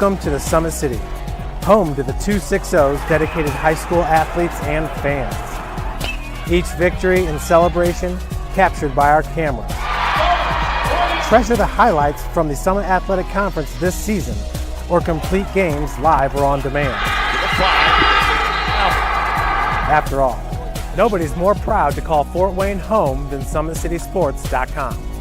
Welcome to the Summit City, home to the 260's dedicated high school athletes and fans. Each victory and celebration captured by our cameras. Treasure the highlights from the Summit Athletic Conference this season, or complete games live or on demand. After all, nobody's more proud to call Fort Wayne home than SummitCitySports.com.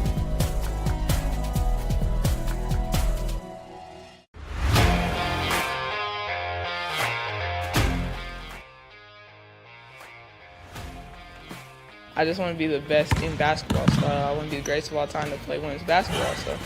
I just want to be the best in basketball, so I want to be the greatest of all time to play women's basketball. So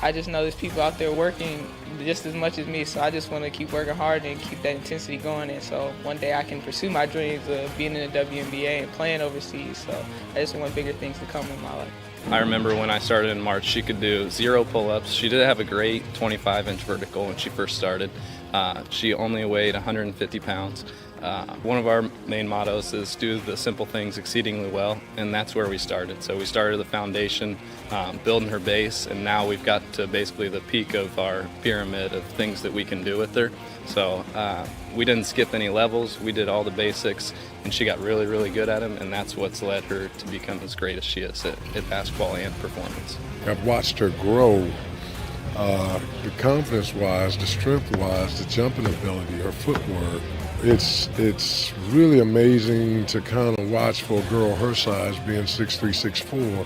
I just know there's people out there working just as much as me, so I just want to keep working hard and keep that intensity going. And so one day I can pursue my dreams of being in the WNBA and playing overseas. So I just want bigger things to come in my life. I remember when I started in March, she could do 0 pull-ups. She did have a great 25-inch vertical when she first started. She only weighed 150 pounds. One of our main mottos is do the simple things exceedingly well, and that's where we started. So we started the foundation, building her base, and now we've got to basically the peak of our pyramid of things that we can do with her. So we didn't skip any levels. We did all the basics, and she got really, really good at them, and that's what's led her to become as great as she is at basketball and performance. I've watched her grow, the confidence-wise, the strength-wise, the jumping ability, her footwork. It's really amazing to kind of watch for a girl her size, being 6'3", 6'4",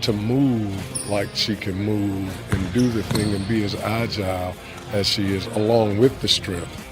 to move like she can move and do the thing and be as agile as she is, along with the strength.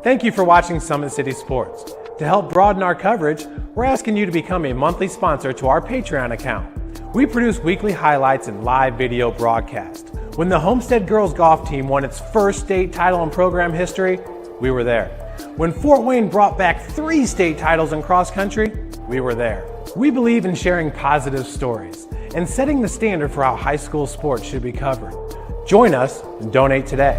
Thank you for watching Summit City Sports. To help broaden our coverage, we're asking you to become a monthly sponsor to our Patreon account. We produce weekly highlights and live video broadcasts. When the Homestead girls golf team won its first state title in program history, we were there. When Fort Wayne brought back 3 state titles in cross country, we were there. We believe in sharing positive stories and setting the standard for how high school sports should be covered. Join us and donate today.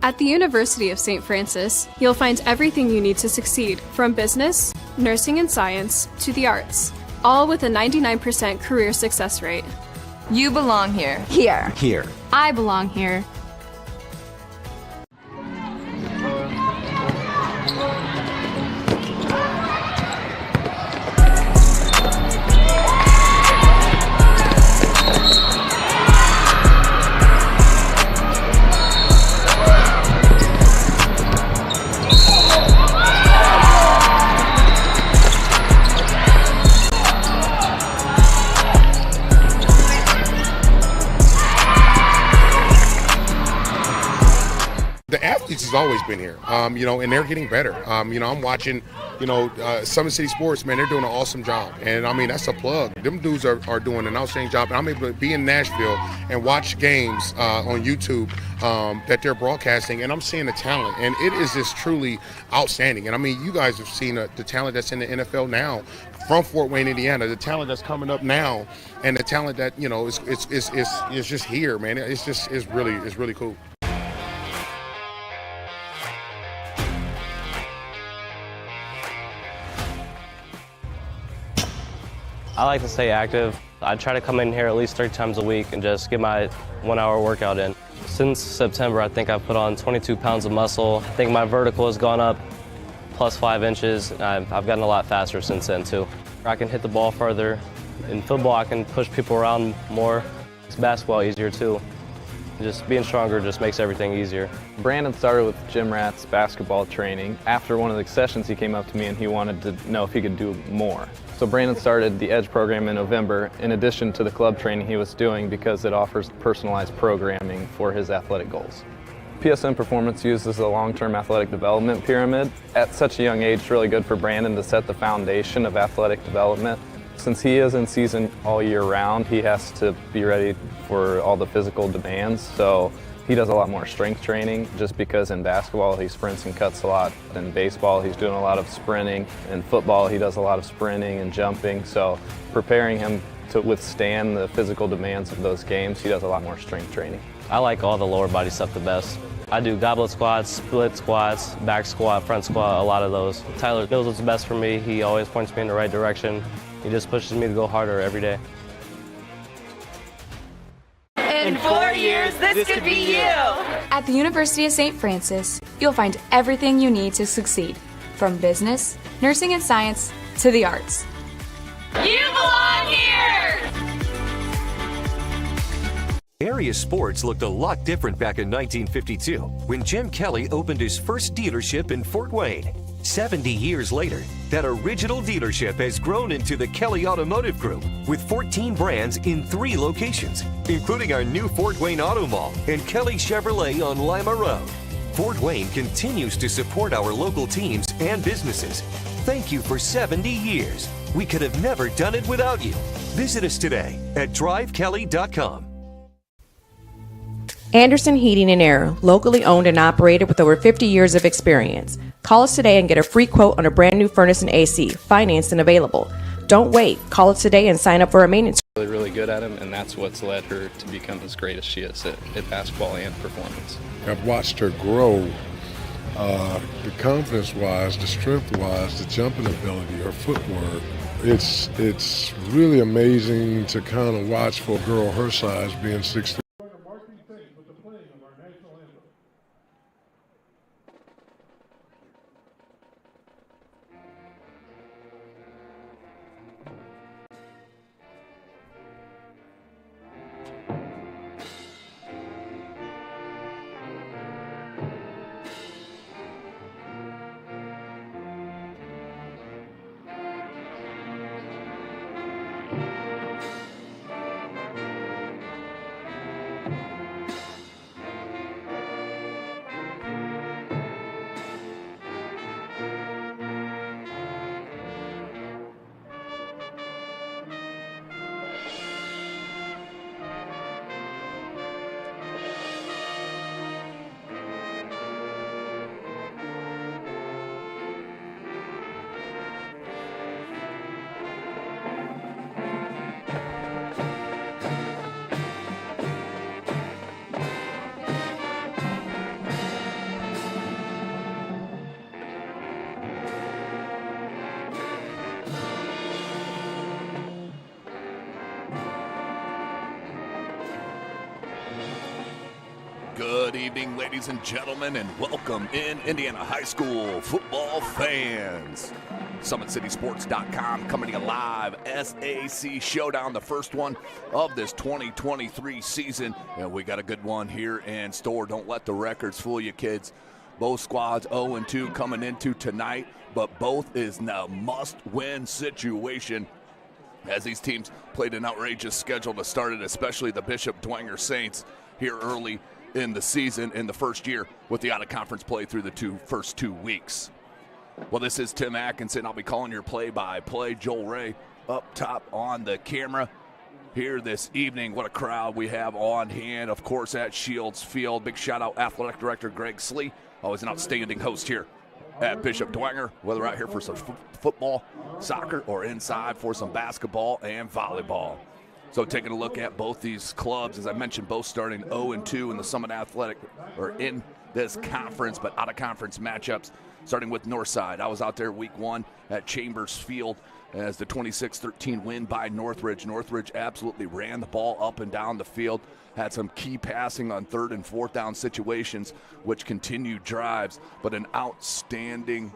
At the University of St. Francis, you'll find everything you need to succeed, from business, nursing and science, to the arts, all with a 99% career success rate. You belong here. Here. Here. I belong here. The athletes has always been here, and they're getting better. I'm watching, Summit City Sports, man, they're doing an awesome job. And, that's a plug. Them dudes are doing an outstanding job. And I'm able to be in Nashville and watch games on YouTube that they're broadcasting, and I'm seeing the talent. And it is just truly outstanding. And, you guys have seen the talent that's in the NFL now from Fort Wayne, Indiana, the talent that's coming up now, and the talent that, is just here, man. It's really cool. I like to stay active. I try to come in here at least 3 times a week and just get my 1-hour workout in. Since September, I think I've put on 22 pounds of muscle. I think my vertical has gone up plus 5 inches. I've gotten a lot faster since then too. I can hit the ball further. In football, I can push people around more. It's basketball easier too. Just being stronger just makes everything easier. Brandon started with gym rats basketball training. After one of the sessions, he came up to me and he wanted to know if he could do more. So Brandon started the EDGE program in November, in addition to the club training he was doing, because it offers personalized programming for his athletic goals. PSN Performance uses a long-term athletic development pyramid. At such a young age, it's really good for Brandon to set the foundation of athletic development. Since he is in season all year round, he has to be ready for all the physical demands. So he does a lot more strength training, just because in basketball he sprints and cuts a lot. In baseball he's doing a lot of sprinting. In football he does a lot of sprinting and jumping. So preparing him to withstand the physical demands of those games, he does a lot more strength training. I like all the lower body stuff the best. I do goblet squats, split squats, back squat, front squat, a lot of those. Tyler knows what's best for me. He always points me in the right direction. He just pushes me to go harder every day. In 4 years, this could be you. At the University of St. Francis, you'll find everything you need to succeed, from business, nursing and science, to the arts. You belong here! Area sports looked a lot different back in 1952 when Jim Kelly opened his first dealership in Fort Wayne. 70 years later, that original dealership has grown into the Kelly Automotive Group with 14 brands in 3 locations, including our new Fort Wayne Auto Mall and Kelly Chevrolet on Lima Road. Fort Wayne continues to support our local teams and businesses. Thank you for 70 years. We could have never done it without you. Visit us today at drivekelly.com. Anderson Heating and Air, locally owned and operated with over 50 years of experience. Call us today and get a free quote on a brand new furnace and AC, financed and available. Don't wait. Call us today and sign up for our maintenance. Really good at him, and that's what's led her to become as great as she is at basketball and performance. I've watched her grow, the confidence-wise, the strength-wise, the jumping ability, her footwork. It's really amazing to kind of watch for a girl her size being 6'3". Good evening, ladies and gentlemen, and welcome in Indiana High School football fans. SummitCitySports.com coming to you live. SAC Showdown, the first one of this 2023 season. And we got a good one here in store. Don't let the records fool you, kids. Both squads 0-2 coming into tonight, but both is now a must-win situation as these teams played an outrageous schedule to start it, especially the Bishop Dwenger Saints here early in the season in the first year with the out-of-conference play through the first 2 weeks. Well, this is Tim Atkinson. I'll be calling your play-by-play. Joel Ray up top on the camera here this evening. What a crowd we have on hand, of course, at Shields Field. Big shout-out Athletic Director Greg Slee, always an outstanding host here at Bishop Dwenger, whether out here for some football, soccer, or inside for some basketball and volleyball. So taking a look at both these clubs, as I mentioned, both starting 0-2 in the Summit Athletic, or in this conference, but out-of-conference matchups, starting with Northside. I was out there week 1 at Chambers Field as the 26-13 win by Northridge. Northridge absolutely ran the ball up and down the field, had some key passing on 3rd and 4th down situations, which continued drives, but an outstanding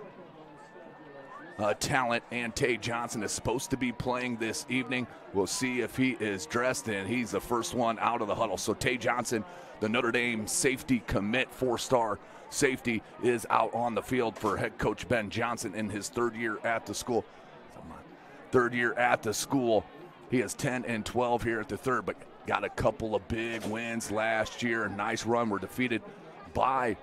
talent. And Tay Johnson is supposed to be playing this evening. We'll see if he is dressed, and he's the first one out of the huddle. So Tay Johnson, the Notre Dame safety commit, 4-star safety, is out on the field for head coach Ben Johnson in his 3rd year at the school. He is 10-12 here at the 3rd, but got a couple of big wins last year. Nice run. We're defeated by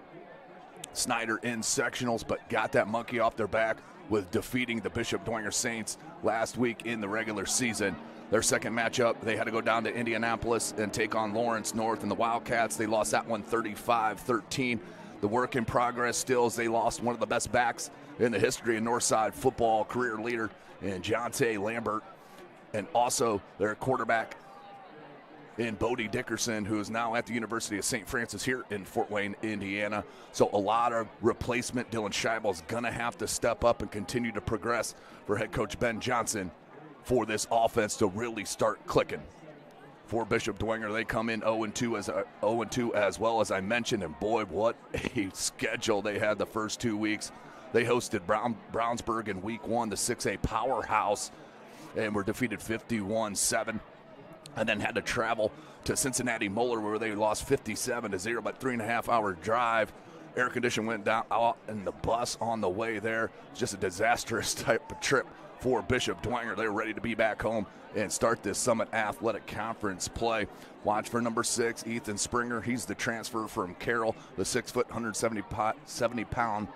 Snyder in sectionals, but got that monkey off their back with defeating the Bishop Dwenger Saints last week in the regular season. Their second matchup, they had to go down to Indianapolis and take on Lawrence North and the Wildcats. They lost that one 35-13. The work in progress still is they lost one of the best backs in the history of Northside football, career leader in Jonte Lambert, and also their quarterback in Bodie Dickerson, who is now at the University of St. Francis here in Fort Wayne, Indiana. So a lot of replacement. Dylan Scheibel's going to have to step up and continue to progress for head coach Ben Johnson for this offense to really start clicking. for Bishop Dwenger. They come in 0-2 as well, as I mentioned, and boy, what a schedule they had the first 2 weeks. They hosted Brownsburg in week 1, the 6A powerhouse, and were defeated 51-7, and then had to travel to Cincinnati Moeller, where they lost 57-0, about 3.5-hour drive. Air condition went down out in the bus on the way there. Just a disastrous type of trip for Bishop Dwenger. They're ready to be back home and start this Summit Athletic Conference play. Watch for number 6, Ethan Springer. He's the transfer from Carroll, the 6 foot, 170-pound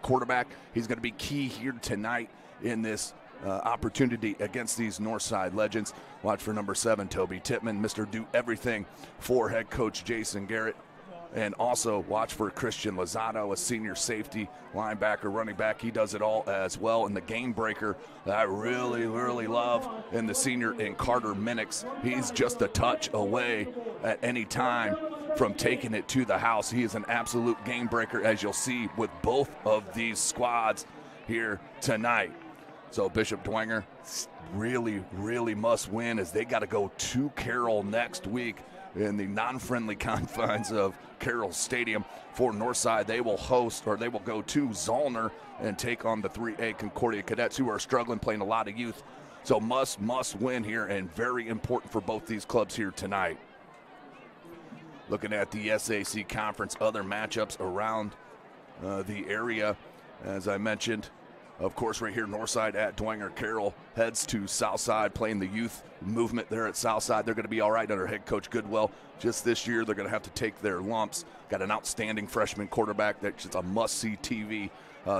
quarterback. He's going to be key here tonight in this opportunity against these Northside legends. Watch for number 7, Toby Tittman, Mr. Do Everything for head coach Jason Garrett. And also watch for Christian Lozado, a senior safety, linebacker, running back. He does it all as well. And the game breaker that I really, really love, and the senior in Carter Minix. He's just a touch away at any time from taking it to the house. He is an absolute game breaker, as you'll see with both of these squads here tonight. So Bishop Dwenger really, really must win, as they got to go to Carroll next week in the non-friendly confines of Carroll Stadium. For Northside, they will go to Zollner and take on the 3A Concordia Cadets, who are struggling, playing a lot of youth. So must win here, and very important for both these clubs here tonight. Looking at the SAC Conference, other matchups around the area, as I mentioned. Of course, right here, Northside at Dwenger. Carroll heads to Southside, playing the youth movement there at Southside. They're going to be all right under head coach Goodwill. Just this year, they're going to have to take their lumps. Got an outstanding freshman quarterback that's just a must-see TV.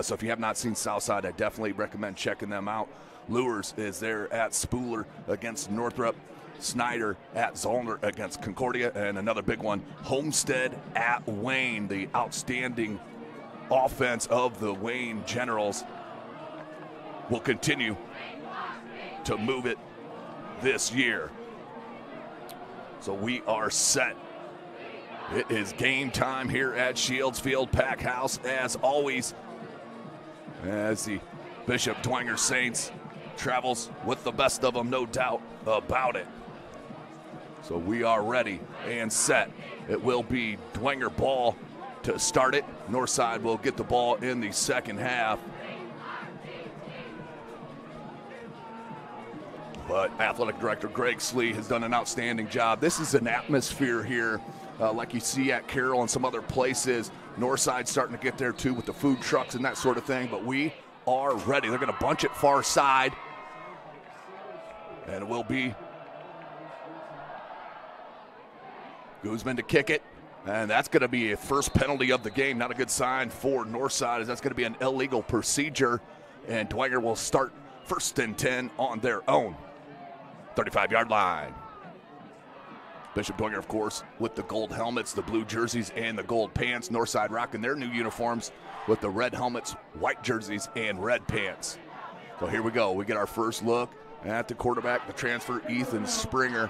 So if you have not seen Southside, I definitely recommend checking them out. Lures is there at Spooler against Northrop. Snyder at Zollner against Concordia. And another big one, Homestead at Wayne. The outstanding offense of the Wayne Generals will continue to move it this year. So we are set. It is game time here at Shields Field Pack House, as always, as the Bishop Dwenger Saints travels with the best of them, no doubt about it. So we are ready and set. It will be Dwenger ball to start it. Northside will get the ball in the second half. But Athletic Director Greg Slee has done an outstanding job. This is an atmosphere here like you see at Carroll and some other places. Northside starting to get there too with the food trucks and that sort of thing. But we are ready. They're going to bunch it far side. And it will be Guzman to kick it. And that's going to be a first penalty of the game. Not a good sign for Northside, as that's going to be an illegal procedure. And Dwenger will start 1st and 10 on their own 35-yard line. Bishop Dwenger, of course, with the gold helmets, the blue jerseys, and the gold pants. Northside rocking their new uniforms with the red helmets, white jerseys, and red pants. So here we go. We get our first look at the quarterback, the transfer, Ethan Springer.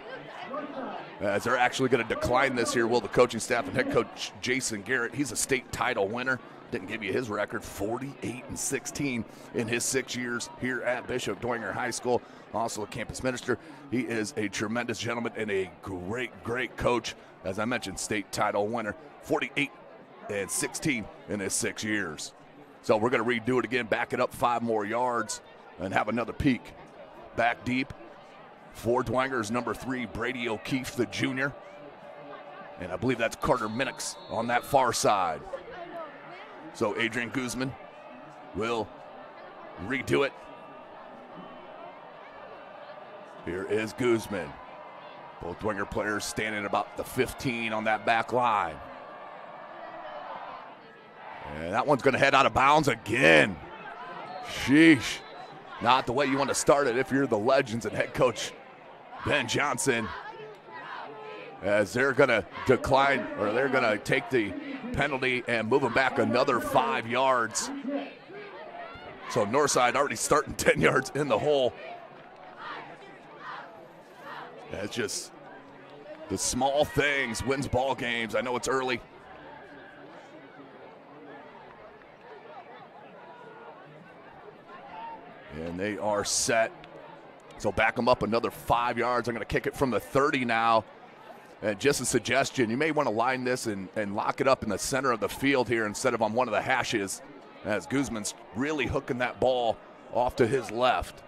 As they're actually going to decline this here, will the coaching staff and head coach Jason Garrett. He's a state title winner. Didn't give you his record, 48-16 in his 6 years here at Bishop Dwenger High School. Also a campus minister. He is a tremendous gentleman and a great, great coach. As I mentioned, state title winner, 48-16 in his 6 years. So we're going to redo it again, back it up 5 more yards, and have another peek. Back deep for Dwenger's number 3, Brady O'Keefe, the junior. And I believe that's Carter Minix on that far side. So Adrian Guzman will redo it. Here is Guzman. Both Dwenger players standing about the 15 on that back line. And that one's going to head out of bounds again. Sheesh. Not the way you want to start it if you're the Legends and head coach Ben Johnson. As they're going to decline, or they're going to take the penalty and move them back another 5 yards. So Northside already starting 10 yards in the hole. That's just the small things wins ball games. I know it's early. And they are set So back them up another 5 yards. I'm going to kick it from the 30 now. And just a suggestion, you may want to line this and lock it up in the center of the field here instead of on one of the hashes, as Guzman's really hooking that ball off to his left.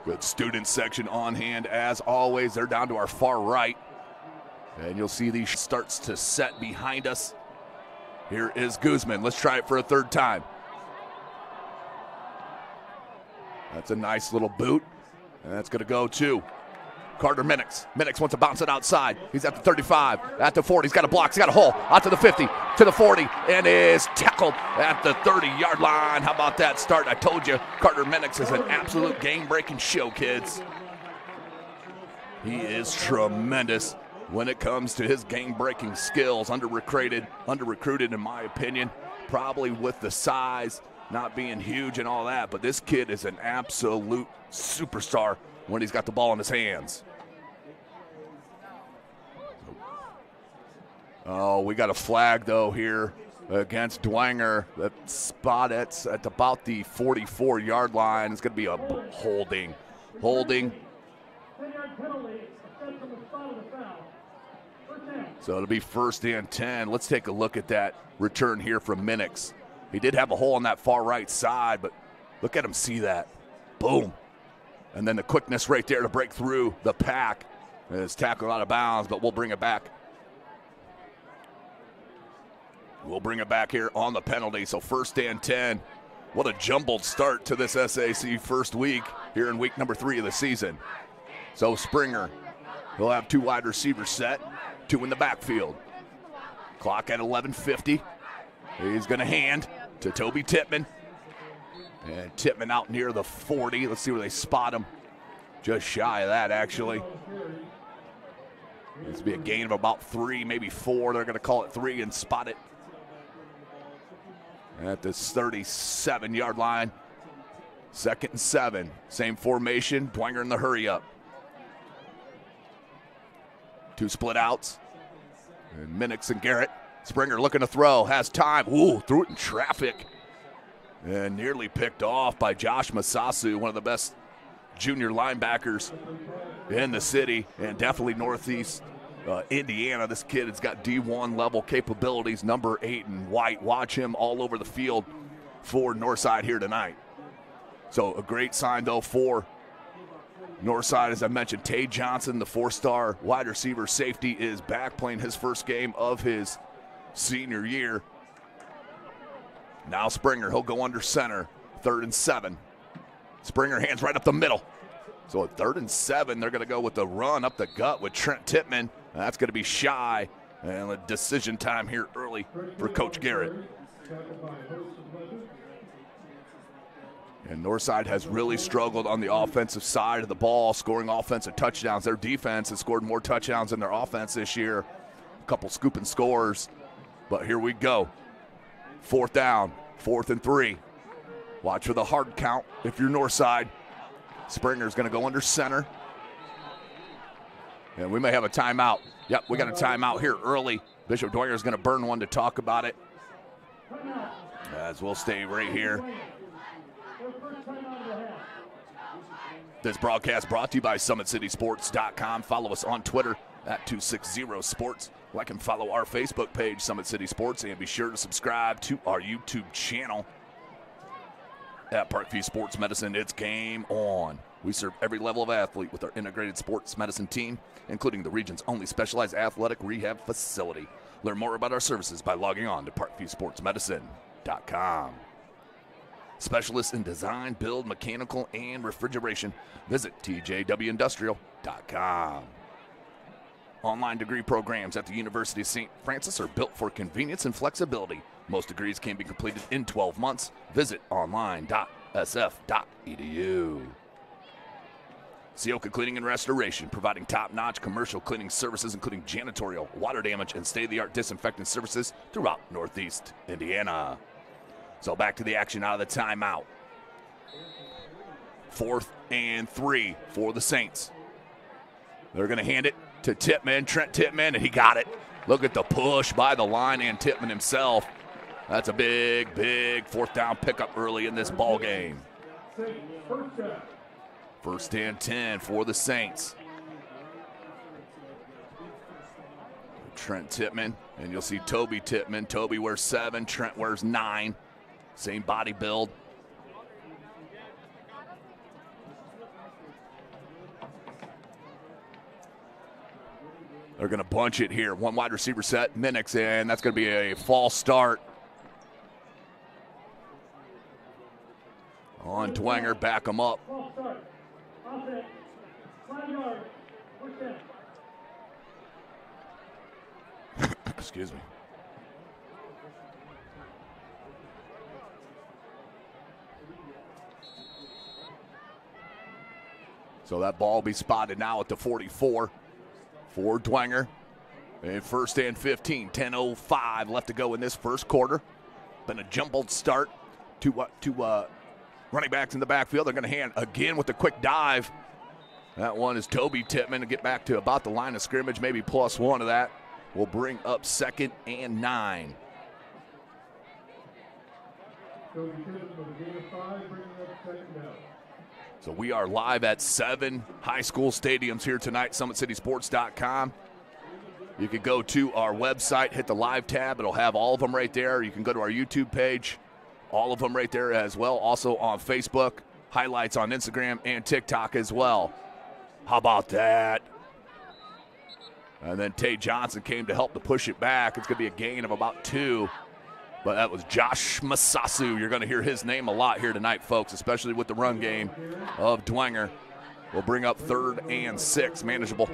Good student section on hand as always. They're down to our far right. And you'll see these starts to set behind us. Here is Guzman. Let's try it for a third time. That's a nice little boot. And that's going to go to Carter Minix. Minix wants to bounce it outside. He's at the 35, at the 40. He's got a block. He's got a hole. Out to the 50, to the 40, and is tackled at the 30-yard line. How about that start? I told you, Carter Minix is an absolute game-breaking show, kids. He is tremendous when it comes to his game-breaking skills. Under-recruited in my opinion, probably with the size, not being huge and all that, but this kid is an absolute superstar when he's got the ball in his hands. Oh, we got a flag, though, here against Dwenger. That spot at about the 44-yard line. It's going to be a holding. So it'll be 1st and 10. Let's take a look at that return here from Minix. He did have a hole on that far right side, but look at him see that. Boom. And then the quickness right there to break through the pack. It's tackled out of bounds, but we'll bring it back. We'll bring it back here on the penalty. So 1st and 10. What a jumbled start to this SAC first week here in week number 3 of the season. So Springer, he'll have 2 wide receivers set, 2 in the backfield. Clock at 11:50. He's going to hand to Toby Tippmann. And Tippmann out near the 40. Let's see where they spot him. Just shy of that, actually. This will be a gain of about 3, maybe 4. They're going to call it 3 and spot it at this 37-yard line. 2nd and 7. Same formation. Dwenger in the hurry up. 2 split outs. And Minix and Garrett. Springer looking to throw. Has time. Ooh, threw it in traffic. And nearly picked off by Josh Masasu, one of the best junior linebackers in the city and definitely Northeast Indiana. This kid has got D1 level capabilities, number 8 in white. Watch him all over the field for Northside here tonight. So a great sign, though, for Northside. As I mentioned, Tay Johnson, the 4-star wide receiver safety, is back playing his first game of his senior year. Now Springer, he'll go under center. 3rd and 7. Springer hands right up the middle. So at 3rd and 7, they're going to go with the run up the gut with Trent Tippmann. That's going to be shy. And a decision time here early for Coach Garrett. And Northside has really struggled on the offensive side of the ball, scoring offensive touchdowns. Their defense has scored more touchdowns than their offense this year. A couple scooping scores. But here we go. 4th down, 4th and 3. Watch for the hard count if you're Northside. Springer's going to go under center. And we may have a timeout. Yep, we got a timeout here early. Bishop Dwenger is going to burn one to talk about it. As we'll stay right here. This broadcast brought to you by SummitCitySports.com. Follow us on Twitter at 260sports. Like and follow our Facebook page, Summit City Sports, and be sure to subscribe to our YouTube channel at Parkview Sports Medicine. It's game on. We serve every level of athlete with our integrated sports medicine team, including the region's only specialized athletic rehab facility. Learn more about our services by logging on to ParkviewSportsMedicine.com. Specialists in design, build, mechanical, and refrigeration. Visit TJWindustrial.com. Online degree programs at the University of St. Francis are built for convenience and flexibility. Most degrees can be completed in 12 months. Visit online.sf.edu. Sioka Cleaning and Restoration, providing top-notch commercial cleaning services, including janitorial, water damage, and state-of-the-art disinfectant services throughout Northeast Indiana. So back to the action out of the timeout. 4th and 3 for the Saints. They're going to hand it to Tippmann, Trent Tippmann, and he got it. Look at the push by the line and Tippmann himself. That's a big, big fourth down pickup early in this ball game. First and 10 for the Saints. Trent Tippmann, and you'll see Toby Tippmann. Toby wears 7, Trent wears 9. Same body build. They're going to bunch it here. One wide receiver set, Minix, and that's going to be a false start. On Dwenger, back him up. Excuse me. So that ball will be spotted now at the 44 for Dwenger. And first and 15, 10:05 left to go in this first quarter. Been a jumbled start. Two running backs in the backfield. They're going to hand again with the quick dive. That one is Toby Tippmann to get back to about the line of scrimmage, maybe +1 of that. Will bring up 2nd and 9. So we are live at 7 high school stadiums here tonight, SummitCitySports.com. You can go to our website, hit the live tab. It'll have all of them right there. You can go to our YouTube page, all of them right there as well. Also on Facebook, highlights on Instagram and TikTok as well. How about that? And then Tay Johnson came to help to push it back. It's going to be a gain of about 2. But that was Josh Masasu. You're going to hear his name a lot here tonight, folks, especially with the run game of Dwenger. We'll bring up 3rd and 6, manageable.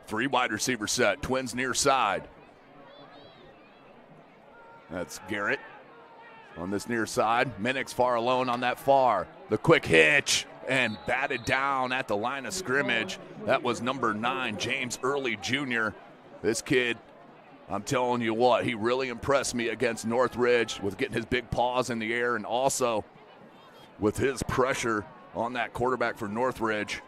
Three wide receiver set, Twins near side. That's Garrett on this near side. Minix far alone on that far. The quick hitch and batted down at the line of scrimmage. That was number 9, James Early Jr. This kid, I'm telling you what, he really impressed me against Northridge with getting his big paws in the air and also with his pressure on that quarterback for Northridge.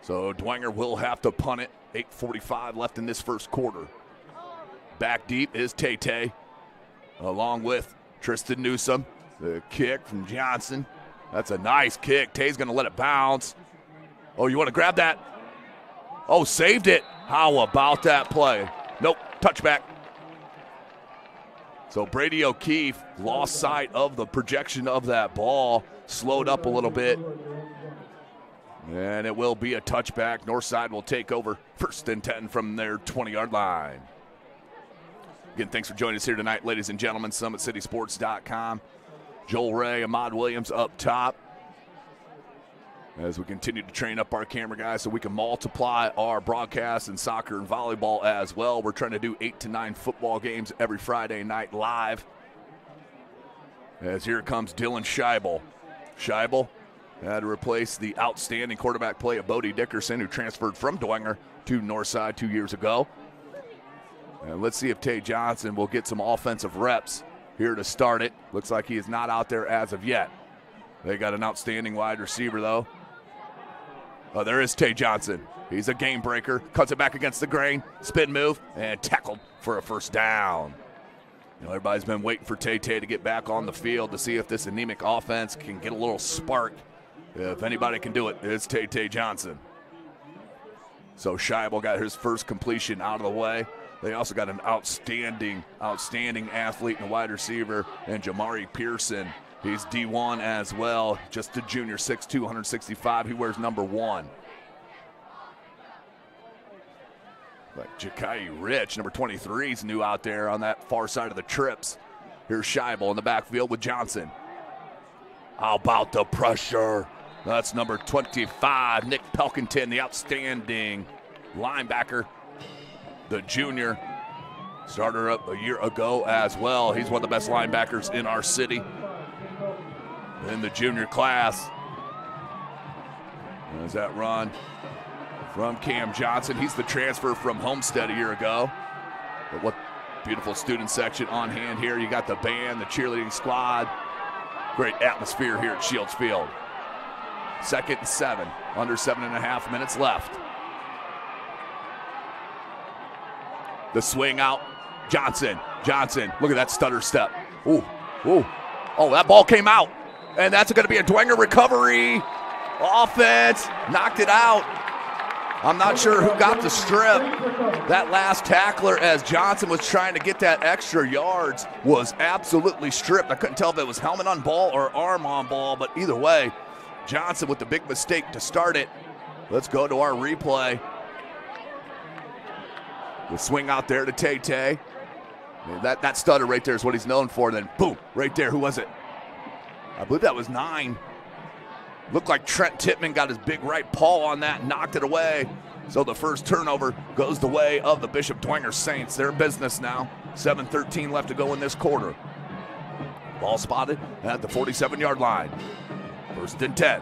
So Dwenger will have to punt it. 8:45 left in this first quarter. Back deep is Tay, along with Tristan Newsome. The kick from Johnson. That's a nice kick. Tay's going to let it bounce. Oh, you want to grab that? Oh, saved it. How about that play? Nope, touchback. So Brady O'Keefe lost sight of the projection of that ball, slowed up a little bit. And it will be a touchback. Northside will take over 1st and 10 from their 20-yard line. Again, thanks for joining us here tonight, ladies and gentlemen. SummitCitySports.com. Joel Ray, Ahmad Williams up top. As we continue to train up our camera guys so we can multiply our broadcasts in soccer and volleyball as well. We're trying to do 8 to 9 football games every Friday night live. As here comes Dylan Scheibel. Scheibel had to replace the outstanding quarterback play of Bodie Dickerson, who transferred from Dwenger to Northside 2 years ago. And let's see if Tay Johnson will get some offensive reps here to start it. Looks like he is not out there as of yet. They got an outstanding wide receiver, though. Oh, there is Tay Johnson. He's a game breaker. Cuts it back against the grain. Spin move and tackled for a first down. You know, everybody's been waiting for Tay to get back on the field to see if this anemic offense can get a little spark. If anybody can do it, it's Tay Johnson. So Scheibel got his first completion out of the way. They also got an outstanding athlete and wide receiver, and Jamari Pearson. He's D1 as well, just a junior, 6'2", 165. He wears number 1. Like Ja'Kai Rich, number 23, is new out there on that far side of the trips. Here's Scheibel in the backfield with Johnson. How about the pressure? That's number 25, Nick Pelkington, the outstanding linebacker. The junior started up a year ago as well. He's one of the best linebackers in our city in the junior class. There's that run from Cam Johnson. He's the transfer from Homestead a year ago. But what Beautiful student section on hand here. You got the band, the cheerleading squad. Great atmosphere here at Shields Field. 2nd and 7, under 7.5 minutes left. The swing out, Johnson, look at that stutter step. Ooh. Oh, that ball came out. And that's going to be a Dwenger recovery. Offense, knocked it out. I'm not sure who got the strip. That last tackler, as Johnson was trying to get that extra yards, was absolutely stripped. I couldn't tell if it was helmet on ball or arm on ball, but either way, Johnson with the big mistake to start it. Let's go to our replay. The swing out there to Tay. That stutter right there is what he's known for. Then boom, right there. Who was it? I believe that was 9. Looked like Trent Tittman got his big right paw on that and knocked it away. So the first turnover goes the way of the Bishop Dwenger Saints. They're in business now. 7:13 left to go in this quarter. Ball spotted at the 47-yard line. 1st and 10.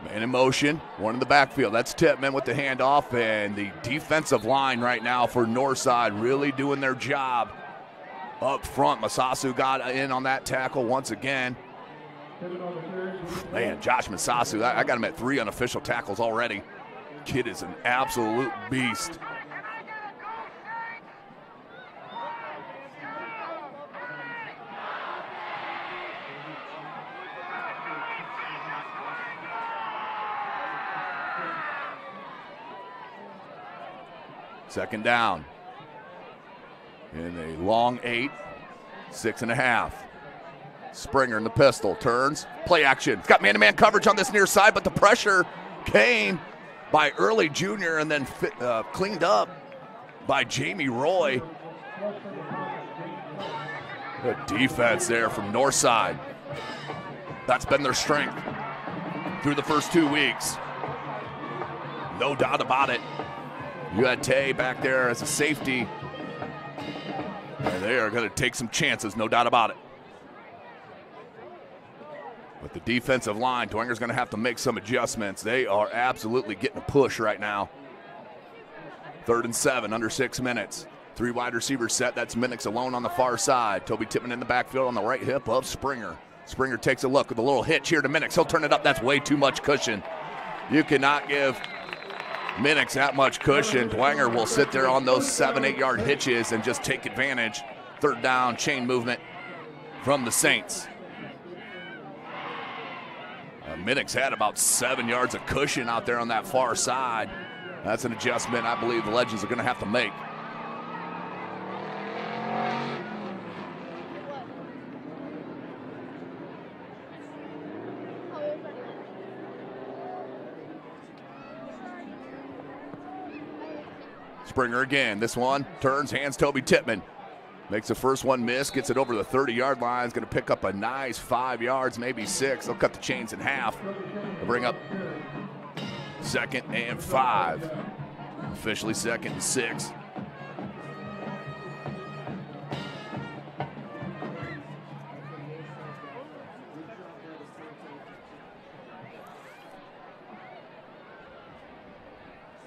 Man in motion, one in the backfield. That's Tittman with the handoff, and the defensive line right now for Northside really doing their job up front. Masasu got in on that tackle once again. Man, Josh Masasu, I got him at 3 unofficial tackles already. Kid is an absolute beast. Second down. In a long 8, 6.5. Springer in the pistol, turns, play action. He's got man-to-man coverage on this near side, but the pressure came by Early Jr. and then cleaned up by Jamie Roy. Good defense there from Northside. That's been their strength through the first 2 weeks. No doubt about it. You had Tay back there as a safety. And they are going to take some chances, no doubt about it. But the defensive line, Dwenger's going to have to make some adjustments. They are absolutely getting a push right now. 3rd and 7, under 6 minutes. 3 wide receivers set. That's Minix alone on the far side. Toby Tittman in the backfield on the right hip of Springer. Springer takes a look with a little hitch here to Minix. He'll turn it up. That's way too much cushion. You cannot give Minix that much cushion. Dwenger will sit there on those 7-8 yard hitches and just take advantage. 3rd down, chain movement from the Saints. Minix had about 7 yards of cushion out there on that far side. That's an adjustment I believe the Legends are going to have to make. Springer again. This one turns, hands Toby Tittman. Makes the first one miss, gets it over the 30-yard line. Is going to pick up a nice 5 yards, maybe 6. They'll cut the chains in half. They'll bring up 2nd and 5. Officially 2nd and 6.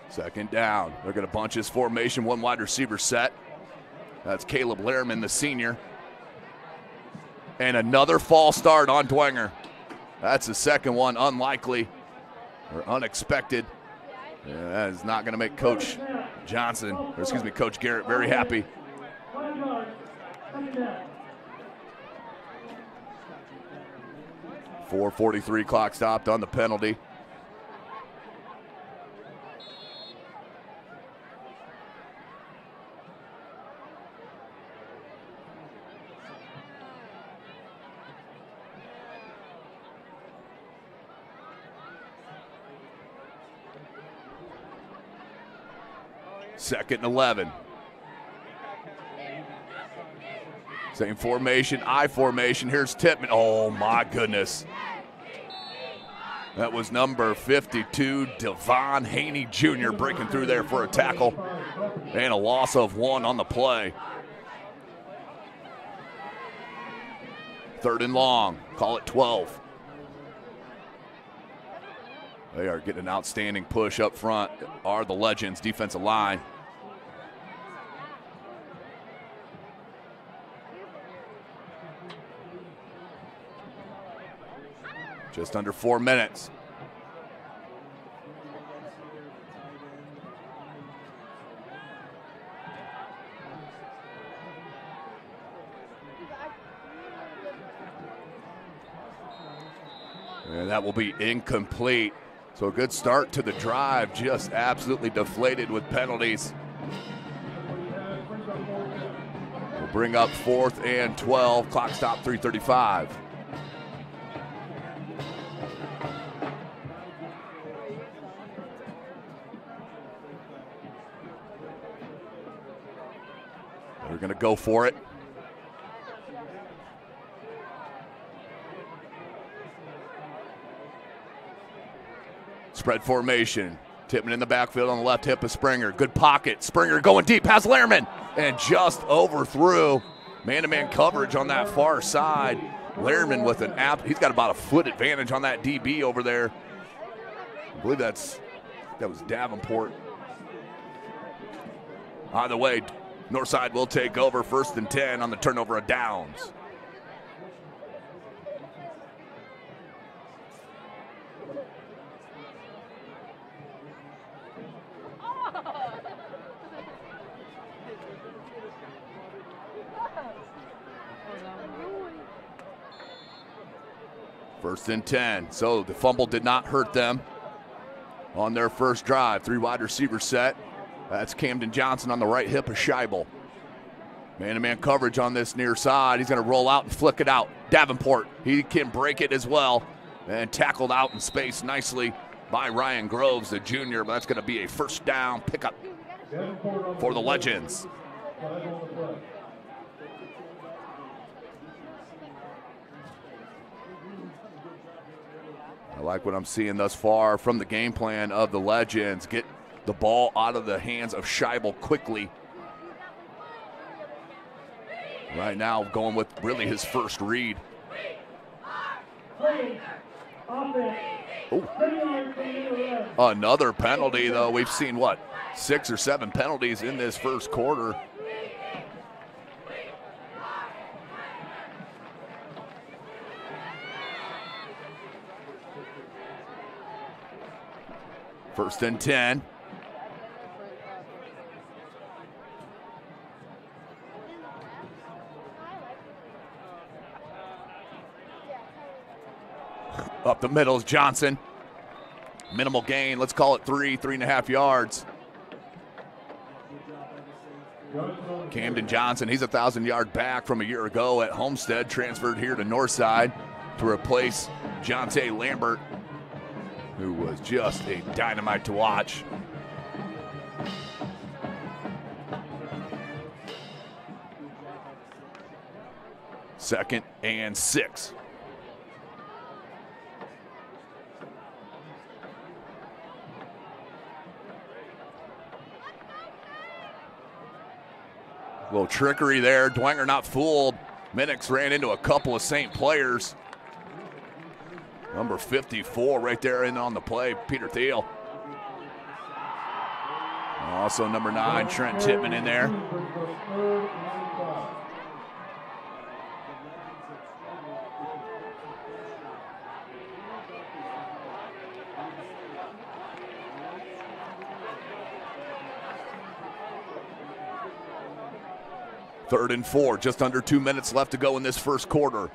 Second down. They're going to bunch his formation. 1 wide receiver set. That's Caleb Lehrman, the senior. And another false start on Dwenger. That's the second one, unlikely or unexpected. Yeah, that is not going to make Coach Johnson, or excuse me, Coach Garrett very happy. .443 clock stopped on the penalty. Second and 11. Same formation, I formation. Here's Tittman. Oh, my goodness. That was number 52, Devon Haney Jr. breaking through there for a tackle. And a loss of 1 on the play. 3rd and long. Call it 12. They are getting an outstanding push up front, are the Legends defensive line. Just under 4 minutes. And that will be incomplete. So a good start to the drive, just absolutely deflated with penalties. We'll bring up 4th and 12, clock stop 3:35. They're going to go for it. Spread formation. Tippmann in the backfield on the left hip of Springer. Good pocket. Springer going deep. Has Lehrman. And just overthrew. Man-to-man coverage on that far side. Lehrman with an he's got about a foot advantage on that DB over there. I believe that was Davenport. Either way, Northside will take over 1st and 10 on the turnover of downs. First and 10. So the fumble did not hurt them on their first drive. 3 wide receiver set. That's Camden Johnson on the right hip of Scheibel. Man-to-man coverage on this near side. He's going to roll out and flick it out. Davenport, he can break it as well. And tackled out in space nicely by Ryan Groves, the junior. But that's going to be a first down pickup for the Legends. I like what I'm seeing thus far from the game plan of the Legends. Get the ball out of the hands of Scheibel quickly. Right now going with really his first read. Ooh. Another penalty, though. We've seen, 6 or 7 penalties in this first quarter. First and 10. Up the middle is Johnson. Minimal gain. Let's call it 3.5 yards. Camden Johnson, he's a 1,000-yard back from a year ago at Homestead, transferred here to Northside to replace Jonte Lambert, who was just a dynamite to watch. Second and 6. A little trickery there. Dwenger not fooled. Minix ran into a couple of St. players. Number 54 right there in on the play, Peter Thiel. Also number 9, Trent Tippmann in there. Third and 4, just under 2 minutes left to go in this first quarter.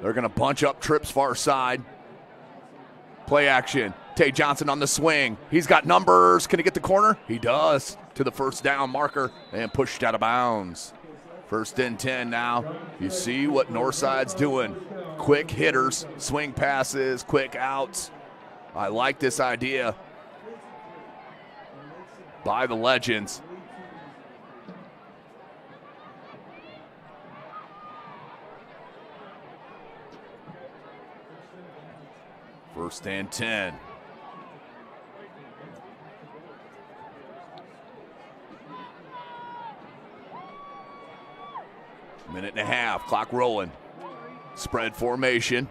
They're going to bunch up trips far side. Play action. Tay Johnson on the swing. He's got numbers. Can he get the corner? He does. To the first down marker and pushed out of bounds. First and 10 now. You see what Northside's doing. Quick hitters, swing passes, quick outs. I like this idea by the Legends. First and 10. Minute and a half, clock rolling. Spread formation.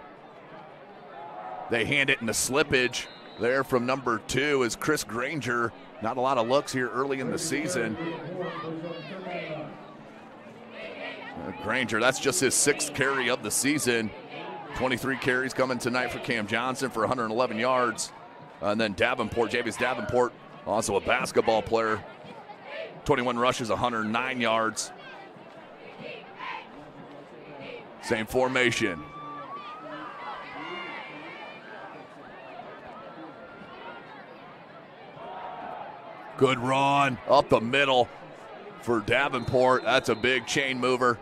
They hand it in the slippage there from number 2 is Chris Granger. Not a lot of looks here early in the season. Granger, that's just his 6th carry of the season. 23 carries coming tonight for Cam Johnson for 111 yards. And then Davenport, Javius Davenport, also a basketball player. 21 rushes, 109 yards. Same formation. Good run up the middle for Davenport. That's a big chain mover.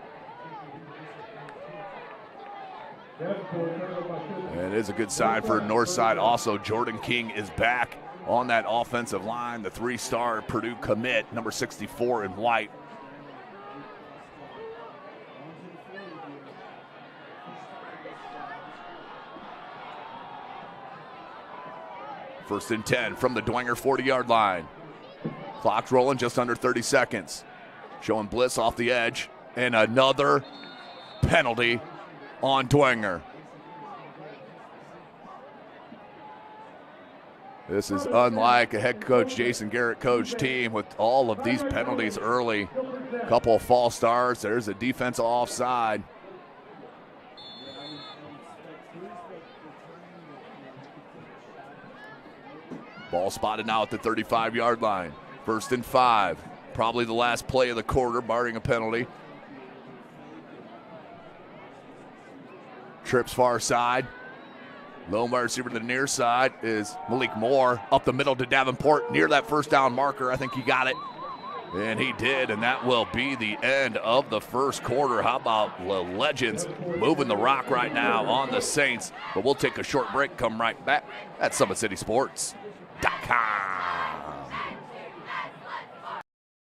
And it is a good sign for Northside. Also, Jordan King is back on that offensive line. The 3-star Purdue commit, number 64 in white. First and 10 from the Dwenger 40-yard line. Clock's rolling, just under 30 seconds. Showing blitz off the edge. And another penalty on Dwenger. This is unlike a head coach Jason Garrett coach team with all of these penalties early. Couple of false starts. There's a defense offside. Ball spotted now at the 35-yard line. First and 5. Probably the last play of the quarter, barring a penalty. Trips far side. Lone wide receiver to the near side is Malik Moore. Up the middle to Davenport, near that first down marker. I think he got it. And he did, and that will be the end of the first quarter. How about the Legends moving the rock right now on the Saints? But we'll take a short break, come right back at SummitCitySports.com.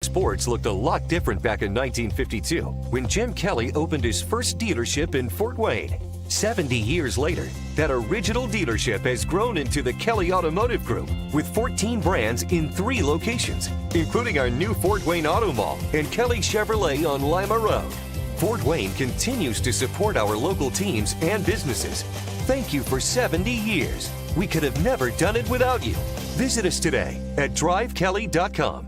Sports looked a lot different back in 1952 when Jim Kelly opened his first dealership in Fort Wayne. 70 years later, that original dealership has grown into the Kelly Automotive Group with 14 brands in 3 locations, including our new Fort Wayne Auto Mall and Kelly Chevrolet on Lima Road. Fort Wayne continues to support our local teams and businesses. Thank you for 70 years. We could have never done it without you. Visit us today at drivekelly.com.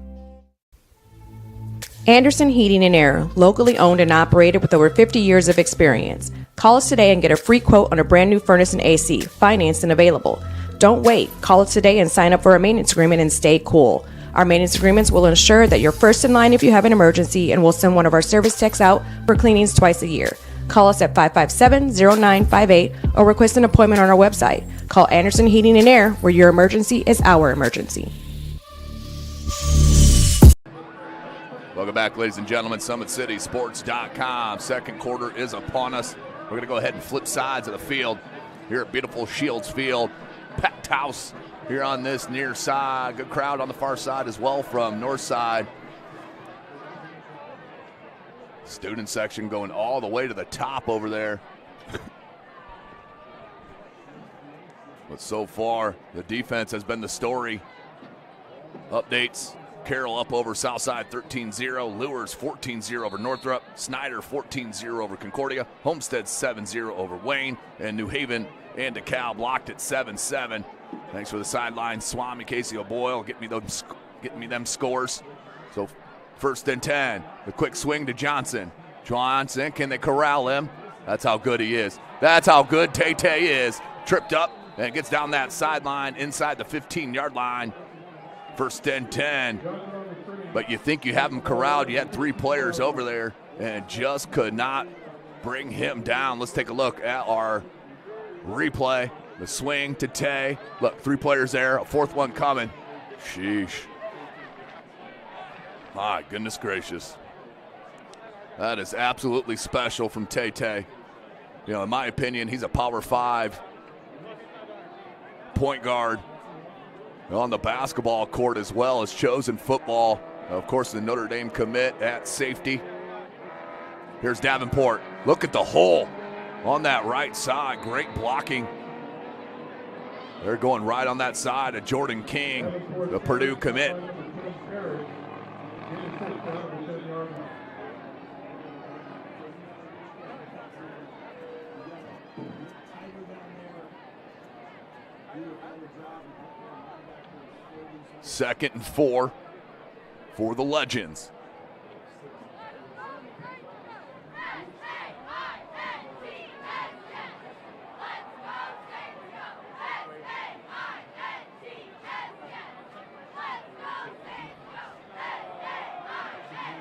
Anderson Heating and Air, locally owned and operated with over 50 years of experience. Call us today and get a free quote on a brand new furnace and AC, financed and available. Don't wait. Call us today and sign up for a maintenance agreement and stay cool. Our maintenance agreements will ensure that you're first in line if you have an emergency, and we'll send one of our service techs out for cleanings twice a year. Call us at 557-0958 or request an appointment on our website. Call Anderson Heating and Air, where your emergency is our emergency. Welcome back, ladies and gentlemen. SummitCitySports.com. Second quarter is upon us. We're going to go ahead and flip sides of the field here at beautiful Shields Field. Packed house here on this near side. Good crowd on the far side as well from north side. Student section going all the way to the top over there. But so far, the defense has been the story. Updates. Carroll up over Southside 13-0. Lewis 14-0 over Northrop. Snyder 14-0 over Concordia. Homestead 7-0 over Wayne. And New Haven and DeKalb locked at 7-7. Thanks for the sideline, Swami, Casey O'Boyle, getting me them scores. So first and 10. The quick swing to Johnson. Johnson, can they corral him? That's how good he is. That's how good Tay-Tay is. Tripped up and gets down that sideline inside the 15-yard line. First and 10, but you think you have him corralled. You had 3 players over there and just could not bring him down. Let's take a look at our replay. The swing to Tay. Look, 3 players there, a 4th one coming. Sheesh. My goodness gracious. That is absolutely special from Tay-Tay. You know, in my opinion, he's a Power 5 point guard. On the basketball court as well as chosen football. Of course, the Notre Dame commit at safety. Here's Davenport. Look at the hole on that right side. Great blocking. They're going right on that side of Jordan King, the Purdue commit. 2nd and 4 for the Legends.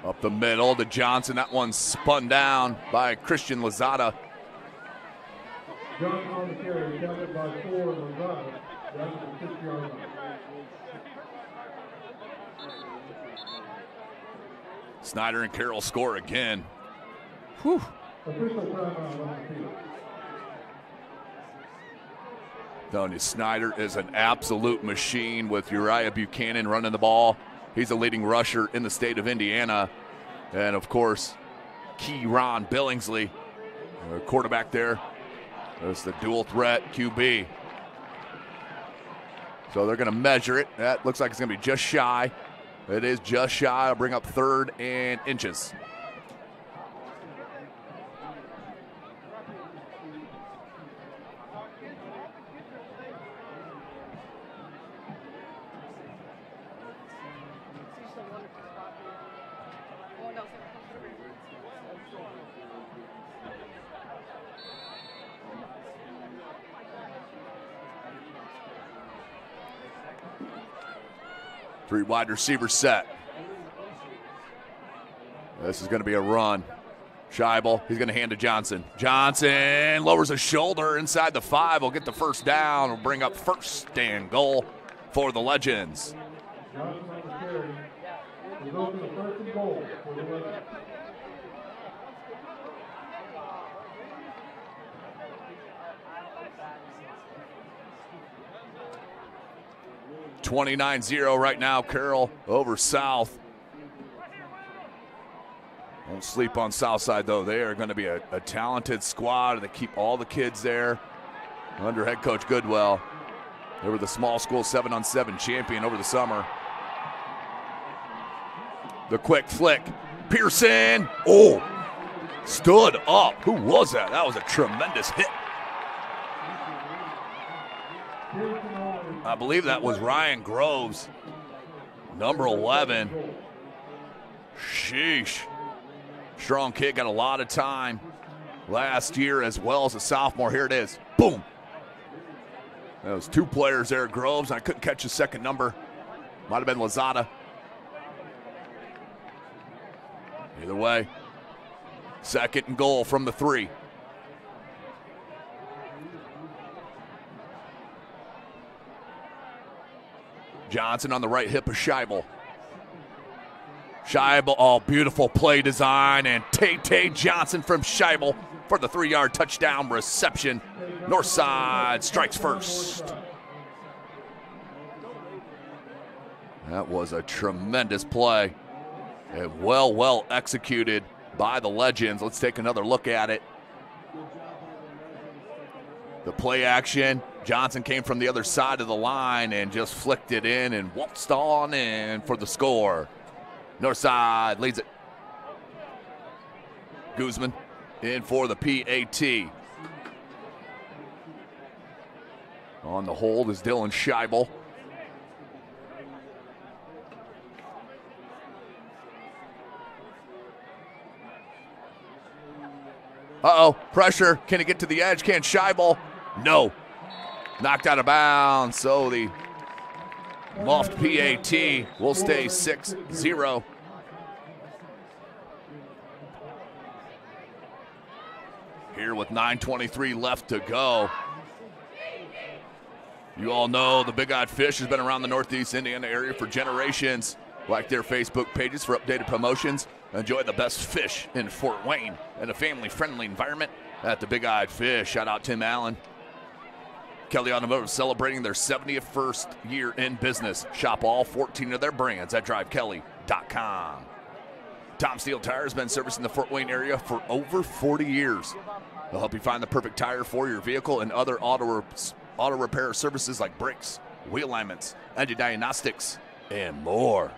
Up the middle to Johnson. That one spun down by Christian Lozada. Johnson on the carry, counted by 4, Lozada. That's the 6-yard line. Snyder and Carroll score again. Whew. Official timeout on the field. Telling you, Snyder is an absolute machine with Uriah Buchanan running the ball. He's a leading rusher in the state of Indiana. And, of course, Keyron Billingsley, quarterback there. There's the dual threat QB. So they're going to measure it. That looks like it's going to be just shy. It is just shy. I'll bring up 3rd and inches. Three wide receivers set. This is going to be a run. Scheibel, he's going to hand to Johnson. Johnson lowers his shoulder inside the 5. Will get the first down. Will bring up 1st and goal for the Legends. Johnson on the carry. We'll go to the 1st and goal for the Legends. 29-0 right now, Carroll over South. Don't sleep on Southside, though. They are going to be a talented squad. They keep all the kids there under head coach Goodwell. They were the small school 7-on-7 champion over the summer. The quick flick. Pearson. Oh, stood up. Who was that? That was a tremendous hit. I believe that was Ryan Groves, number 11. Sheesh. Strong kid, got a lot of time last year as well as a sophomore. Here it is. Boom. Those 2 players there, Groves. I couldn't catch the second number. Might have been Lozada. Either way, 2nd and goal from the 3. Johnson on the right hip of Scheibel. Scheibel, oh, beautiful play design, and Tay Johnson from Scheibel for the 3-yard touchdown reception. Northside strikes first. That was a tremendous play and well executed by the Legends. Let's take another look at it. The play action. Johnson came from the other side of the line and just flicked it in and waltzed on in for the score. Northside leads it. Guzman in for the PAT. On the hold is Dylan Scheibel. Uh-oh, pressure. Can he get to the edge? Can Scheibel? No. Knocked out of bounds, so the Loft PAT will stay 6-0. Here with 9:23 left to go. You all know the Big Odd Fish has been around the Northeast Indiana area for generations. Like their Facebook pages for updated promotions. Enjoy the best fish in Fort Wayne in a family-friendly environment at the Big Eyed Fish. Shout out Tim Allen. Kelly Automotive celebrating their 71st year in business. Shop all 14 of their brands at drivekelly.com. Tom Steel Tire has been servicing the Fort Wayne area for over 40 years. They'll help you find the perfect tire for your vehicle and other auto repair services like brakes, wheel alignments, engine diagnostics, and more.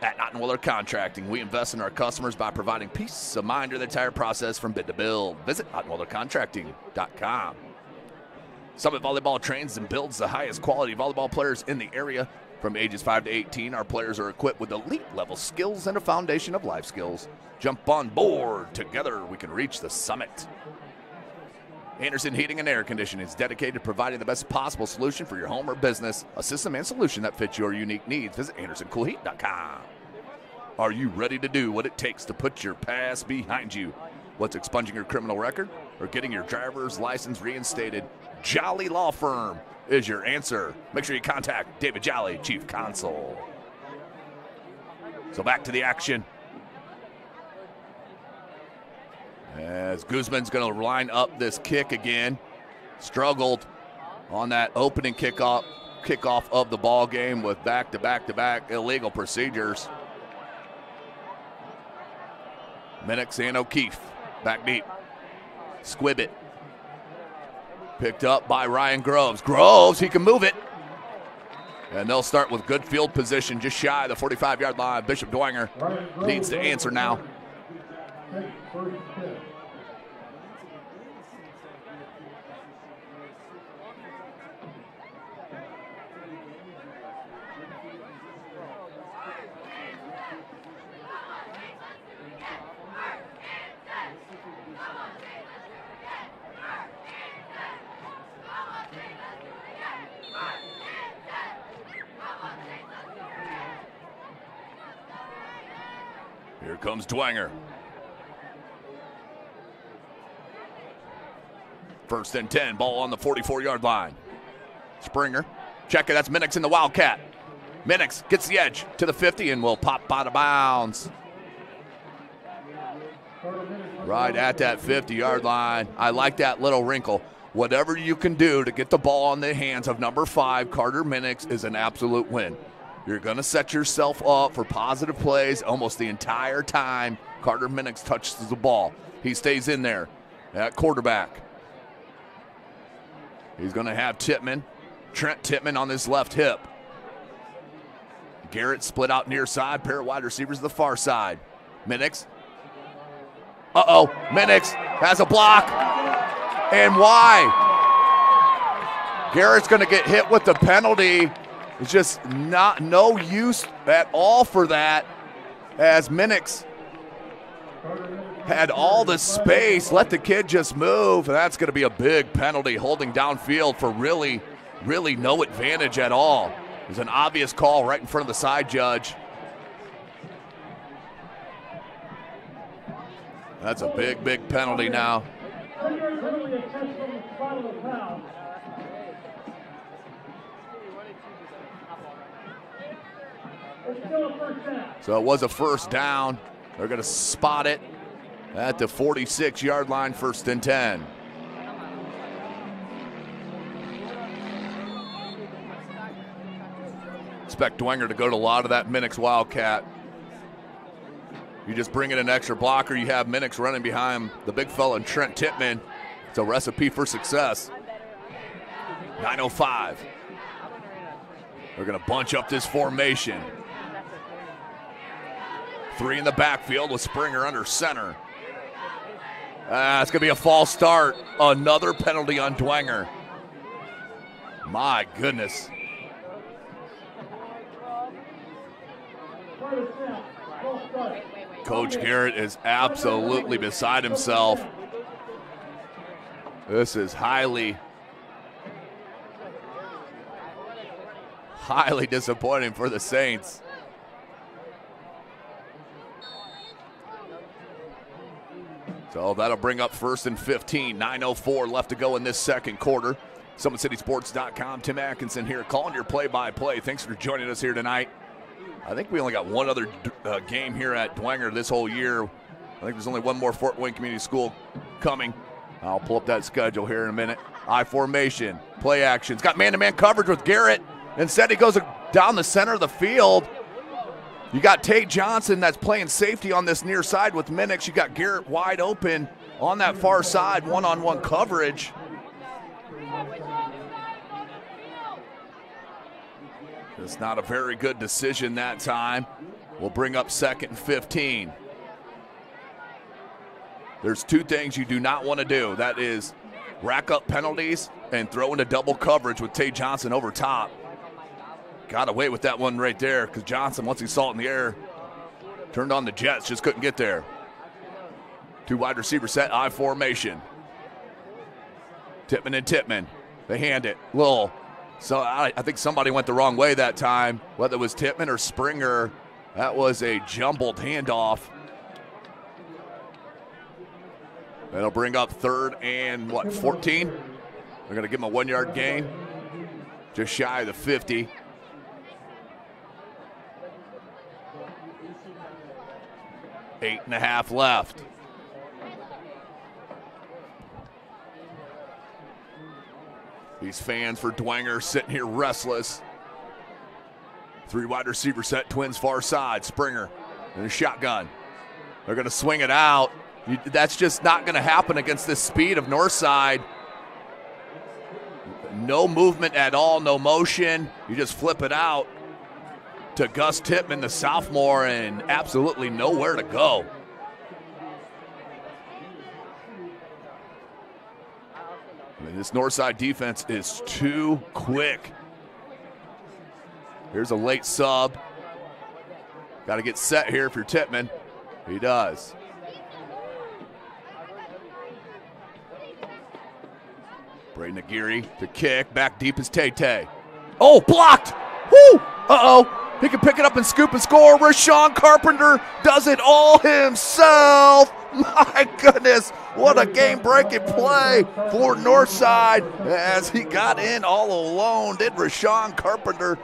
At Ottenwiller Contracting, we invest in our customers by providing peace of mind during the entire process from bid to build. Visit OttenwillerContracting.com. Summit Volleyball trains and builds the highest quality volleyball players in the area. From ages 5 to 18, our players are equipped with elite-level skills and a foundation of life skills. Jump on board. Together, we can reach the summit. Anderson Heating and Air Conditioning is dedicated to providing the best possible solution for your home or business, a system and solution that fits your unique needs. Visit AndersonCoolHeat.com. Are you ready to do what it takes to put your past behind you? What's expunging your criminal record or getting your driver's license reinstated? Jolly Law Firm is your answer. Make sure you contact David Jolly, Chief Counsel. So back to the action. As Guzman's going to line up this kick again. Struggled on that opening kickoff of the ball game with back-to-back-to-back illegal procedures. Minix and O'Keefe back deep. Squibbit. Picked up by Ryan Groves. Groves, he can move it. And they'll start with good field position just shy of the 45-yard line. Bishop Dwenger needs to answer now. Here comes Dwenger. First and 10, ball on the 44-yard line. Springer, check it, that's Minix in the Wildcat. Minix gets the edge to the 50 and will pop out of bounds. Right at that 50-yard line. I like that little wrinkle. Whatever you can do to get the ball in the hands of number 5, Carter Minix, is an absolute win. You're going to set yourself up for positive plays almost the entire time Carter Minix touches the ball. He stays in there at quarterback. He's going to have Trent Tittman on his left hip. Garrett split out near side, pair of wide receivers to the far side. Minix. Minix has a block. And why? Garrett's going to get hit with the penalty. It's just no use at all for that, as Minix had all the space, let the kid just move. That's going to be a big penalty, holding downfield for really no advantage at all. There's an obvious call right in front of the side judge. That's a big penalty now. So it was a first down. They're going to spot it at the 46-yard line, first and 10. Expect Dwenger to go to a lot of that Minix Wildcat. You just bring in an extra blocker, you have Minix running behind the big fella and Trent Tittman. It's a recipe for success. 9:05. They're going to bunch up this formation. 3 in the backfield with Springer under center. It's going to be a false start. Another penalty on Dwenger. My goodness. Coach Garrett is absolutely beside himself. This is highly disappointing for the Saints. So that'll bring up first and 15. 9:04 left to go in this second quarter. SummitCitySports.com. Tim Atkinson here calling your play-by-play. Thanks for joining us here tonight. I think we only got one other game here at Dwenger this whole year. I think there's only one more Fort Wayne Community School coming. I'll pull up that schedule here in a minute. I formation, play action. It's got man-to-man coverage with Garrett. Instead, he goes down the center of the field. You got Tate Johnson that's playing safety on this near side with Minix. You got Garrett wide open on that far side, one-on-one coverage. It's not a very good decision that time. We'll bring up second and 15. There's two things you do not want to do. That is rack up penalties and throw into double coverage with Tay Johnson over top. Got away with that one right there because Johnson, once he saw it in the air, turned on the jets, just couldn't get there. 2 wide receiver set, I formation. Tippmann and Tippmann, they hand it. Little. So I think somebody went the wrong way that time, whether it was Tippmann or Springer. That was a jumbled handoff. That'll bring up 3rd and 14? They're going to give him a 1-yard gain. Just shy of the 50. Eight and a half left. These fans for Dwenger sitting here restless. 3 wide receiver set, Twins far side. Springer in a shotgun. They're going to swing it out. That's just not going to happen against this speed of Northside. No movement at all, no motion. You just flip it out to Gus Tippmann, the sophomore, and absolutely nowhere to go. And this Northside defense is too quick. Here's a late sub. Got to get set here if you're Tippmann. He does. Braden Aguirre to kick. Back deep is Tay. Oh, blocked! Woo! Uh-oh. He can pick it up and scoop and score. Rashawn Carpenter does it all himself. My goodness, what a game-breaking play for Northside as he got in all alone. Did Rashawn Carpenter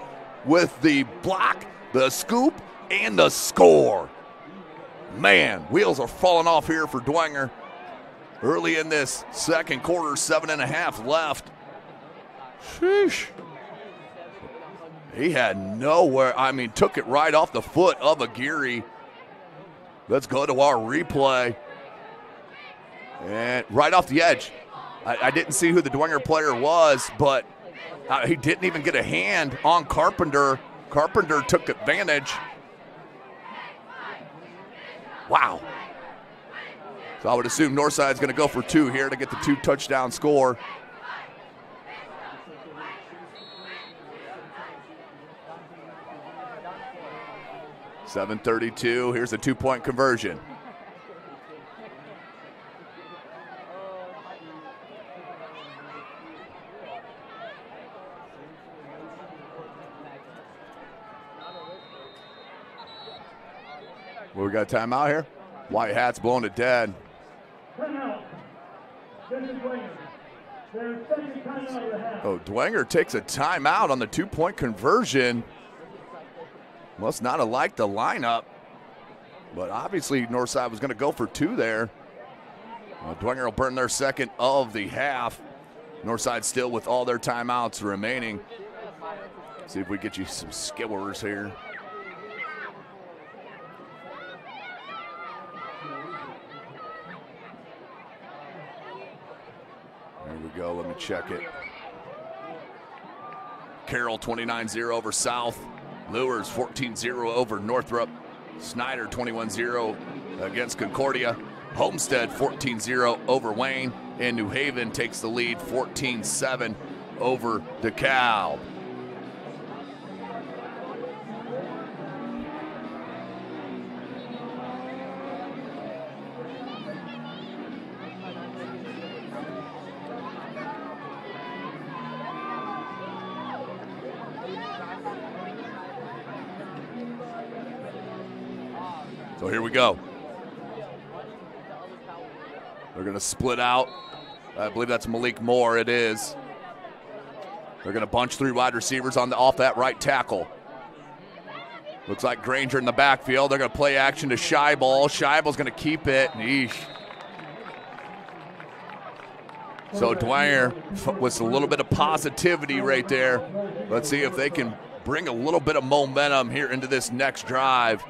with the block, the scoop, and the score. Man, wheels are falling off here for Dwenger. Early in this second quarter, 7.5 left. Sheesh. He had nowhere, took it right off the foot of Aguirre. Let's go to our replay. And right off the edge. I didn't see who the Dwenger player was, but he didn't even get a hand on Carpenter. Carpenter took advantage. Wow. So I would assume Northside's going to go for 2 here to get the 2-touchdown score. .732, here's a 2-point conversion. Well, we got a timeout here. White Hat's blowing it dead. Oh, Dwenger takes a timeout on the 2-point conversion. Must not have liked the lineup, but obviously Northside was going to go for 2 there. Dwenger will burn their second of the half. Northside still with all their timeouts remaining. See if we get you some skillers here. There we go, let me check it. Carroll 29-0 over South. Lures 14-0 over Northrop. Snyder 21-0 against Concordia. Homestead 14-0 over Wayne. And New Haven takes the lead 14-7 over DeKalb. So here we go. They're going to split out. I believe that's Malik Moore. It is. They're going to bunch 3 wide receivers off that right tackle. Looks like Granger in the backfield. They're going to play action to Scheibel. Scheibel's going to keep it. Yeesh. So Dwenger with a little bit of positivity right there. Let's see if they can bring a little bit of momentum here into this next drive.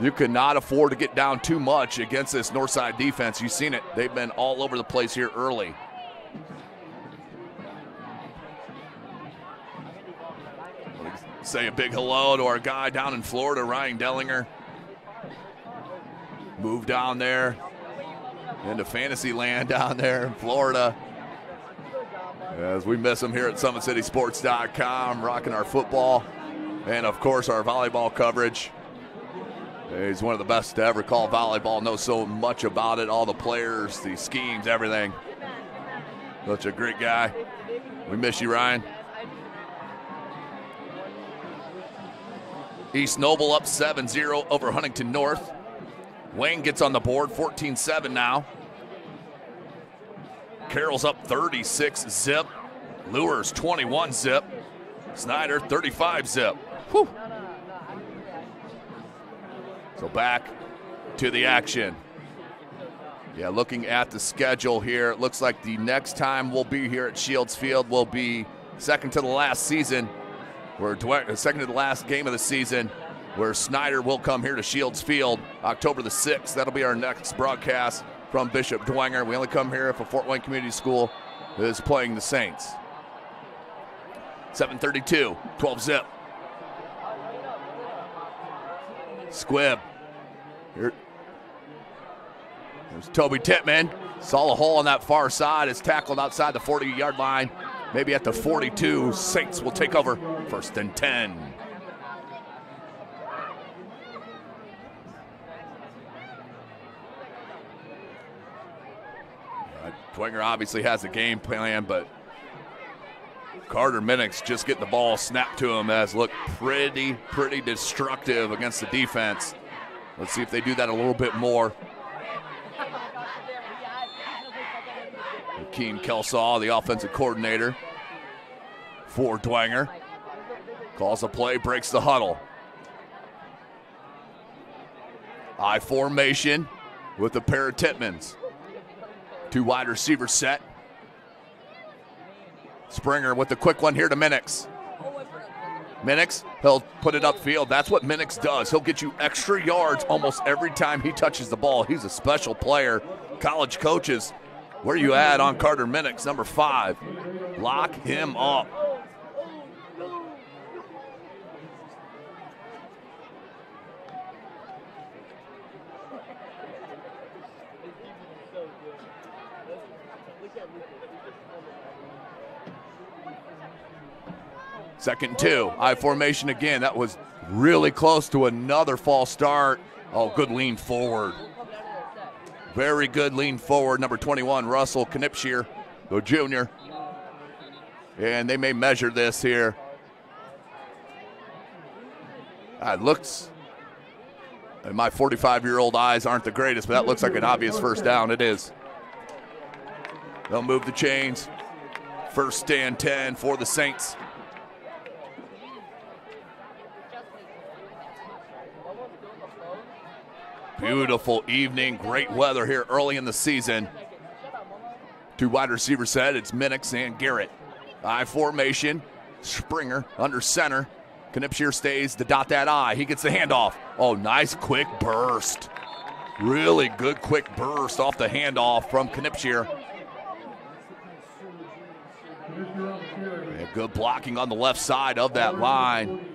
You cannot afford to get down too much against this Northside defense. You've seen it. They've been all over the place here early. Say a big hello to our guy down in Florida, Ryan Dellinger. Move down there into fantasy land down there in Florida. As we miss him here at SummitCitySports.com, rocking our football and, of course, our volleyball coverage. He's one of the best to ever call volleyball, knows so much about it, all the players, the schemes, everything. Such a great guy. We miss you, Ryan. East Noble up 7-0 over Huntington North. Wayne gets on the board, 14-7 now. Carroll's up 36-zip. Lures 21-zip. Snyder 35-zip. Whew. So back to the action. Yeah, looking at the schedule here, it looks like the next time we'll be here at Shields Field will be second to the last season. Second to the last game of the season, where Snyder will come here to Shields Field October the 6th. That'll be our next broadcast from Bishop Dwenger. We only come here if a Fort Wayne Community School is playing the Saints. 7:32, 12-zip. Squibb. Here's Toby Tittman. Saw a hole on that far side. Is tackled outside the 40-yard line. Maybe at the 42. Saints will take over. 1st and 10. Dwenger obviously has a game plan, but Carter Minix just getting the ball snapped to him has looked pretty destructive against the defense. Let's see if they do that a little bit more. Keen Kelsaw, the offensive coordinator for Dwenger, calls a play, breaks the huddle. I formation with a pair of Tittmans. 2 wide receivers set. Springer with the quick one here to Minix. Minix, he'll put it upfield. That's what Minix does. He'll get you extra yards almost every time he touches the ball. He's a special player. College coaches, where you at on Carter Minix, number 5? Lock him up. Second and 2, I formation again. That was really close to another false start. Oh, good lean forward. Very good lean forward. Number 21, Russell Knipschier, the junior. And they may measure this here. It looks, and my 45-year-old eyes aren't the greatest, but that looks like an obvious first down. It is. They'll move the chains. 1st and 10 for the Saints. Beautiful evening, great weather here early in the season. 2 wide receivers set, it's Minix and Garrett. I formation, Springer under center. Knipschier stays to dot that I. He gets the handoff. Oh, nice quick burst. Really good quick burst off the handoff from Knipschier. And good blocking on the left side of that line.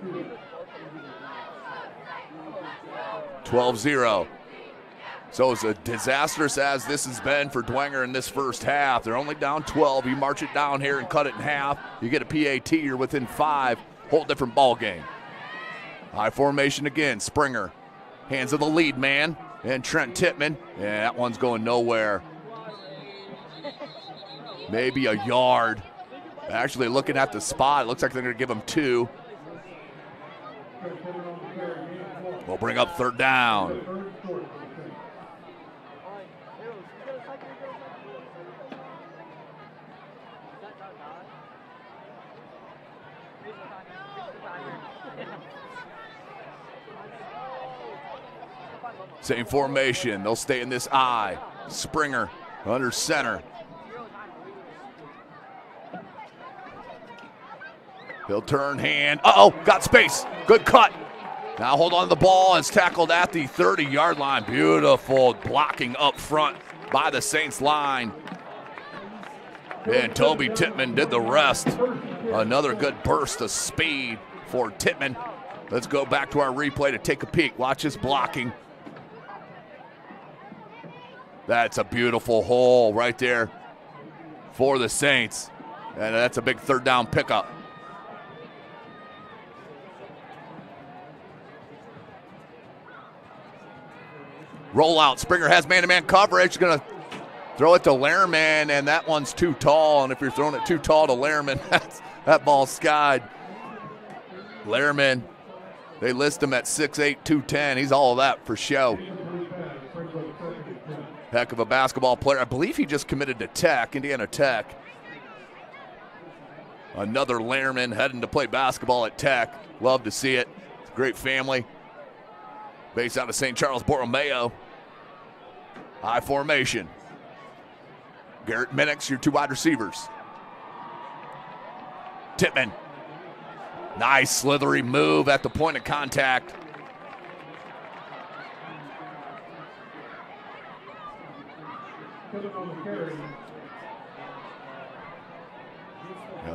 12-0. So as disastrous as this has been for Dwenger in this first half, they're only down 12. You march it down here and cut it in half. You get a PAT, you're within 5. Whole different ball game. High formation again. Springer. Hands of the lead man. And Trent Tittman. Yeah, that one's going nowhere. Maybe a yard. Actually, looking at the spot, it looks like they're going to give him 2. We'll bring up 3rd down. Same formation. They'll stay in this I. Springer under center. He'll turn hand. Uh-oh, got space. Good cut. Now hold on to the ball. It's tackled at the 30-yard line. Beautiful blocking up front by the Saints line. And Toby Tittman did the rest. Another good burst of speed for Tittman. Let's go back to our replay to take a peek. Watch his blocking. That's a beautiful hole right there for the Saints. And that's a big third down pickup. Rollout. Springer has man-to-man coverage. Going to throw it to Lehrman, and that one's too tall. And if you're throwing it too tall to Lehrman, that ball's skied. Lehrman, they list him at 6'8", 210. He's all of that for show. Heck of a basketball player. I believe he just committed to Tech, Indiana Tech. Another Lehrman heading to play basketball at Tech. Love to see it. It's a great family. Based out of St. Charles Borromeo. High formation. Garrett Minix, your two wide receivers. Tippmann. Nice slithery move at the point of contact.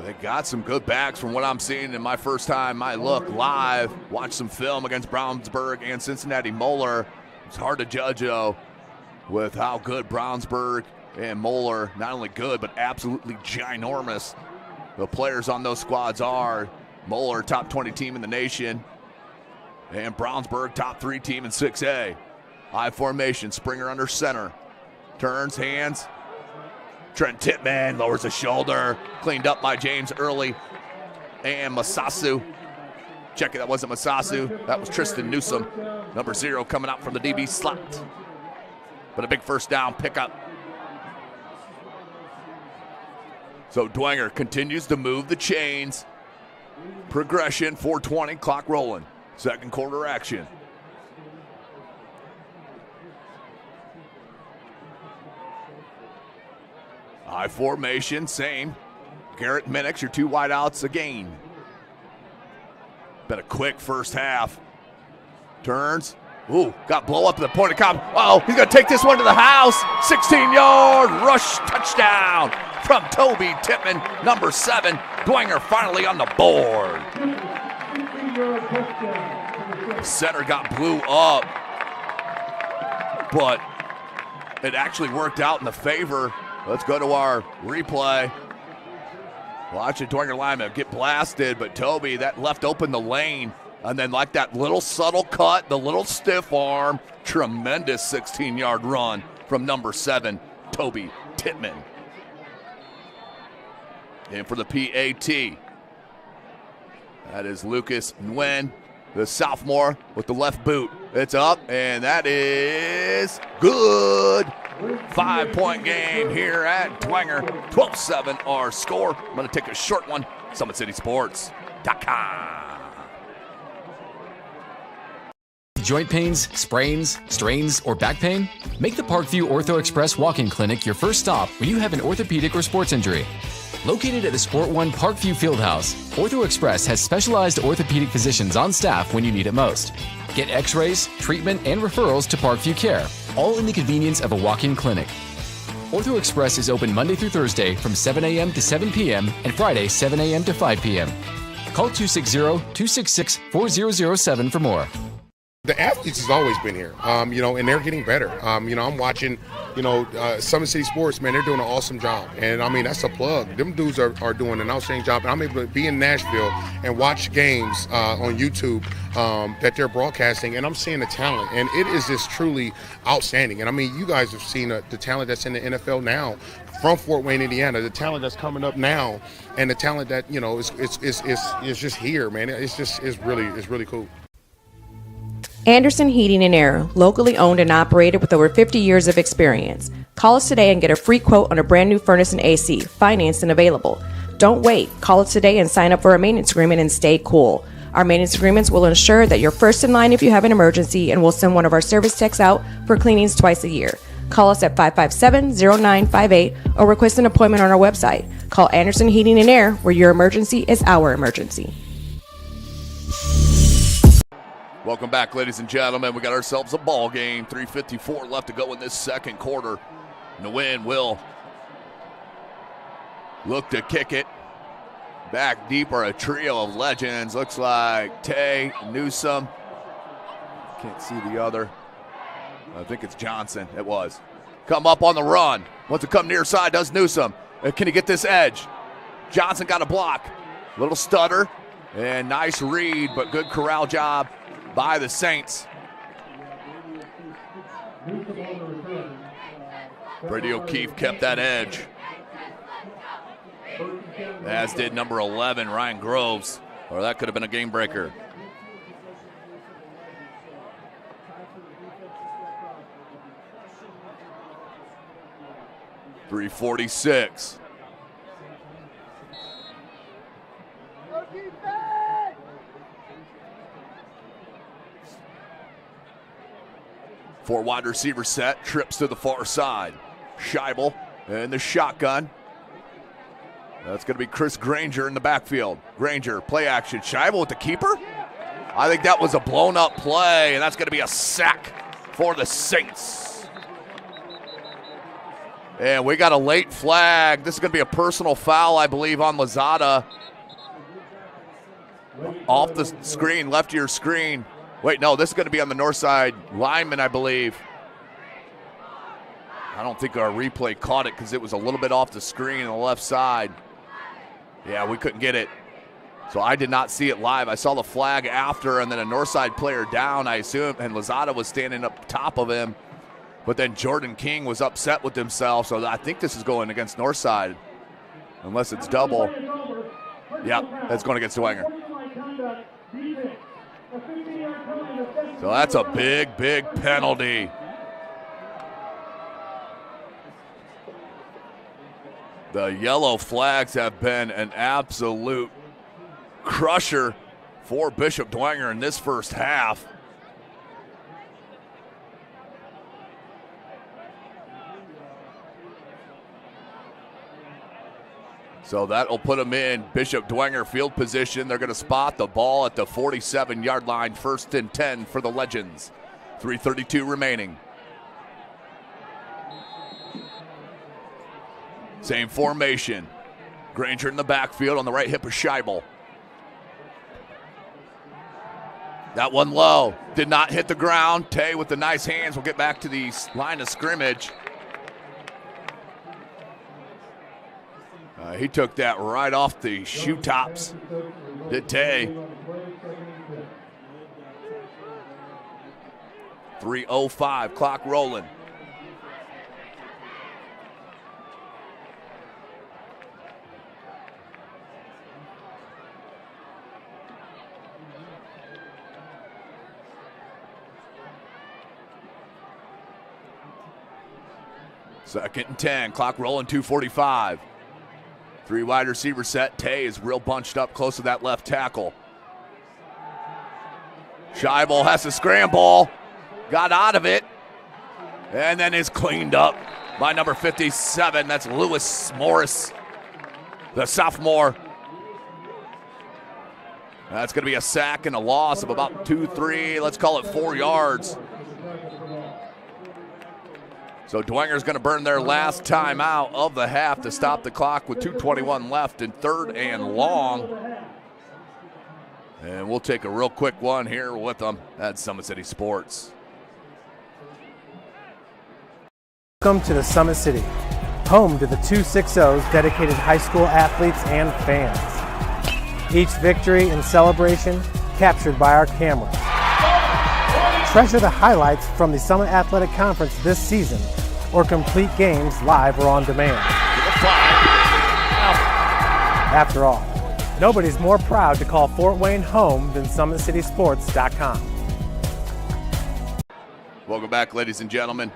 They got some good backs from what I'm seeing in my first time I look live. Watch some film against Brownsburg and Cincinnati Moeller. It's hard to judge, though, with how good Brownsburg and Moeller, not only good, but absolutely ginormous the players on those squads are. Moeller, top 20 team in the nation. And Brownsburg, top 3 team in 6A. High formation, Springer under center. Turns, hands. Trent Tippmann lowers the shoulder. Cleaned up by James Early and Masasu. Check it, that wasn't Masasu. That was Tristan Newsom. Number 0 coming out from the DB slot. But a big first down pickup. So Dwenger continues to move the chains. Progression, 4:20, clock rolling. Second quarter action. High formation, same. Garrett Minix, your two wideouts again. Been a quick first half. Turns. Ooh, got blow up at the point of contact. Oh, he's going to take this one to the house. 16-yard rush touchdown from Toby Tippmann, number 7. Dwenger finally on the board. Center got blew up, but it actually worked out in the favor. Let's go to our replay. Watch the Dwenger lineman get blasted, but Toby, that left open the lane. And then like that little subtle cut, the little stiff arm, tremendous 16-yard run from number 7, Toby Tippmann. And for the PAT, that is Lucas Nguyen, the sophomore with the left boot. It's up, and that is good. 5-point game here at Dwenger. 12-7 our score. I'm going to take a short one. SummitCitySports.com. Joint pains, sprains, strains, or back pain? Make the Parkview Ortho Express walk-in clinic your first stop when you have an orthopedic or sports injury. Located at the Sport One Parkview Fieldhouse, Ortho Express has specialized orthopedic physicians on staff when you need it most. Get x-rays, treatment, and referrals to Parkview Care, all in the convenience of a walk-in clinic. Ortho Express is open Monday through Thursday from 7 a.m. to 7 p.m. and Friday 7 a.m. to 5 p.m. Call 260-266-4007 for more. The athletes has always been here, and they're getting better. I'm watching, Summit City Sports, man, they're doing an awesome job. And, that's a plug. Them dudes are doing an outstanding job. And I'm able to be in Nashville and watch games on YouTube that they're broadcasting, and I'm seeing the talent. And it is just truly outstanding. And, you guys have seen the talent that's in the NFL now from Fort Wayne, Indiana, the talent that's coming up now, and the talent that, is just here, man. It's really cool. Anderson Heating and Air, locally owned and operated with over 50 years of experience. Call us today and get a free quote on a brand new furnace and AC, financed and available. Don't wait. Call us today and sign up for a maintenance agreement and stay cool. Our maintenance agreements will ensure that you're first in line if you have an emergency, and we'll send one of our service techs out for cleanings twice a year. Call us at 557-0958 or request an appointment on our website. Call Anderson Heating and Air, where your emergency is our emergency. Welcome back, ladies and gentlemen. We got ourselves a ball game. 3:54 left to go in this second quarter. Nguyen will look to kick it. Back deep are a trio of legends. Looks like Tay, Newsom. Can't see the other. I think it's Johnson. It was. Come up on the run. Wants to come near side, does Newsom. Can he get this edge? Johnson got a block. Little stutter and nice read, but good corral job by the Saints. Brady O'Keefe kept that edge, as did number 11, Ryan Groves, or that could have been a game breaker. .346. Four wide receiver set, trips to the far side. Scheibel in the shotgun. That's going to be Chris Granger in the backfield. Granger, play action. Scheibel with the keeper. I think that was a blown up play, and that's going to be a sack for the Saints. And we got a late flag. This is going to be a personal foul, I believe, on Lozada. Off the screen, left of your screen. Wait, no, this is going to be on the north side lineman, I believe. I don't think our replay caught it because it was a little bit off the screen on the left side. Yeah, we couldn't get it. So I did not see it live. I saw the flag after, and then a north side player down, I assume, and Lozada was standing up top of him. But then Jordan King was upset with himself, so I think this is going against north side, unless it's double. Yep, that's going against Dwenger. So that's a big, big penalty. The yellow flags have been an absolute crusher for Bishop Dwenger in this first half. So that'll put them in Bishop Dwenger field position. They're going to spot the ball at the 47-yard line, 1st and 10 for the Legends. 3:32 remaining. Same formation. Granger in the backfield on the right hip of Scheibel. That one low. Did not hit the ground. Tay with the nice hands will get back to the line of scrimmage. He took that right off the shoe tops. Did Tay. 3:05, clock rolling. Second and 10, clock rolling, 2:45. Three wide receiver set. Tay is real bunched up close to that left tackle. Scheibel has to scramble. Got out of it. And then is cleaned up by number 57. That's Lewis Morris, the sophomore. That's going to be a sack and a loss of about 2-3, let's call it 4 yards. So Dwenger's going to burn their last timeout of the half to stop the clock with 2:21 left in 3rd and long. And we'll take a real quick one here with them at Summit City Sports. Welcome to the Summit City, home to the 260's dedicated high school athletes and fans. Each victory and celebration captured by our cameras. Treasure the highlights from the Summit Athletic Conference this season, or complete games live or on demand. After all, nobody's more proud to call Fort Wayne home than SummitCitySports.com. Welcome back, ladies and gentlemen.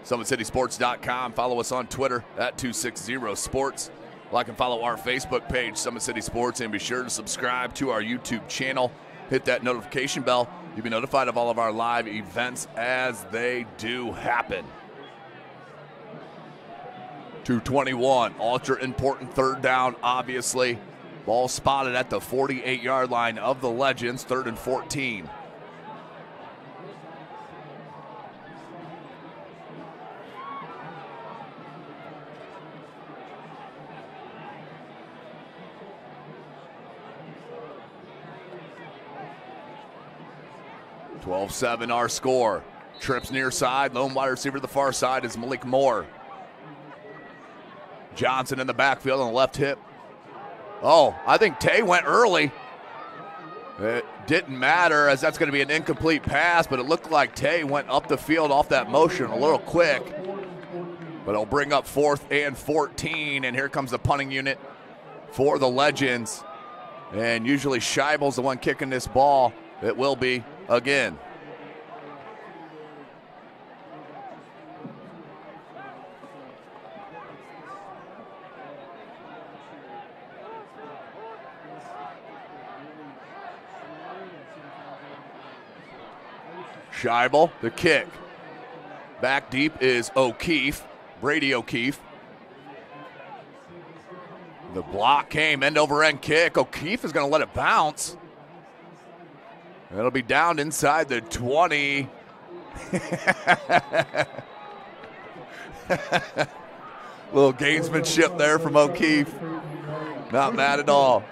SummitCitySports.com. Follow us on Twitter at 260sports. Like and follow our Facebook page, Summit City Sports, and be sure to subscribe to our YouTube channel. Hit that notification bell. You'll be notified of all of our live events as they do happen. 2:21, ultra important 3rd down, obviously. Ball spotted at the 48-yard line of the Legends, 3rd and 14. (12-7) our score. Trips near side, lone wide receiver to the far side is Malik Moore. Johnson in the backfield on the left hip Oh, I think Tay went early. It didn't matter as that's going to be an incomplete pass, but it looked like Tay went up the field off that motion a little quick. But it'll bring up 4th and 14, and here comes the punting unit for the Legends. And usually Scheibel's the one kicking this ball. It will be again. Scheibel, the kick. Back deep is O'Keefe, Brady O'Keefe. The block came, end over end kick. O'Keefe is going to let it bounce. It'll be down inside the 20. Little gamesmanship there from O'Keefe. Not mad at all.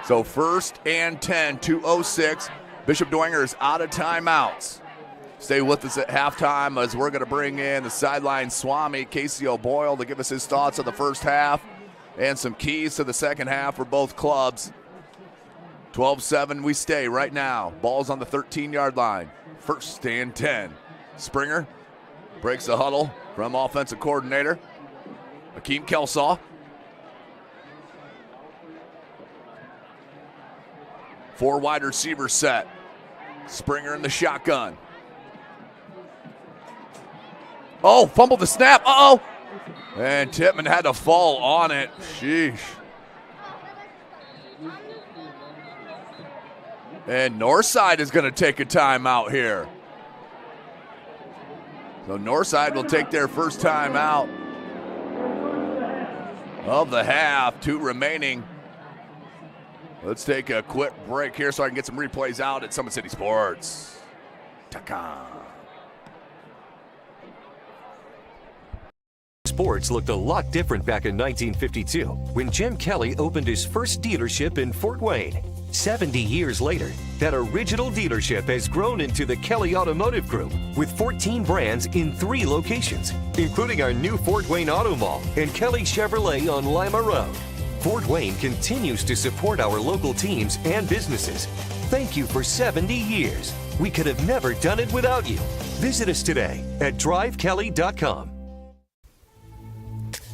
So 1st and 10, 2:06. Bishop Dwenger is out of timeouts. Stay with us at halftime as we're going to bring in the sideline Swami, Casey O'Boyle, to give us his thoughts on the first half and some keys to the second half for both clubs. 12-7, we stay right now. Ball's on the 13-yard line. 1st and 10. Springer breaks the huddle from offensive coordinator Akeem Kelsaw. 4 wide receiver set. Springer in the shotgun. Oh, fumbled the snap. Uh-oh. And Tippmann had to fall on it. Sheesh. And Northside is going to take a timeout here. So Northside will take their first timeout of the half. 2 remaining. Let's take a quick break here so I can get some replays out at SummitCitySports.com. Sports looked a lot different back in 1952 when Jim Kelly opened his first dealership in Fort Wayne. 70 years later, that original dealership has grown into the Kelly Automotive Group with 14 brands in 3 locations, including our new Fort Wayne Auto Mall and Kelly Chevrolet on Lima Road. Fort Wayne continues to support our local teams and businesses. Thank you for 70 years. We could have never done it without you. Visit us today at drivekelly.com.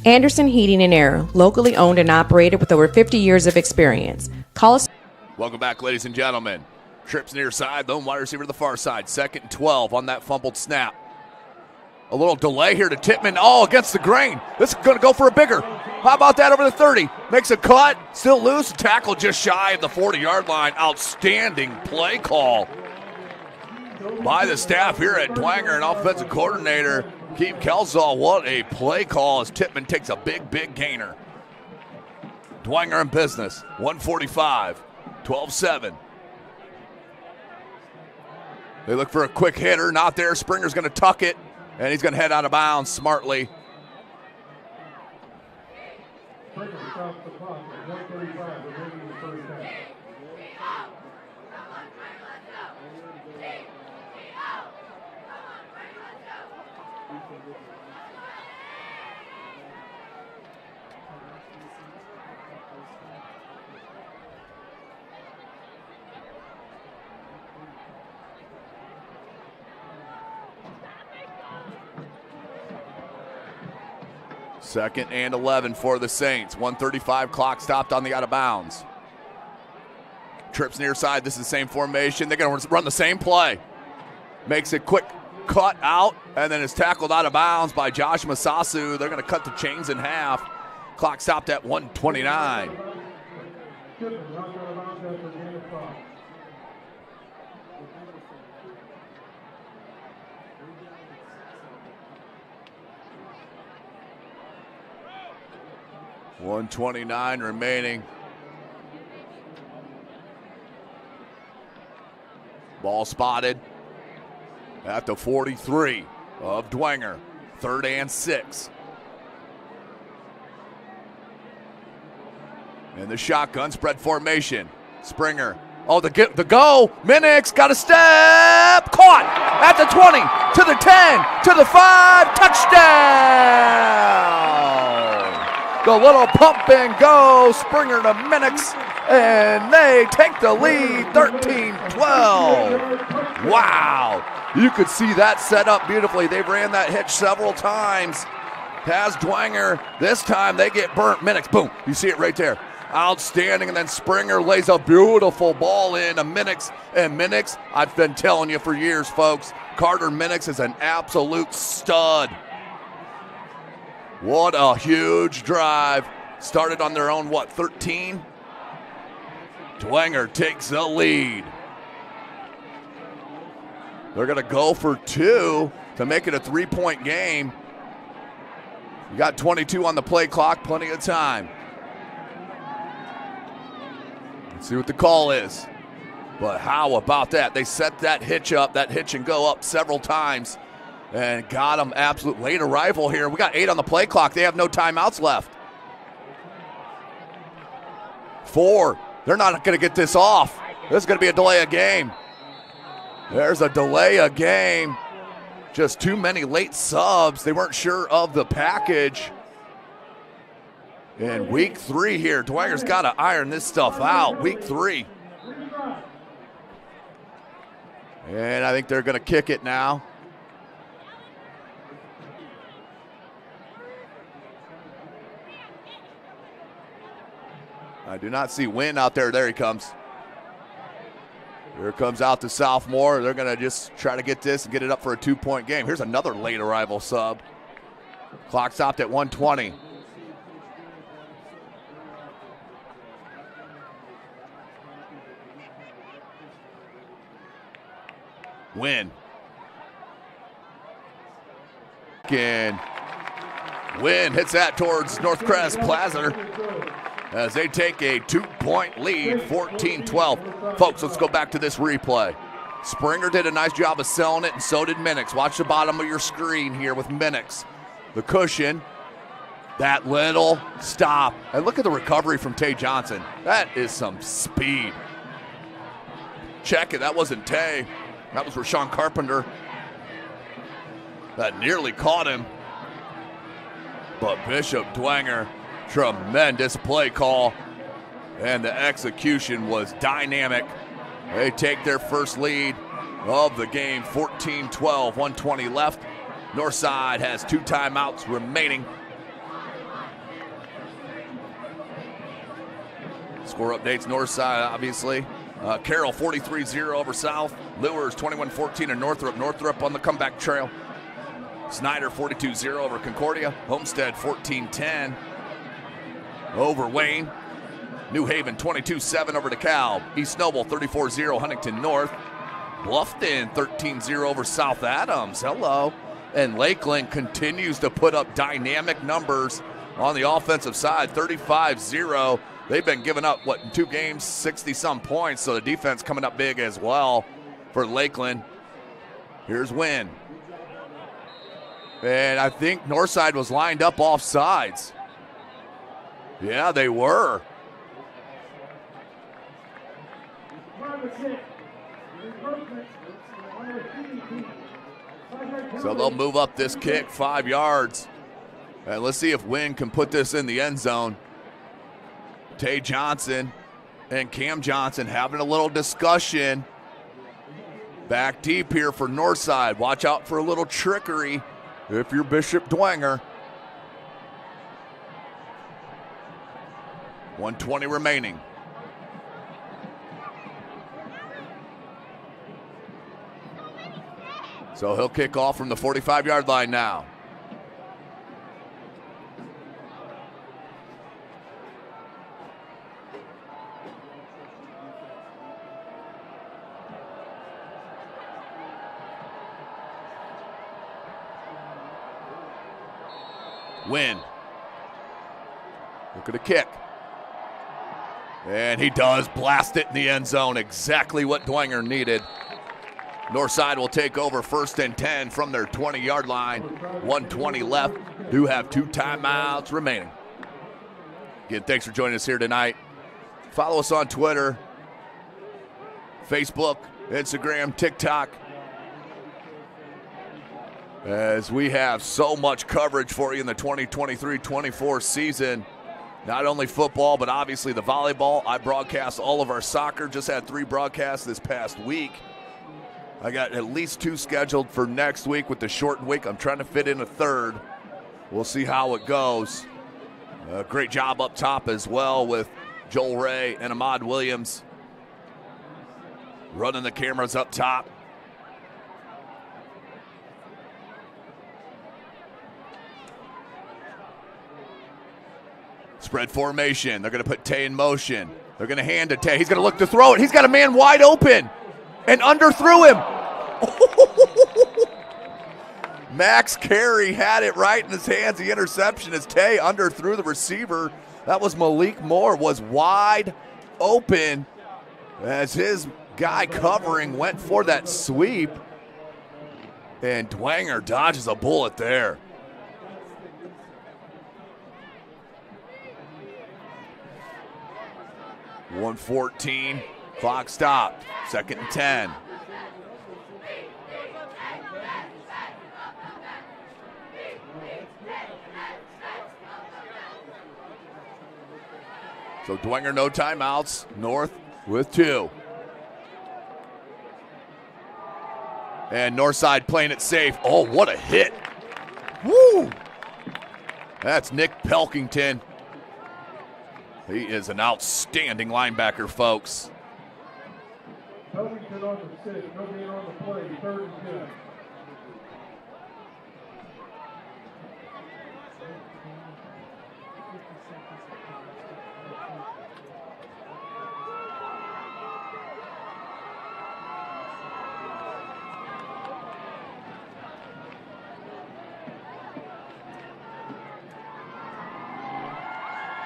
Anderson Heating and Air, locally owned and operated with over 50 years of experience. Call us. Welcome back, ladies and gentlemen. Trips near side, lone wide receiver to the far side. 2nd and 12 on that fumbled snap. A little delay here to Tippmann. Oh, against the grain. This is going to go for a bigger. How about that over the 30? Makes a cut, still loose. Tackle just shy of the 40-yard line. Outstanding play call by the staff here at Dwenger and offensive coordinator Keem Kelsaw. What a play call as Tippmann takes a big, big gainer. Dwenger in business. 145, 12-7. They look for a quick hitter. Not there. Springer's going to tuck it, and he's going to head out of bounds smartly. Second and 11 for the Saints. 1:35 clock stopped on the out of bounds. Trips near side. This is the same formation. They're going to run the same play. Makes a quick cut out and then is tackled out of bounds by Josh Masasu. They're going to cut the chains in half. Clock stopped at 1:29. $1:29 remaining. Ball spotted at the 43 of Dwenger. 3rd and 6. In the shotgun spread formation. Springer. Oh, the go. Minix got a step. Caught at the 20, to the 10, to the 5. Touchdown. The little pump and go. Springer to Minix, and they take the lead 13-12. Wow. You could see that set up beautifully. They ran that hitch several times. Has Dwenger. This time they get burnt. Minix, boom. You see it right there. Outstanding, and then Springer lays a beautiful ball in to Minix. And Minix, I've been telling you for years, folks, Carter Minix is an absolute stud. What a huge drive. Started on their own, 13? Dwenger takes the lead. They're going to go for 2 to make it a 3-point game. You got 22 on the play clock, plenty of time. Let's see what the call is. But how about that? They set that hitch up, that hitch and go up several times, and got them absolute late arrival here. We got 8 on the play clock. They have no timeouts left. 4. They're not going to get this off. This is going to be a delay of game. There's a delay of game. Just too many late subs. They weren't sure of the package. In week 3 here, Dwenger's got to iron this stuff out. Week 3. And I think they're going to kick it now. I do not see Wynn out there. There he comes. Here comes out the sophomore. They're going to just try to get this and get it up for a 2-point game. Here's another late arrival sub. Clock stopped at 1:20. Wynn. Again. Wynn hits that towards Northcrest Plaza as they take a 2-point lead, 14-12. Folks, let's go back to this replay. Springer did a nice job of selling it, and so did Minix. Watch the bottom of your screen here with Minix. The cushion, that little stop. And look at the recovery from Tay Johnson. That is some speed. Check it, that wasn't Tay. That was Rashawn Carpenter. That nearly caught him. But Bishop Dwenger, tremendous play call. And the execution was dynamic. They take their first lead of the game, 14-12, 1:20 left. Northside has 2 timeouts remaining. Score updates, Northside obviously. Carroll 43-0 over South. Lewers 21-14 in Northrop. Northrop on the comeback trail. Snyder 42-0 over Concordia. Homestead 14-10 over Wayne. New Haven 22-7 over DeKalb. East Noble 34-0 Huntington North. Bluffton 13-0 over South Adams. Hello. And Lakeland continues to put up dynamic numbers on the offensive side, 35-0. They've been giving up, in 2 games, 60-some points, so the defense coming up big as well for Lakeland. Here's Wynn. And I think Northside was lined up off sides. Yeah, they were. So they'll move up this kick 5 yards. And let's see if Wynn can put this in the end zone. Tay Johnson and Cam Johnson having a little discussion. Back deep here for Northside. Watch out for a little trickery if you're Bishop Dwenger. 1:20 remaining. So he'll kick off from the 45-yard line now. Wynn. Look at the kick. And he does blast it in the end zone. Exactly what Dwenger needed. Northside will take over 1st and 10 from their 20-yard line. 1:20 left. Do have 2 timeouts remaining. Again, thanks for joining us here tonight. Follow us on Twitter, Facebook, Instagram, TikTok, as we have so much coverage for you in the 2023-24 season. Not only football, but obviously the volleyball. I broadcast all of our soccer. Just had 3 broadcasts this past week. I got at least 2 scheduled for next week with the shortened week. I'm trying to fit in a 3rd. We'll see how it goes. Great job up top as well with Joel Ray and Ahmad Williams running the cameras up top. Spread formation. They're going to put Tay in motion. They're going to hand to Tay. He's going to look to throw it. He's got a man wide open and underthrew him. Max Carey had it right in his hands. The interception as Tay underthrew the receiver. That was Malik Moore, was wide open as his guy covering went for that sweep. And Dwenger dodges a bullet there. .114, clock stopped, 2nd and 10. So Dwenger, no timeouts. North with 2. And Northside playing it safe. Oh, what a hit. Woo! That's Nick Pelkington. He is an outstanding linebacker, folks. Pelkington on the 6, no gain on the play, 3rd and 10.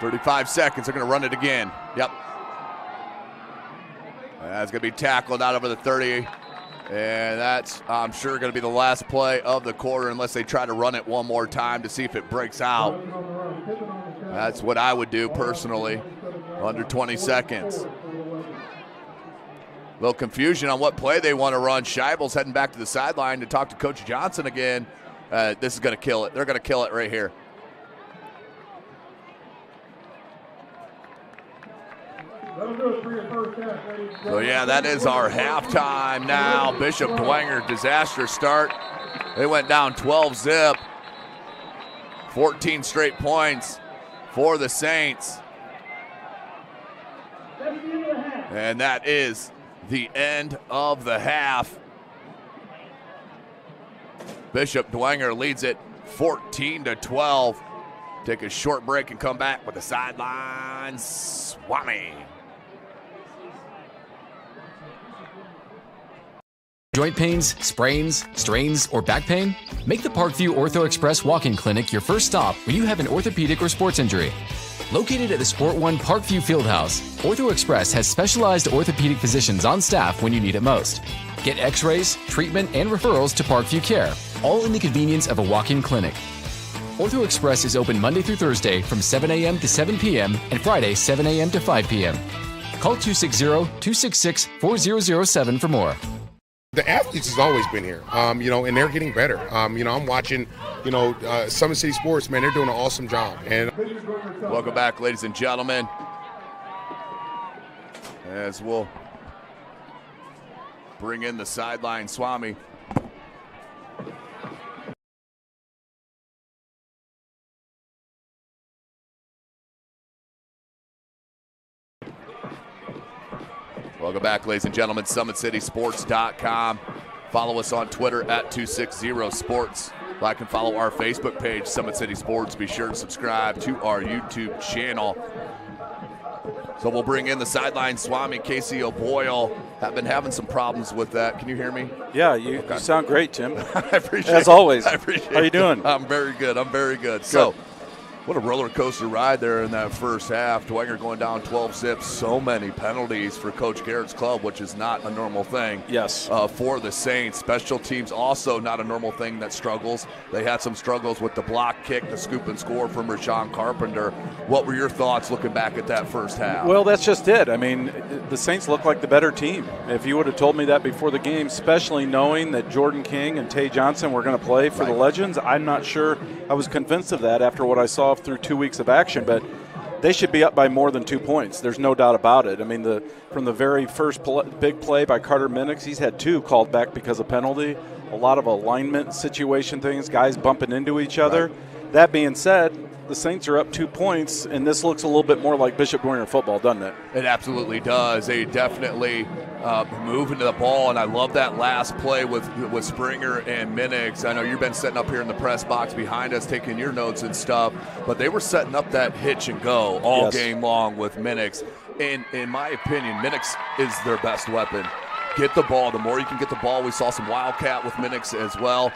.35 seconds. They're going to run it again. Yep. That's going to be tackled out over the 30. And that's, I'm sure, going to be the last play of the quarter unless they try to run it one more time to see if it breaks out. That's what I would do personally. Under 20 seconds. A little confusion on what play they want to run. Scheibel's heading back to the sideline to talk to Coach Johnson again. This is going to kill it. They're going to kill it right here. So, yeah, that is our halftime now. Bishop Dwenger, disastrous start. They went down 12-zip. 14 straight points for the Saints. And that is the end of the half. Bishop Dwenger leads it 14-12. Take a short break and come back with the sideline Swami. Joint pains, sprains, strains, or back pain? Make the Parkview Ortho Express walk-in clinic your first stop when you have an orthopedic or sports injury. Located at the Sport One Parkview Fieldhouse, Ortho Express has specialized orthopedic physicians on staff when you need it most. Get x-rays, treatment, and referrals to Parkview Care, all in the convenience of a walk-in clinic. Ortho Express is open Monday through Thursday from 7 a.m. to 7 p.m. and Friday 7 a.m. to 5 p.m. Call 260-266-4007 for more. The athletes has always been here, and they're getting better. I'm watching, Summit City Sports, man, they're doing an awesome job. And welcome back, ladies and gentlemen, as we'll bring in the sideline Swami. Welcome back, ladies and gentlemen. SummitCitySports.com. Follow us on Twitter at 260sports. Like and follow our Facebook page, Summit City Sports. Be sure to subscribe to our YouTube channel. So we'll bring in the sideline Swami. Casey O'Boyle have been having some problems with that. Can you hear me? Yeah, you sound great, Tim. I appreciate As always. I appreciate How you doing? I'm very good. So, what a roller coaster ride there in that first half. Dwenger going down 12 zips. So many penalties for Coach Garrett's club, which is not a normal thing. Yes. For the Saints. Special teams also not a normal thing that struggles. They had some struggles with the block kick, the scoop and score from Rashawn Carpenter. What were your thoughts looking back at that first half? Well, that's just it. I mean, the Saints look like the better team. If you would have told me that before the game, especially knowing that Jordan King and Tay Johnson were going to play for the Legends, I'm not sure I was convinced of that after what I saw through 2 weeks of action. But they should be up by more than 2 points. There's no doubt about it. I mean, from the very first big play by Carter Minix, he's had 2 called back because of penalty. A lot of alignment situation things, guys bumping into each other. Right. That being said, the Saints are up 2 points, and this looks a little bit more like Bishop Dwenger football, doesn't it? It absolutely does. They definitely move into the ball, and I love that last play with Springer and Minix. I know you've been sitting up here in the press box behind us taking your notes and stuff, but they were setting up that hitch and go all game long with Minix. And in my opinion, Minix is their best weapon. Get the ball. The more you can get the ball, we saw some wildcat with Minix as well,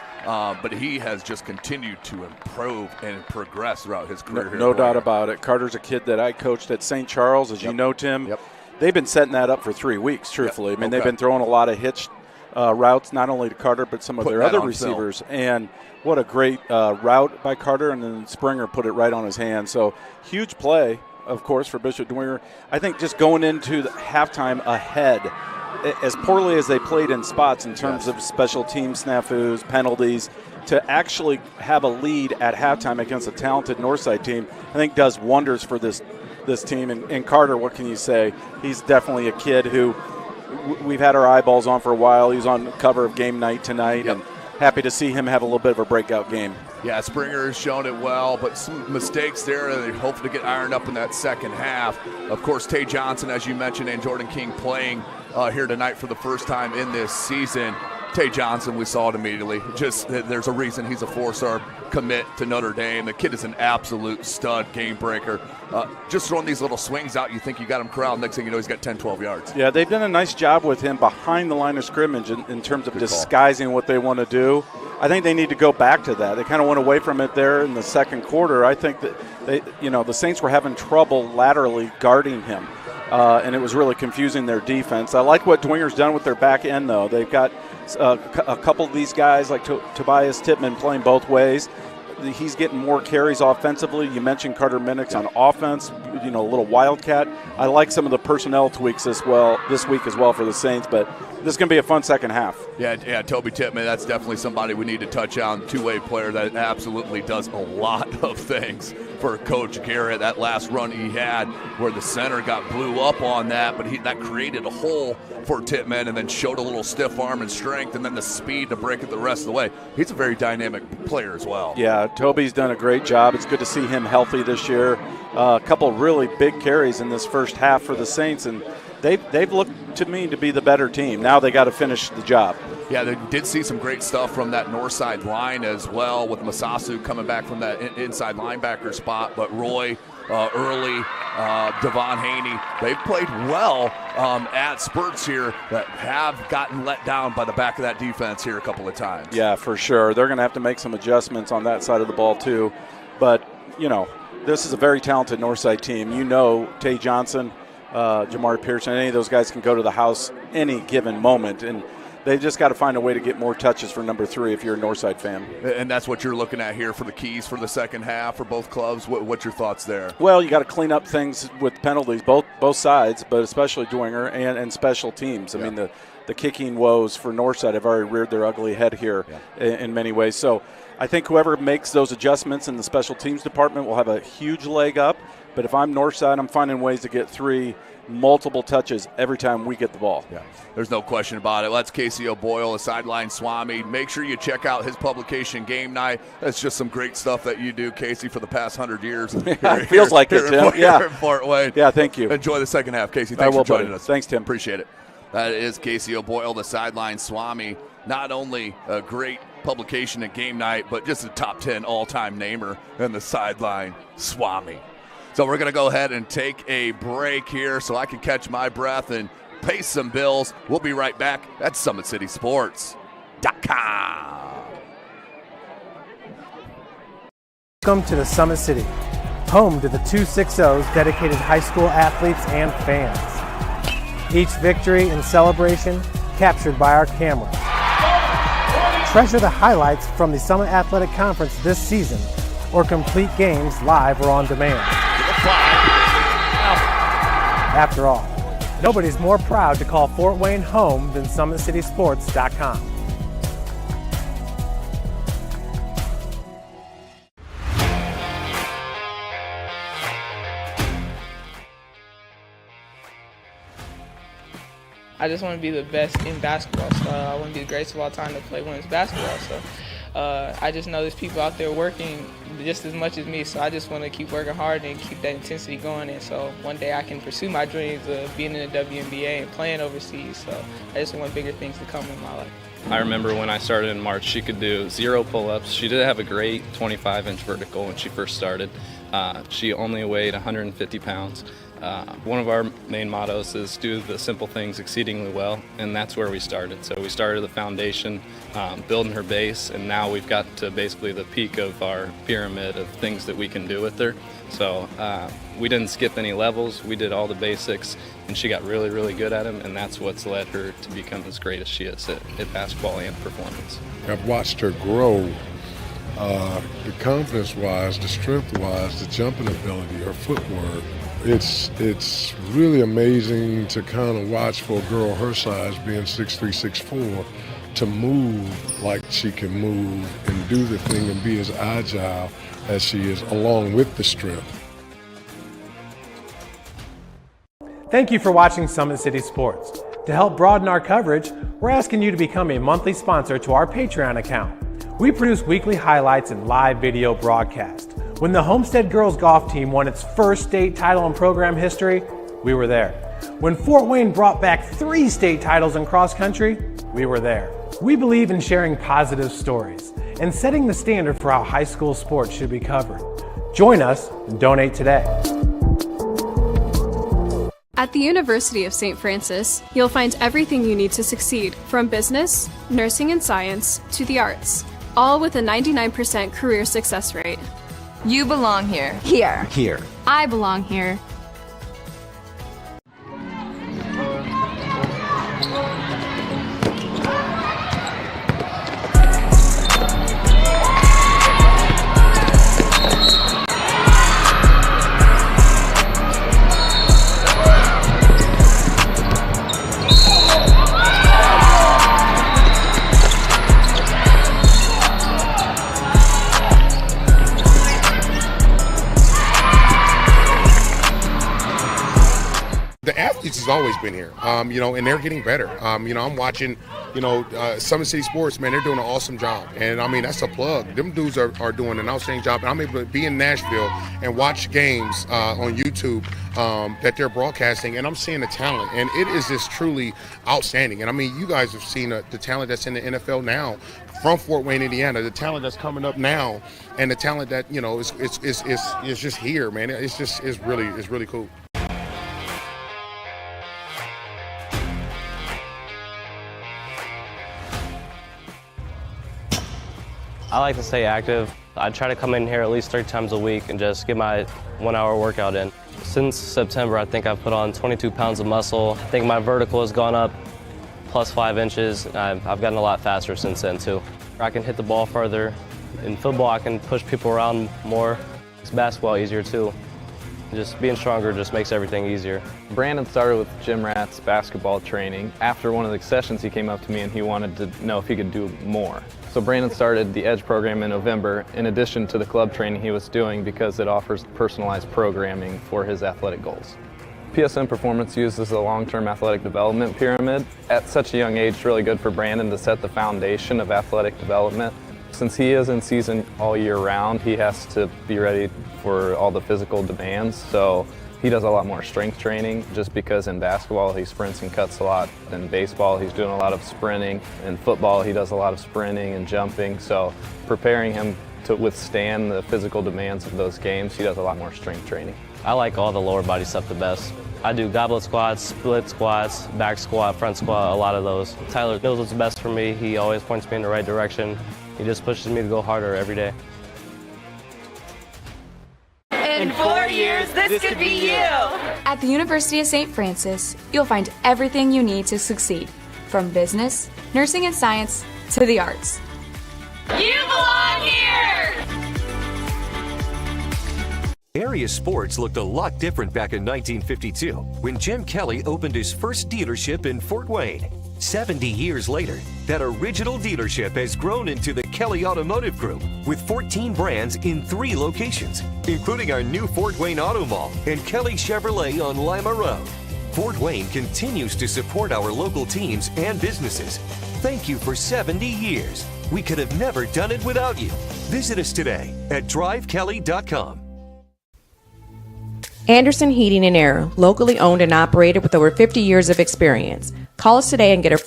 but he has just continued to improve and progress throughout his career. No doubt about it. Carter's a kid that I coached at St. Charles, as you know, Tim. They've been setting that up for 3 weeks, truthfully. I mean, they've been throwing a lot of hitched routes, not only to Carter, but some of their other receivers. And what a great route by Carter, and then Springer put it right on his hand. So huge play, of course, for Bishop Dwenger. I think just going into the halftime ahead, as poorly as they played in spots in terms of special team snafus, penalties, to actually have a lead at halftime against a talented Northside team, I think does wonders for this team. And Carter, what can you say? He's definitely a kid who we've had our eyeballs on for a while. He's on the cover of Game Night tonight, and happy to see him have a little bit of a breakout game. Yeah, Springer has shown it well, but some mistakes there that they hope to get ironed up in that second half. Of course, Tay Johnson, as you mentioned, and Jordan King playing here tonight for the first time in this season. Tay Johnson, we saw it immediately. Just there's a reason he's a 4-star commit to Notre Dame. The kid is an absolute stud game breaker. Just throwing these little swings out, you think you got him corralled. Next thing you know, he's got 10, 12 yards. Yeah, they've done a nice job with him behind the line of scrimmage in terms of disguising what they want to do. I think they need to go back to that. They kind of went away from it there in the second quarter. I think that the Saints were having trouble laterally guarding him. And it was really confusing their defense. I like what Dwenger's done with their back end, though. They've got a couple of these guys like Tobias Tittman playing both ways. He's getting more carries offensively. You mentioned Carter Minix on offense, a little wildcat. I like some of the personnel tweaks this week as well for the Saints, but this is going to be a fun second half. Yeah, Toby Tittman, that's definitely somebody we need to touch on. Two-way player that absolutely does a lot of things for Coach Garrett. That last run he had where the center got blew up on that, but that created a hole for Tittman and then showed a little stiff arm and strength and then the speed to break it the rest of the way. He's a very dynamic player as well. Yeah, Toby's done a great job. It's good to see him healthy this year. A couple really big carries in this first half for the Saints, and they've looked to me to be the better team. Now they got to finish the job. Yeah, they did see some great stuff from that north side line as well, with Masasu coming back from that inside linebacker spot. But Roy, Early, Devon Haney, they've played well at spurts here that have gotten let down by the back of that defense here a couple of times. Yeah, for sure. They're going to have to make some adjustments on that side of the ball too. But, this is a very talented Northside team. Tay Johnson, Jamar Pearson, any of those guys can go to the house any given moment. And they've just got to find a way to get more touches for number 3 if you're a Northside fan. And that's what you're looking at here for the keys for the second half for both clubs. What's your thoughts there? Well, you got to clean up things with penalties, both sides, but especially Dwenger and special teams. I mean, the kicking woes for Northside have already reared their ugly head here in many ways. So I think whoever makes those adjustments in the special teams department will have a huge leg up. But if I'm Northside, I'm finding ways to get 3 multiple touches every time we get the ball. Yeah, there's no question about it. That's Casey O'Boyle, a sideline Swami. Make sure you check out his publication, Game Night. That's just some great stuff that you do, Casey, for the past 100 years. It feels like it, Tim. Here in Fort Wayne. Yeah, thank you. Enjoy the second half, Casey. Thanks for joining us. Thanks, Tim. Appreciate it. That is Casey O'Boyle, the sideline Swami. Not only a great publication at Game Night, but just a top 10 all-time namer in the sideline Swami. So we're going to go ahead and take a break here so I can catch my breath and pay some bills. We'll be right back at SummitCitySports.com. Welcome to the Summit City, home to the 260's dedicated high school athletes and fans. Each victory and celebration captured by our camera. Treasure the highlights from the Summit Athletic Conference this season, or complete games live or on demand. After all, nobody's more proud to call Fort Wayne home than SummitCitySports.com. I just want to be the best in basketball. So I want to be the greatest of all time to play women's basketball. So I just know there's people out there working just as much as me. So I just want to keep working hard and keep that intensity going. And so one day I can pursue my dreams of being in the WNBA and playing overseas. So I just want bigger things to come in my life. I remember when I started in March, she could do 0 pull-ups. She did have a great 25-inch vertical when she first started. She only weighed 150 pounds. One of our main mottos is do the simple things exceedingly well, and that's where we started. So we started the foundation, building her base, and now we've got to basically the peak of our pyramid of things that we can do with her. So we didn't skip any levels. We did all the basics, and she got really, really good at them, and that's what's led her to become as great as she is at basketball and performance. I've watched her grow, the confidence-wise, the strength-wise, the jumping ability, her footwork. It's really amazing to kind of watch for a girl her size, being 6'3", 6'4", to move like she can move and do the thing and be as agile as she is, along with the strength. Thank you for watching Summit City Sports. To help broaden our coverage, we're asking you to become a monthly sponsor to our Patreon account. We produce weekly highlights and live video broadcasts. When the Homestead girls golf team won its first state title in program history, we were there. When Fort Wayne brought back 3 state titles in cross country, we were there. We believe in sharing positive stories and setting the standard for how high school sports should be covered. Join us and donate today. At the University of St. Francis, you'll find everything you need to succeed, from business, nursing and science, to the arts, all with a 99% career success rate. You belong here. Here. I belong here. Has always been here, and they're getting better. I'm watching, Summit City Sports, man, they're doing an awesome job. And I mean, that's a plug. Them dudes are doing an outstanding job. And I'm able to be in Nashville and watch games on YouTube that they're broadcasting, and I'm seeing the talent. And it is just truly outstanding. And I mean, you guys have seen the talent that's in the NFL now from Fort Wayne, Indiana, the talent that's coming up now, and the talent that, is just here, man. It's really cool. I like to stay active. I try to come in here at least 3 times a week and just get my 1-hour workout in. Since September, I think I've put on 22 pounds of muscle. I think my vertical has gone up plus 5 inches. I've gotten a lot faster since then too. I can hit the ball further. In football, I can push people around more. It's basketball easier too. Just being stronger just makes everything easier. Brandon started with Jim Rat's basketball training. After one of the sessions, he came up to me and he wanted to know if he could do more. So Brandon started the Edge program in November, in addition to the club training he was doing, because it offers personalized programming for his athletic goals. PSN Performance uses a long-term athletic development pyramid. At such a young age, it's really good for Brandon to set the foundation of athletic development. Since he is in season all year round, he has to be ready for all the physical demands. So he does a lot more strength training, just because in basketball he sprints and cuts a lot. In baseball he's doing a lot of sprinting. In football he does a lot of sprinting and jumping. So preparing him to withstand the physical demands of those games, he does a lot more strength training. I like all the lower body stuff the best. I do goblet squats, split squats, back squat, front squat, a lot of those. Tyler knows what's best for me. He always points me in the right direction. He just pushes me to go harder every day. In 4 years, this could be you. At the University of St. Francis, you'll find everything you need to succeed, from business, nursing and science, to the arts. You belong here. Area sports looked a lot different back in 1952 when Jim Kelly opened his first dealership in Fort Wayne. 70 years later, that original dealership has grown into the Kelly Automotive Group with 14 brands in 3 locations, including our new Fort Wayne Auto Mall and Kelly Chevrolet on Lima Road. Fort Wayne continues to support our local teams and businesses. Thank you for 70 years. We could have never done it without you. Visit us today at drivekelly.com. Anderson Heating and Air, locally owned and operated with over 50 years of experience. Call us today and get a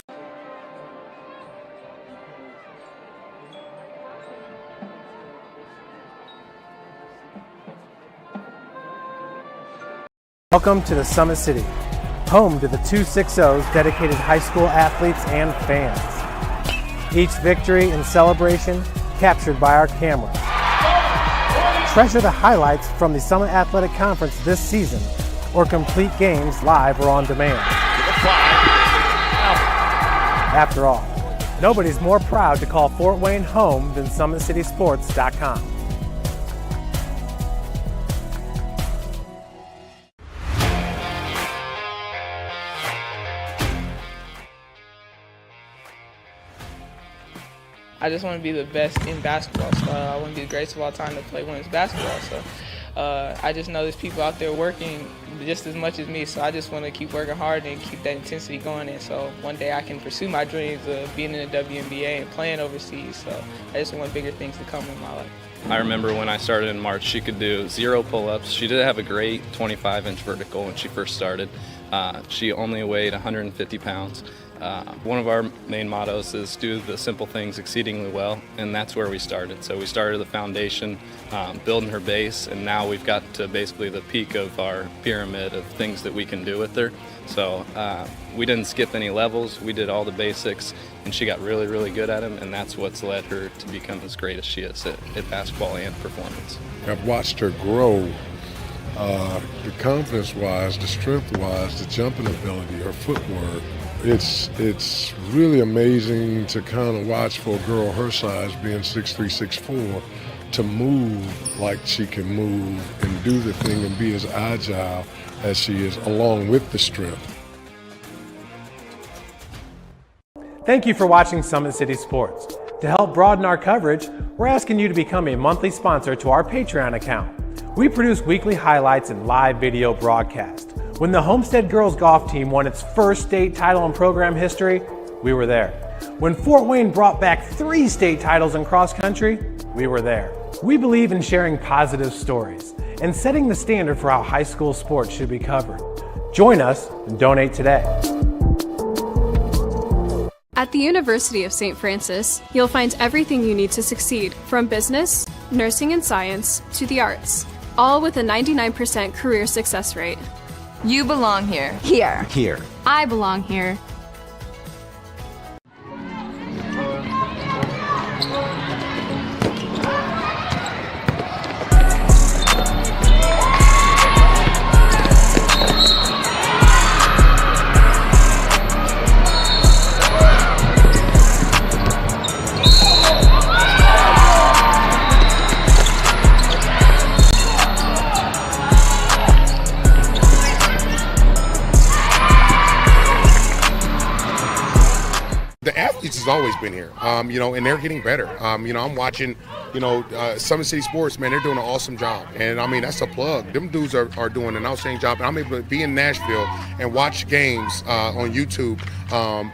Welcome to the Summit City, home to the 260's dedicated high school athletes and fans. Each victory and celebration captured by our cameras. Treasure the highlights from the Summit Athletic Conference this season, or complete games live or on demand. After all, nobody's more proud to call Fort Wayne home than SummitCitySports.com. I just want to be the best in basketball. So I want to be the greatest of all time to play women's basketball. So I just know there's people out there working just as much as me. So I just want to keep working hard and keep that intensity going. And so one day I can pursue my dreams of being in the WNBA and playing overseas. So I just want bigger things to come in my life. I remember when I started in March, she could do 0 pull-ups. She did have a great 25-inch vertical when she first started. She only weighed 150 pounds. One of our main mottos is do the simple things exceedingly well, and that's where we started. So we started the foundation, building her base, and now we've got to basically the peak of our pyramid of things that we can do with her. So we didn't skip any levels. We did all the basics, and she got really, really good at them, and that's what's led her to become as great as she is at basketball and performance. I've watched her grow, the confidence-wise, the strength-wise, the jumping ability, her footwork. It's really amazing to kind of watch for a girl her size, being 6'3", 6'4", to move like she can move and do the thing and be as agile as she is, along with the strength. Thank you for watching Summit City Sports. To help broaden our coverage, we're asking you to become a monthly sponsor to our Patreon account. We produce weekly highlights and live video broadcasts. When the Homestead girls golf team won its first state title in program history, we were there. When Fort Wayne brought back 3 state titles in cross country, we were there. We believe in sharing positive stories and setting the standard for how high school sports should be covered. Join us and donate today. At the University of St. Francis, you'll find everything you need to succeed, from business, nursing and science, to the arts, all with a 99% career success rate. You belong here. Here. I belong here. The athletes has always been here, and they're getting better. I'm watching, Summit City Sports, man, they're doing an awesome job. And, that's a plug. Them dudes are doing an outstanding job. And I'm able to be in Nashville and watch games on YouTube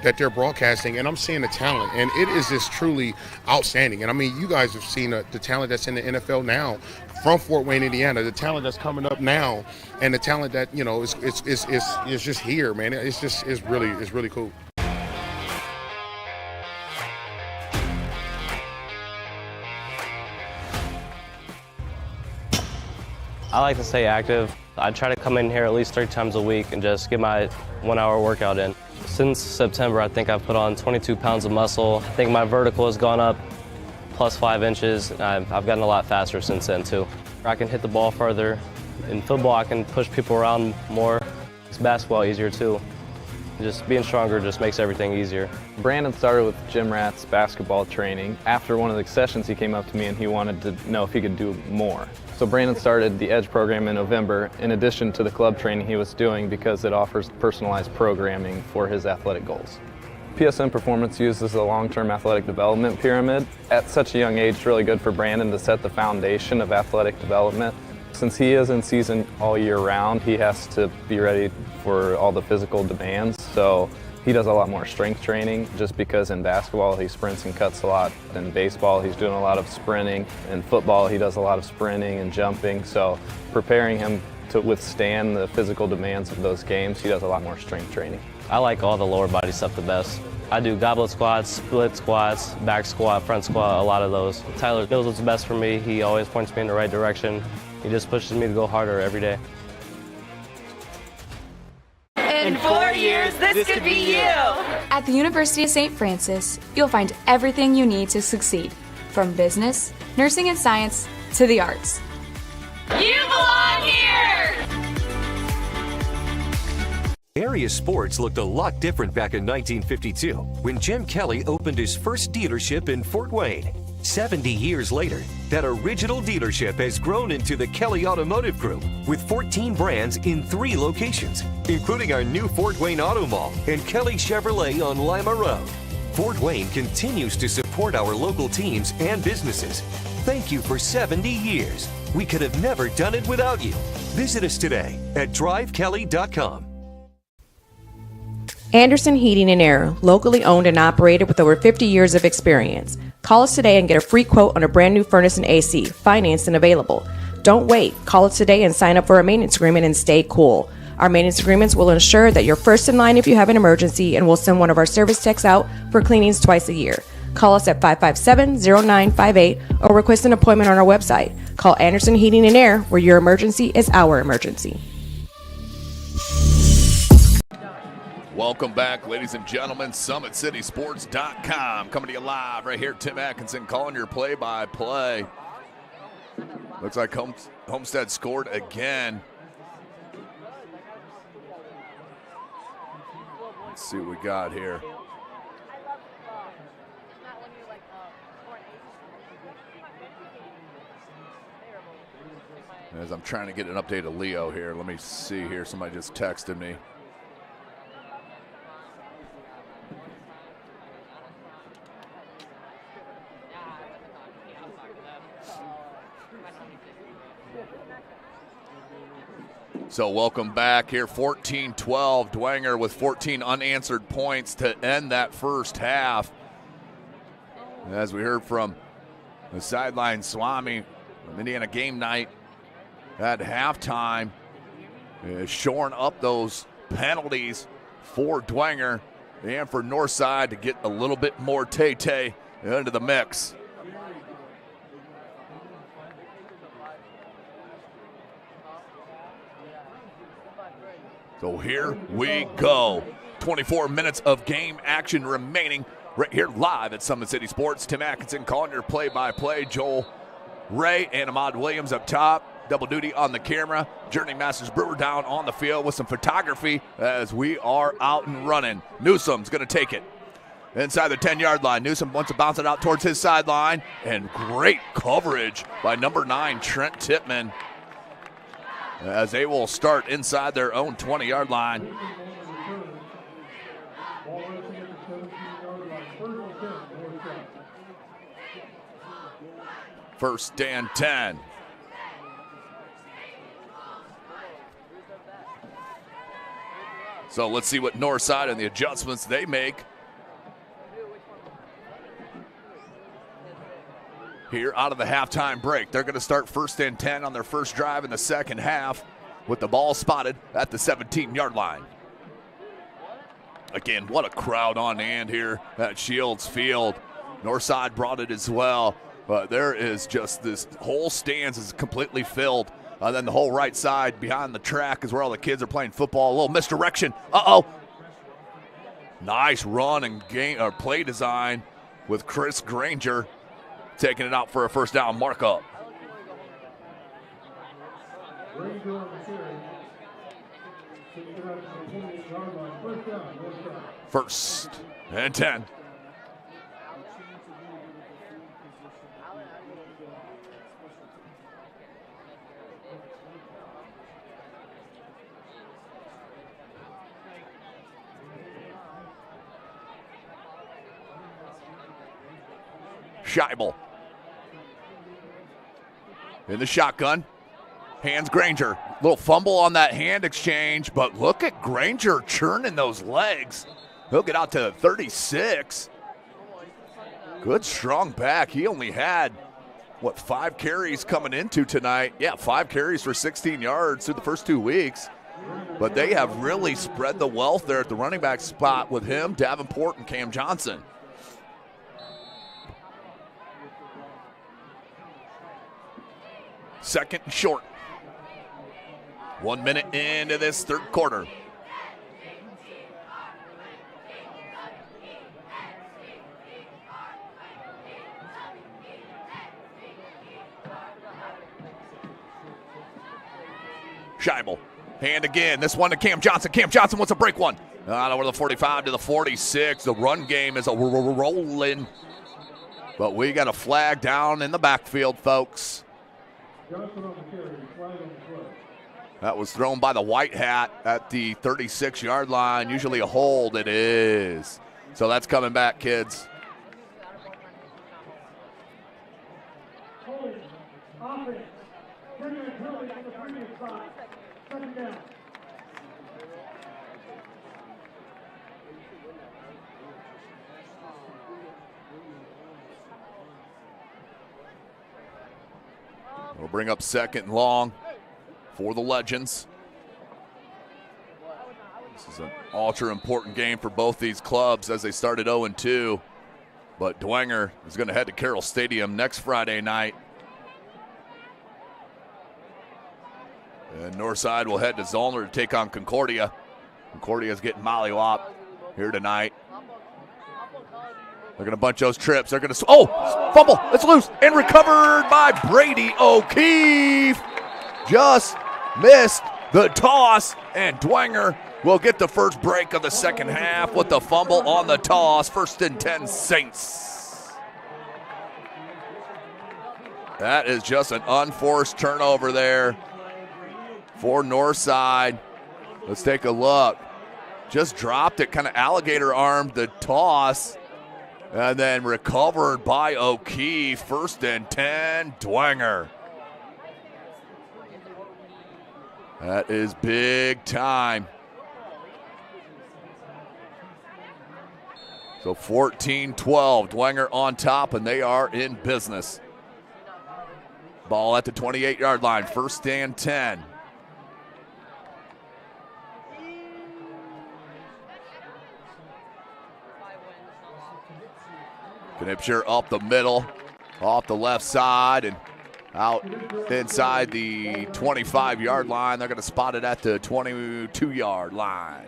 that they're broadcasting, and I'm seeing the talent. And it is just truly outstanding. And, you guys have seen the talent that's in the NFL now from Fort Wayne, Indiana, the talent that's coming up now, and the talent that, is just here, man. It's really cool. I like to stay active. I try to come in here at least 3 times a week and just get my 1-hour workout in. Since September, I think I've put on 22 pounds of muscle. I think my vertical has gone up plus 5 inches. I've gotten a lot faster since then too. I can hit the ball further. In football, I can push people around more. It's basketball easier too. Just being stronger just makes everything easier. Brandon started with gym rats basketball training. After one of the sessions, he came up to me and he wanted to know if he could do more. So Brandon started the Edge program in November, in addition to the club training he was doing, because it offers personalized programming for his athletic goals. PSN Performance uses a long-term athletic development pyramid. At such a young age, it's really good for Brandon to set the foundation of athletic development Since he is in season all year round, he has to be ready for all the physical demands. So he does a lot more strength training just because in basketball he sprints and cuts a lot. In baseball he's doing a lot of sprinting. In football he does a lot of sprinting and jumping. So preparing him to withstand the physical demands of those games, he does a lot more strength training. I like all the lower body stuff the best. I do goblet squats, split squats, back squat, front squat, a lot of those. Tyler knows what's best for me. He always points me in the right direction. He just pushes me to go harder every day. In 4 years, this could be you. At the University of St. Francis, you'll find everything you need to succeed, from business, nursing and science, to the arts. You belong here! Area sports looked a lot different back in 1952 when Jim Kelly opened his first dealership in Fort Wayne. 70 years later, that original dealership has grown into the Kelly Automotive Group with 14 brands in 3 locations, including our new Fort Wayne Auto Mall and Kelly Chevrolet on Lima Road. Fort Wayne continues to support our local teams and businesses. Thank you for 70 years. We could have never done it without you. Visit us today at drivekelly.com. Anderson Heating and Air, locally owned and operated with over 50 years of experience. Call us today and get a free quote on a brand new furnace and AC, financed and available. Don't wait. Call us today and sign up for a maintenance agreement and stay cool. Our maintenance agreements will ensure that you're first in line if you have an emergency, and we'll send one of our service techs out for cleanings twice a year. Call us at 557-0958 or request an appointment on our website. Call Anderson Heating and Air, where your emergency is our emergency. Welcome back, ladies and gentlemen. SummitCitySports.com coming to you live right here. Tim Atkinson calling your play-by-play. Looks like Homestead scored again. Let's see what we got here. As I'm trying to get an update of Leo here, let me see here. Somebody just texted me. So welcome back here, 14-12. Dwenger with 14 unanswered points to end that first half. As we heard from the sideline Swami from Indiana Game Night at halftime, shoring up those penalties for Dwenger and for Northside to get a little bit more Tay-Tay into the mix. So here we go. 24 minutes of game action remaining right here live at Summit City Sports. Tim Atkinson calling your play-by-play. Joel Ray and Ahmad Williams up top. Double duty on the camera. Journey Masters Brewer down on the field with some photography as we are out and running. Newsom's going to take it inside the 10-yard line. Newsom wants to bounce it out towards his sideline. And great coverage by number 9, Trent Tippmann, as they will start inside their own 20-yard line. First and 10. So let's see what Northside and the adjustments they make here out of the halftime break. They're going to start first and 10 on their first drive in the second half with the ball spotted at the 17-yard line. Again, what a crowd on hand here at Shields Field. Northside brought it as well, but there is just this whole stands is completely filled. Then the whole right side behind the track is where all the kids are playing football. A little misdirection. Uh-oh. Nice run and play design with Chris Granger taking it out for a first down markup. First and 10. Scheibel in the shotgun. Hands Granger. Little fumble on that hand exchange, but look at Granger churning those legs. He'll get out to 36. Good strong back. He only had, 5 carries coming into tonight? Yeah, 5 carries for 16 yards through the first 2 weeks. But they have really spread the wealth there at the running back spot with him, Davenport, and Cam Johnson. Second and short. 1 minute into this third quarter. Scheibel, hand again. This one to Cam Johnson. Cam Johnson wants to break one. Over the 45 to the 46. The run game is rolling. But we got a flag down in the backfield, folks. That was thrown by the white hat at the 36-yard line. Usually a hold. It is. So that's coming back, kids. We'll bring up second and long for the Legends. This is an ultra-important game for both these clubs as they started 0-2. But Dwenger is going to head to Carroll Stadium next Friday night. And Northside will head to Zollner to take on Concordia. Concordia's getting mollywop here tonight. They're going to bunch those trips. They're going to, fumble. It's loose and recovered by Brady O'Keefe. Just missed the toss, and Dwenger will get the first break of the second half with the fumble on the toss. 1st and 10 Saints. That is just an unforced turnover there for Northside. Let's take a look. Just dropped it, kind of alligator armed the toss. And then recovered by O'Keefe. 1st and 10, Dwenger. That is big time. So 14-12, Dwenger on top, and they are in business. Ball at the 28-yard line, 1st and 10. Knipscher up the middle, off the left side, and out inside the 25-yard line. They're going to spot it at the 22-yard line.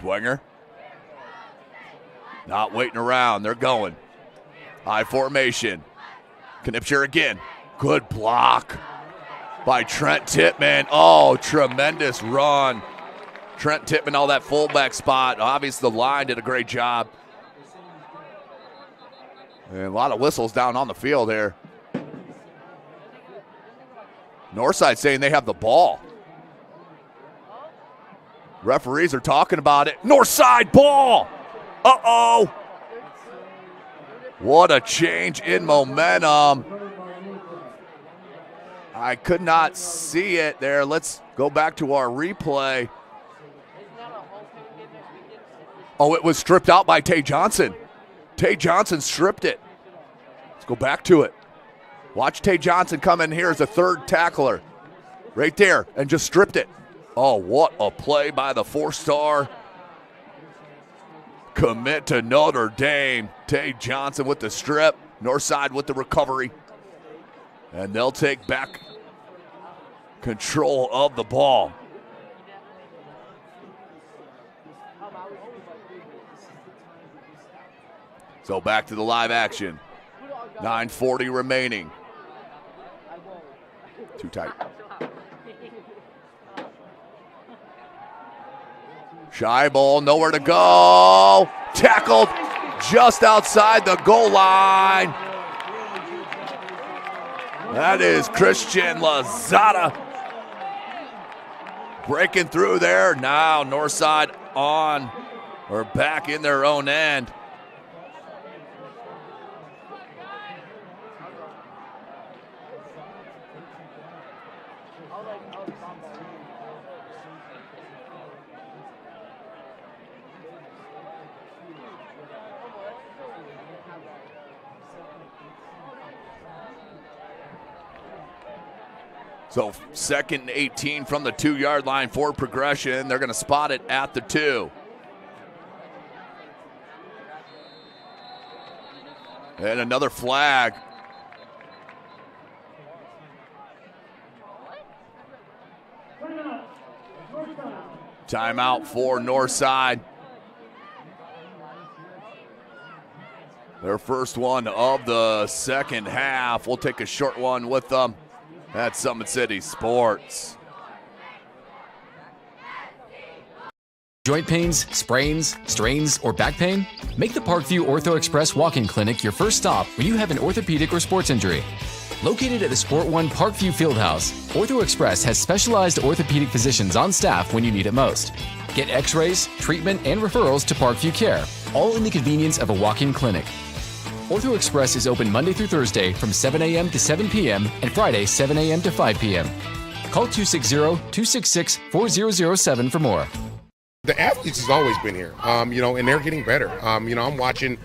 Dwenger not waiting around. They're going. High formation. Knipscher again. Good block by Trent Tippmann. Oh, tremendous run. Trent Tippmann, all that fullback spot. Obviously, the line did a great job. And a lot of whistles down on the field here. Northside saying they have the ball. Referees are talking about it. Northside ball. Uh-oh. What a change in momentum. I could not see it there. Let's go back to our replay. Oh, it was stripped out by Tay Johnson. Tay Johnson stripped it. Let's go back to it. Watch Tay Johnson come in here as a third tackler. Right there, and just stripped it. Oh, what a play by the 4-star commit to Notre Dame. Tay Johnson with the strip. Northside with the recovery. And they'll take back control of the ball. So back to the live action. 9:40 remaining. Too tight. Scheibel, nowhere to go. Tackled just outside the goal line. That is Christian Lazada. breaking through there. Now Northside on or back in their own end. So 2nd and 18 from the 2-yard line for progression. They're going to spot it at the 2. And another flag. Timeout for Northside. Their first one of the second half. We'll take a short one with them. That's Summit City Sports. Joint pains, sprains, strains, or back pain? Make the Parkview Ortho Express walk-in clinic your first stop when you have an orthopedic or sports injury. Located at the Sport One Parkview Fieldhouse, Ortho Express has specialized orthopedic physicians on staff when you need it most. Get x-rays, treatment, and referrals to Parkview Care, all in the convenience of a walk-in clinic. Ortho Express is open Monday through Thursday from 7 a.m. to 7 p.m. and Friday 7 a.m. to 5 p.m. Call 260-266-4007 for more. The athletes has always been here, and they're getting better. I'm watching,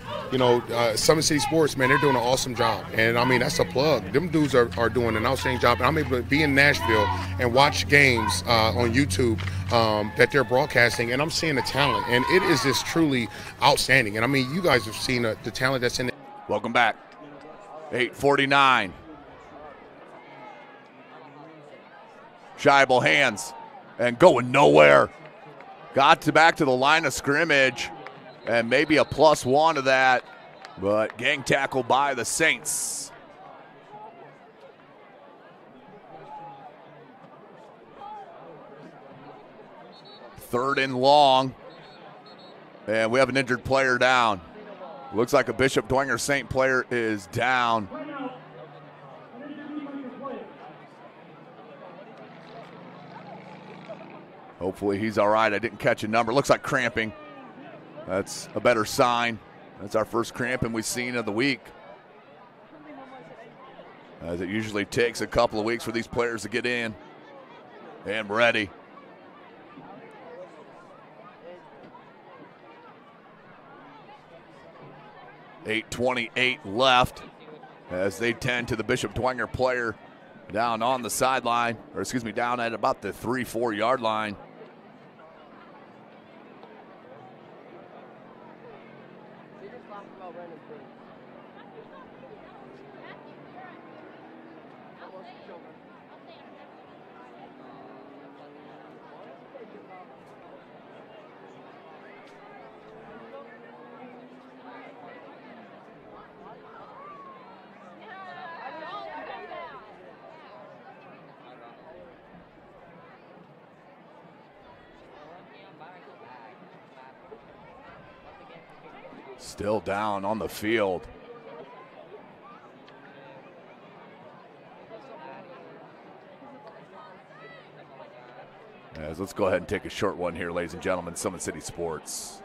Summit City Sports, man, they're doing an awesome job. And, that's a plug. Them dudes are doing an outstanding job. And I'm able to be in Nashville and watch games on YouTube that they're broadcasting, and I'm seeing the talent. And it is just truly outstanding. And, you guys have seen the talent that's in it. Welcome back. 8:49. Scheibel hands and going nowhere. Got back to the line of scrimmage and maybe a +1 to that, but gang tackle by the Saints. Third and long, and we have an injured player down. Looks like a Bishop Dwenger St. player is down. Hopefully he's all right. I didn't catch a number. Looks like cramping. That's a better sign. That's our first cramping we've seen of the week, as it usually takes a couple of weeks for these players to get in and ready. .28 left as they tend to the Bishop Dwenger player down on the sideline, down at about the 3-4 yard line. Still down on the field. Let's go ahead and take a short one here, ladies and gentlemen. Summit City Sports.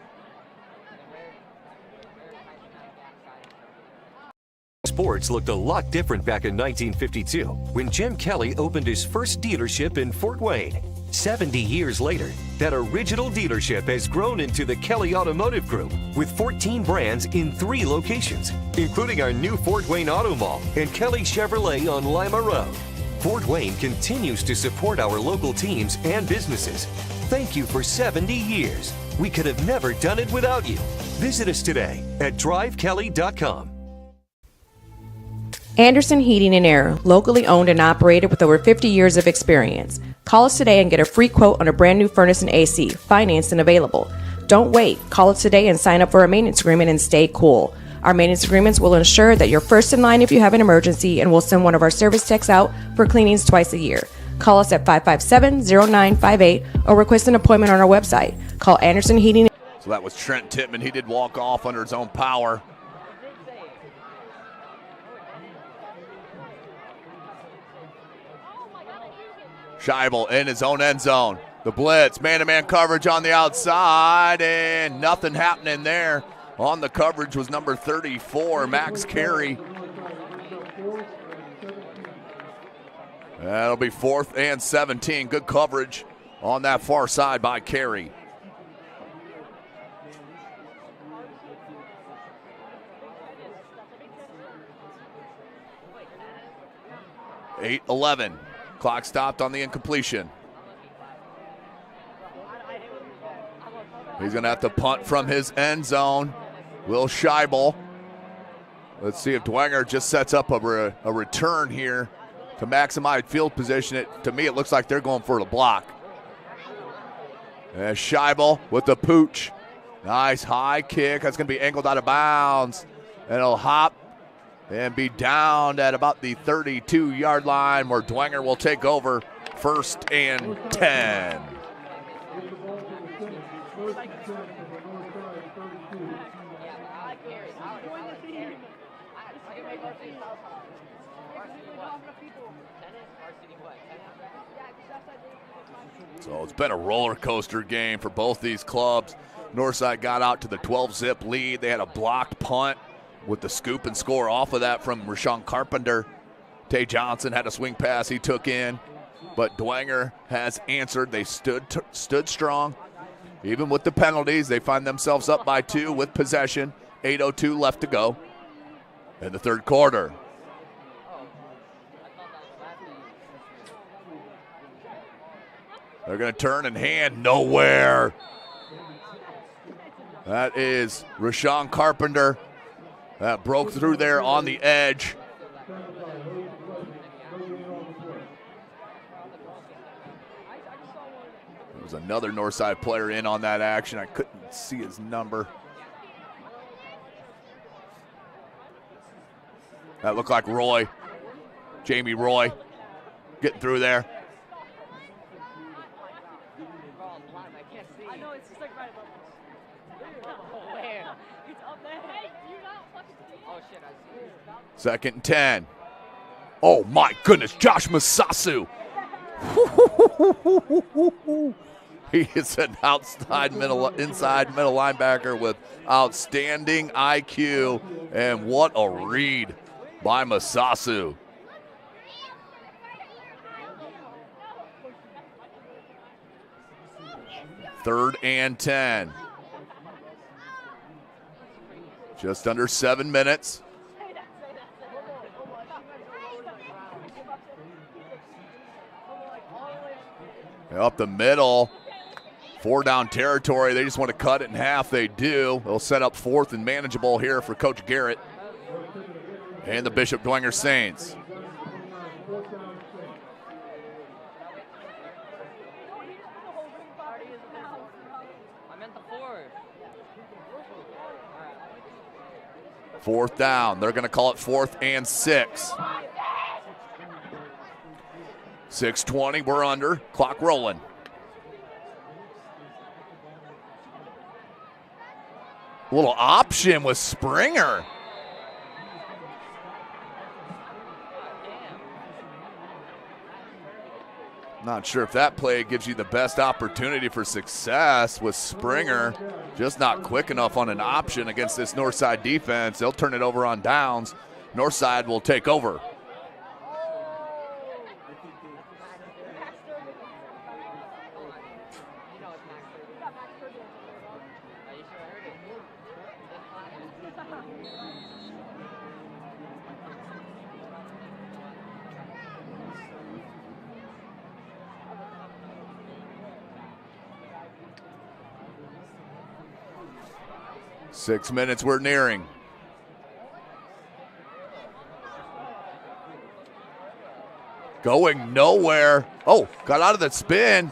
Sports looked a lot different back in 1952 when Jim Kelly opened his first dealership in Fort Wayne. 70 years later, that original dealership has grown into the Kelly Automotive Group with 14 brands in 3 locations, including our new Fort Wayne Auto Mall and Kelly Chevrolet on Lima Road. Fort Wayne continues to support our local teams and businesses. Thank you for 70 years. We could have never done it without you. Visit us today at drivekelly.com. Anderson Heating and Air, locally owned and operated with over 50 years of experience. Call us today and get a free quote on a brand new furnace and AC, financed and available. Don't wait. Call us today and sign up for a maintenance agreement and stay cool. Our maintenance agreements will ensure that you're first in line if you have an emergency, and we'll send one of our service techs out for cleanings twice a year. Call us at 557-0958 or request an appointment on our website. Call Anderson Heating. So that was Trent Tittman. He did walk off under his own power. Scheibel in his own end zone. The blitz, man-to-man coverage on the outside, and nothing happening there. On the coverage was number 34, Max Carey. That'll be 4th and 17. Good coverage on that far side by Carey. (8:11). Clock stopped on the incompletion. He's going to have to punt from his end zone. Will Scheibel. Let's see if Dwenger just sets up a return here to maximize field position. To me, it looks like they're going for the block. And Scheibel with the pooch. Nice high kick. That's going to be angled out of bounds. And it'll hop and be down at about the 32-yard line where Dwenger will take over. 1st and 10. So it's been a roller coaster game for both these clubs. Northside got out to the 12-zip lead. They had a blocked punt with the scoop and score off of that from Rashawn Carpenter. Tay Johnson had a swing pass he took in, but Dwenger has answered. They stood strong. Even with the penalties, they find themselves up by 2 with possession. 8:02 left to go in the third quarter. They're going to turn and hand nowhere. That is Rashawn Carpenter. That broke through there on the edge. There was another Northside player in on that action. I couldn't see his number. That looked like Roy. Jamie Roy getting through there. Second and 10. Oh my goodness, Josh Masasu. He is an inside middle linebacker with outstanding IQ, and what a read by Masasu. Third and 10. Just under 7 minutes. Up the middle, 4-down territory. They just want to cut it in half. They do. They'll set up 4th and manageable here for Coach Garrett and the Bishop Dwenger Saints. Fourth down. They're going to call it 4th and 6. 6:20, we're under, clock rolling. A little option with Springer. Not sure if that play gives you the best opportunity for success with Springer. Just not quick enough on an option against this Northside defense. They'll turn it over on downs. Northside will take over. Six minutes we're nearing. Going nowhere. Oh, got out of the spin.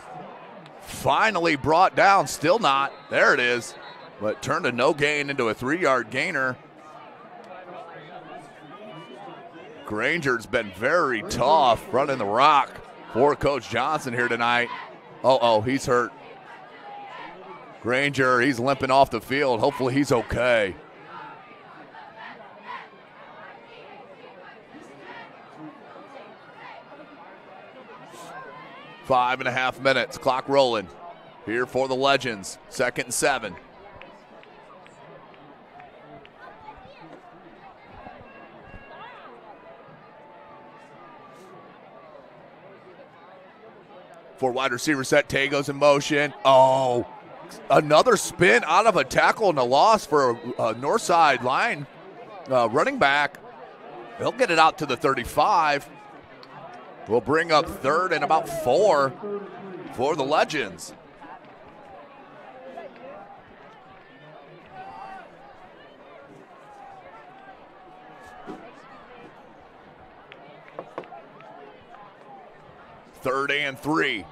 Finally brought down. Still not. There it is. But turned a no gain into a 3-yard gainer. Granger's been very tough running the rock for Coach Johnson here tonight. Uh-oh, he's hurt. Granger, he's limping off the field. Hopefully he's okay. 5.5 minutes, clock rolling here for the Legends. 2nd and 7. For wide receiver set, Tay goes in motion. Oh, another spin out of a tackle and a loss for a north side line running back. He'll get it out to the 35. We'll bring up 3rd and about 4 for the Legends. Third and 3.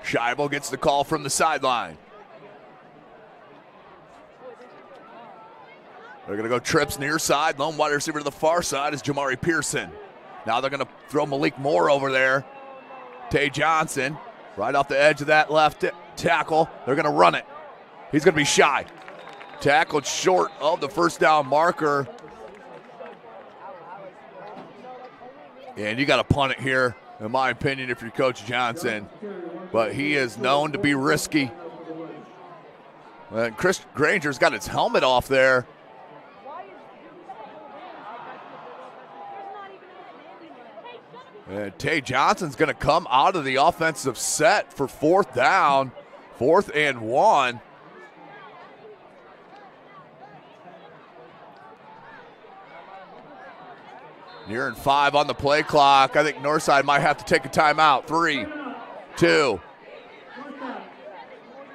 Scheibel gets the call from the sideline. They're going to go trips near side. Lone wide receiver to the far side is Jamari Pearson. Now they're going to throw Malik Moore over there. Tay Johnson right off the edge of that left tackle. They're going to run it. He's going to be shy. Tackled short of the first down marker. And you got to punt it here, in my opinion, if you're Coach Johnson. But he is known to be risky. And Chris Granger's got his helmet off there. And Tay Johnson's going to come out of the offensive set for 4th down, 4th and 1. Nearing 5 on the play clock. I think Northside might have to take a timeout. 3, 2.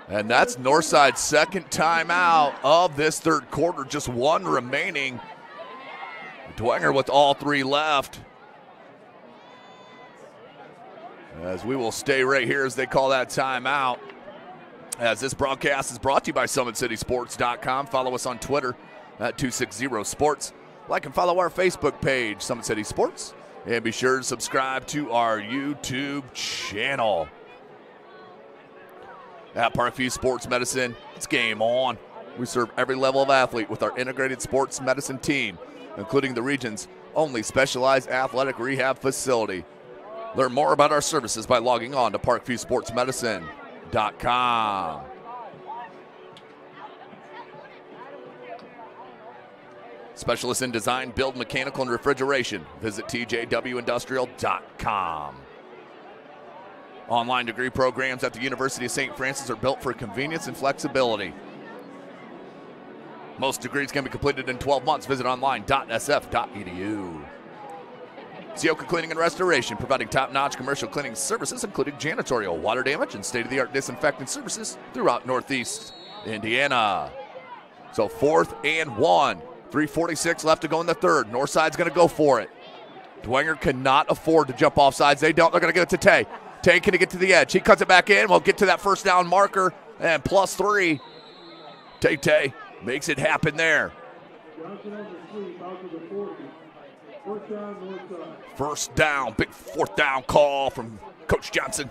And that's Northside's 2nd timeout of this 3rd quarter. Just 1 remaining. Dwenger with all 3 left. As we will stay right here as they call that timeout. As this broadcast is brought to you by SummitCitySports.com. Follow us on Twitter at 260sports. Like and follow our Facebook page, Summit City Sports. And be sure to subscribe to our YouTube channel. At Parkview Sports Medicine, it's game on. We serve every level of athlete with our integrated sports medicine team, including the region's only specialized athletic rehab facility. Learn more about our services by logging on to parkviewsportsmedicine.com. Specialists in design, build, mechanical, and refrigeration. Visit tjwindustrial.com. Online degree programs at the University of St. Francis are built for convenience and flexibility. Most degrees can be completed in 12 months. Visit online.sf.edu. Sioka Cleaning and Restoration, providing top-notch commercial cleaning services, including janitorial, water damage, and state-of-the-art disinfectant services throughout Northeast Indiana. So 4th and 1. 3:46 left to go in the 3rd. Northside's going to go for it. Dwenger cannot afford to jump off sides. They don't. They're going to get it to Tay. Tay can get to the edge. He cuts it back in. We'll get to that first down marker. And +3. Tay makes it happen there. First down. Big 4th down call from Coach Johnson.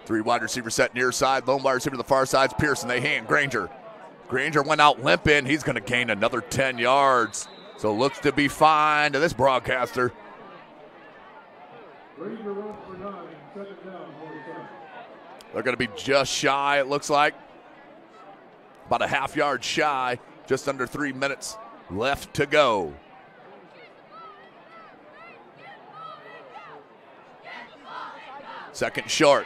Three wide receiver set near side. Lone wide receiver to the far side. Pearson. They hand Granger. Granger went out limping. He's going to gain another 10 yards. So looks to be fine to this broadcaster. They're going to be just shy, it looks like. About a half yard shy. Just under 3 minutes left to go. Second short.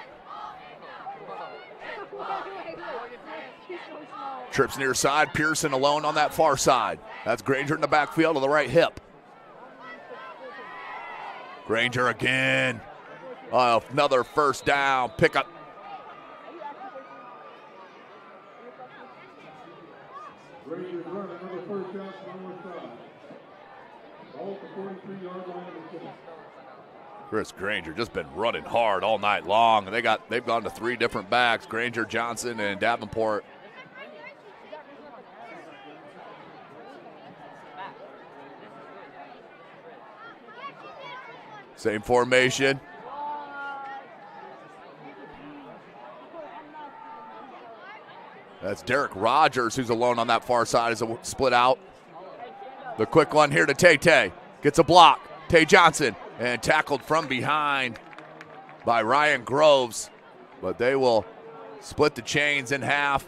Trips near side. Pearson alone on that far side. That's Granger in the backfield to the right hip. Granger again. Another first down pickup. Granger's run another first down from the north side. Ball at the 43-yard line of the 10. Chris Granger just been running hard all night long. They've gone to 3 different backs, Granger, Johnson, and Davenport. Same formation. That's Derek Rogers who's alone on that far side as a split out. The quick one here to Tay. Gets a block. Tay Johnson and tackled from behind by Ryan Groves. But they will split the chains in half.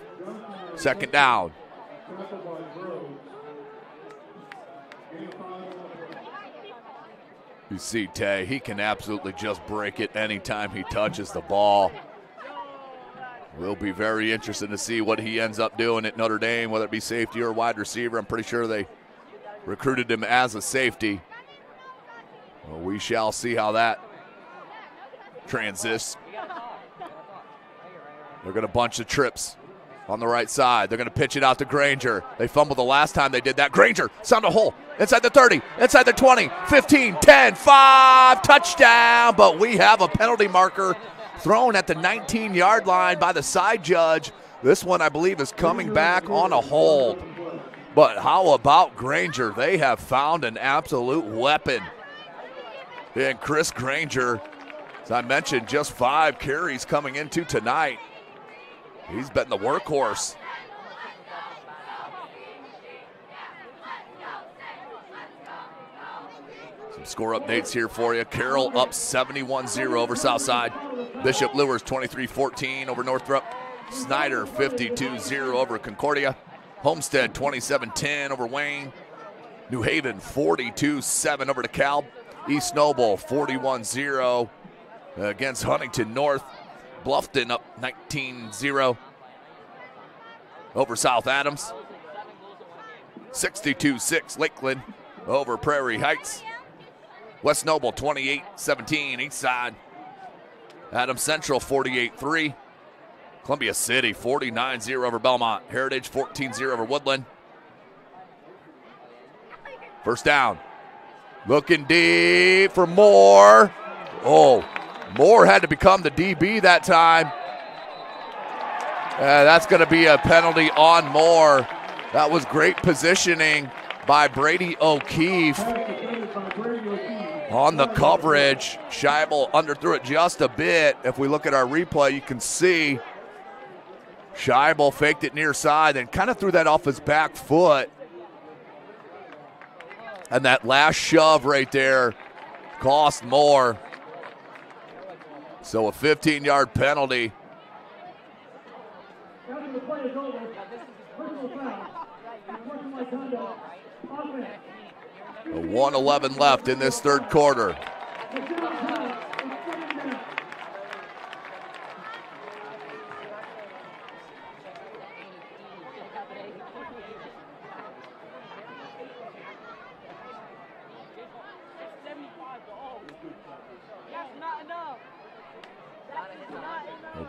Second down. You see Tay, he can absolutely just break it anytime he touches the ball. We'll be very interested to see what he ends up doing at Notre Dame, whether it be safety or wide receiver. I'm pretty sure they recruited him as a safety. Well, we shall see how that transits. They're going to bunch the trips on the right side. They're going to pitch it out to Granger. They fumbled the last time they did that. Granger found a hole inside the 30, inside the 20, 15, 10, 5, touchdown. But we have a penalty marker thrown at the 19-yard line by the side judge. This one, I believe, is coming back on a hold. But how about Granger? They have found an absolute weapon. And Chris Granger, as I mentioned, just 5 carries coming into tonight. He's been the workhorse. Some score updates here for you. Carroll up 71-0 over Southside. Bishop Lewis 23-14 over Northrop. Snyder 52-0 over Concordia. Homestead 27-10 over Wayne. New Haven 42-7 over DeKalb. East Noble 41-0 against Huntington North. Bluffton up 19-0 over South Adams. 62-6 Lakeland over Prairie Heights. West Noble 28-17 East Side. Adams Central 48-3. Columbia City 49-0 over Belmont. Heritage 14-0 over Woodland. First down. Looking deep for Moore. Oh, Moore had to become the DB that time. That's going to be a penalty on Moore. That was great positioning by Brady O'Keefe on the coverage. Scheibel underthrew it just a bit. If we look at our replay, you can see Scheibel faked it near side and kind of threw that off his back foot. And that last shove right there cost Moore. So a 15-yard penalty. 1:11 left in this third quarter.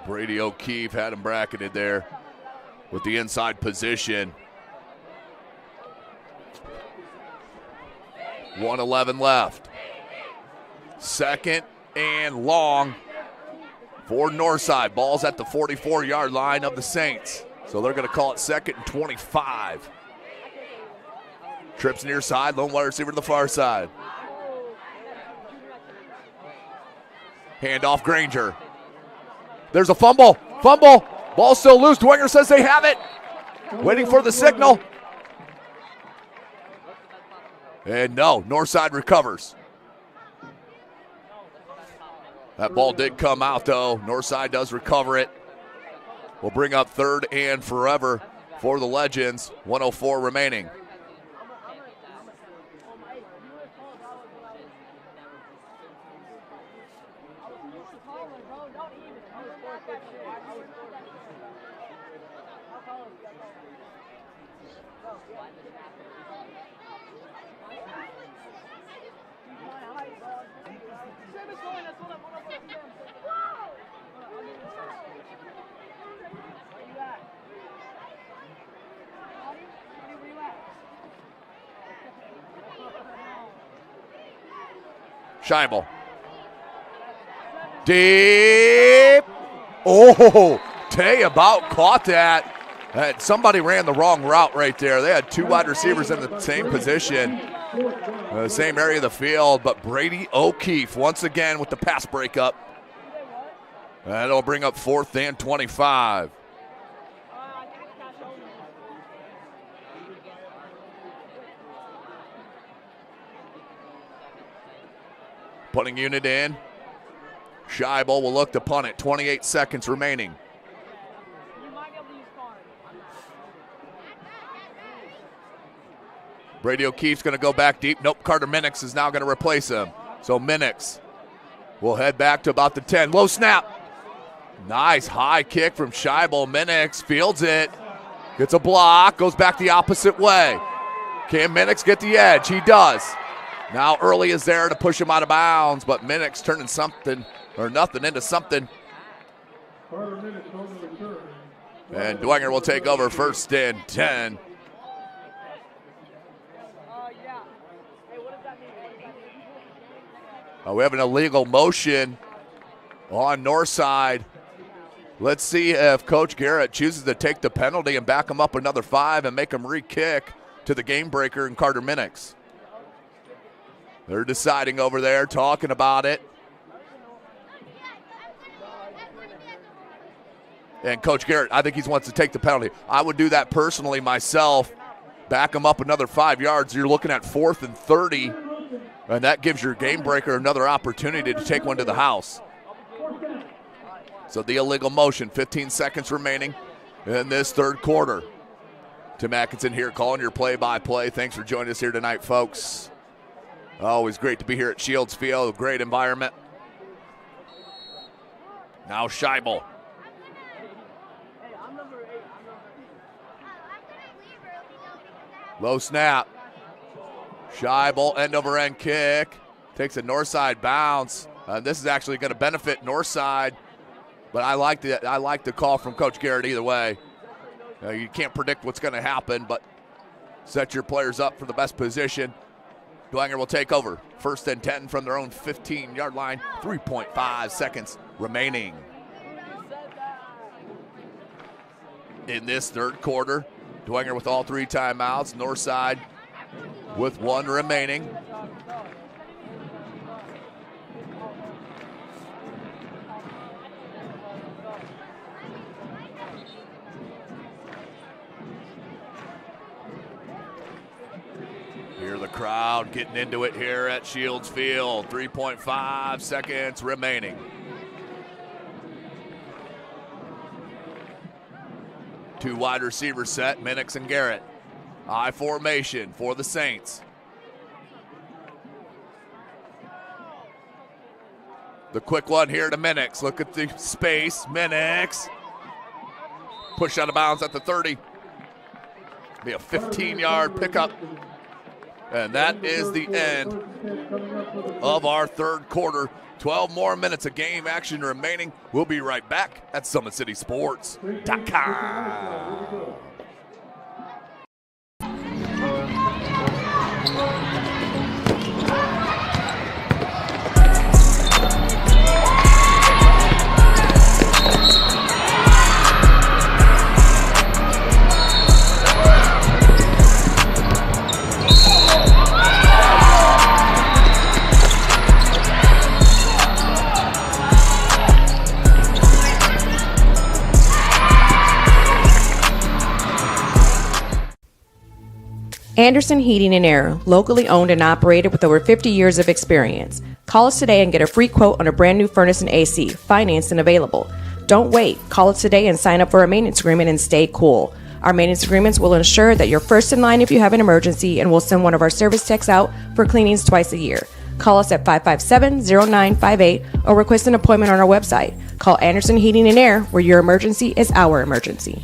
Brady O'Keefe had him bracketed there with the inside position. 1:11 left. Second and long for Northside. Ball's at the 44-yard line of the Saints. So they're going to call it second and 25. Trips near side, lone wide receiver to the far side. Hand off Granger. There's a fumble. Ball still loose. Dwenger says they have it. Waiting for the signal. And no, Northside recovers. That ball did come out though. Northside does recover it. We'll bring up third and forever for the Legends. 1:04 remaining. Scheibel. Deep. Oh, Tay about caught that. Somebody ran the wrong route right there. They had 2 wide receivers in the same position. The same area of the field, but Brady O'Keefe once again with the pass breakup. That'll bring up 4th and 25. Punting unit in. Scheibel will look to punt it. 28 seconds remaining. Brady O'Keefe's going to go back deep. Nope, Carter Minix is now going to replace him. So Minix will head back to about the 10. Low snap. Nice high kick from Scheibel. Minix fields it. Gets a block. Goes back the opposite way. Can Minix get the edge? He does. Now Early is there to push him out of bounds, but Minix turning something or nothing into something. And Dwenger will take over 1st and 10. We have an illegal motion on north side. Let's see if Coach Garrett chooses to take the penalty and back him up another 5 and make him re-kick to the game breaker and Carter Minix. They're deciding over there, talking about it. And Coach Garrett, I think he wants to take the penalty. I would do that personally myself. Back him up another 5 yards. You're looking at 4th and 30. And that gives your game breaker another opportunity to take one to the house. So the illegal motion, 15 seconds remaining in this 3rd quarter. Tim Atkinson here calling your play-by-play. Thanks for joining us here tonight, folks. Always great to be here at Shields Field, a great environment. Now Scheibel. Low snap. Scheibel, end-over-end kick. Takes a north side bounce. This is actually going to benefit north side, but I like the call from Coach Garrett either way. You can't predict what's going to happen, but set your players up for the best position. Dwenger will take over. 1st and 10 from their own 15-yard line. 3.5 seconds remaining. In this 3rd quarter, Dwenger with all 3 timeouts. North side with 1 remaining. Hear the crowd getting into it here at Shields Field. 3.5 seconds remaining. 2 wide receiver set, Minix and Garrett. I formation for the Saints. The quick one here to Minix. Look at the space. Minix. Push out of bounds at the 30. Be a 15-yard pickup. And that is the end of our 3rd quarter. 12 more minutes of game action remaining. We'll be right back at SummitCitySports.com. Anderson Heating and Air, locally owned and operated with over 50 years of experience. Call us today and get a free quote on a brand new furnace and AC, financed and available. Don't wait. Call us today and sign up for a maintenance agreement and stay cool. Our maintenance agreements will ensure that you're first in line if you have an emergency, and we'll send one of our service techs out for cleanings twice a year. Call us at 557-0958 or request an appointment on our website. Call Anderson Heating and Air, where your emergency is our emergency.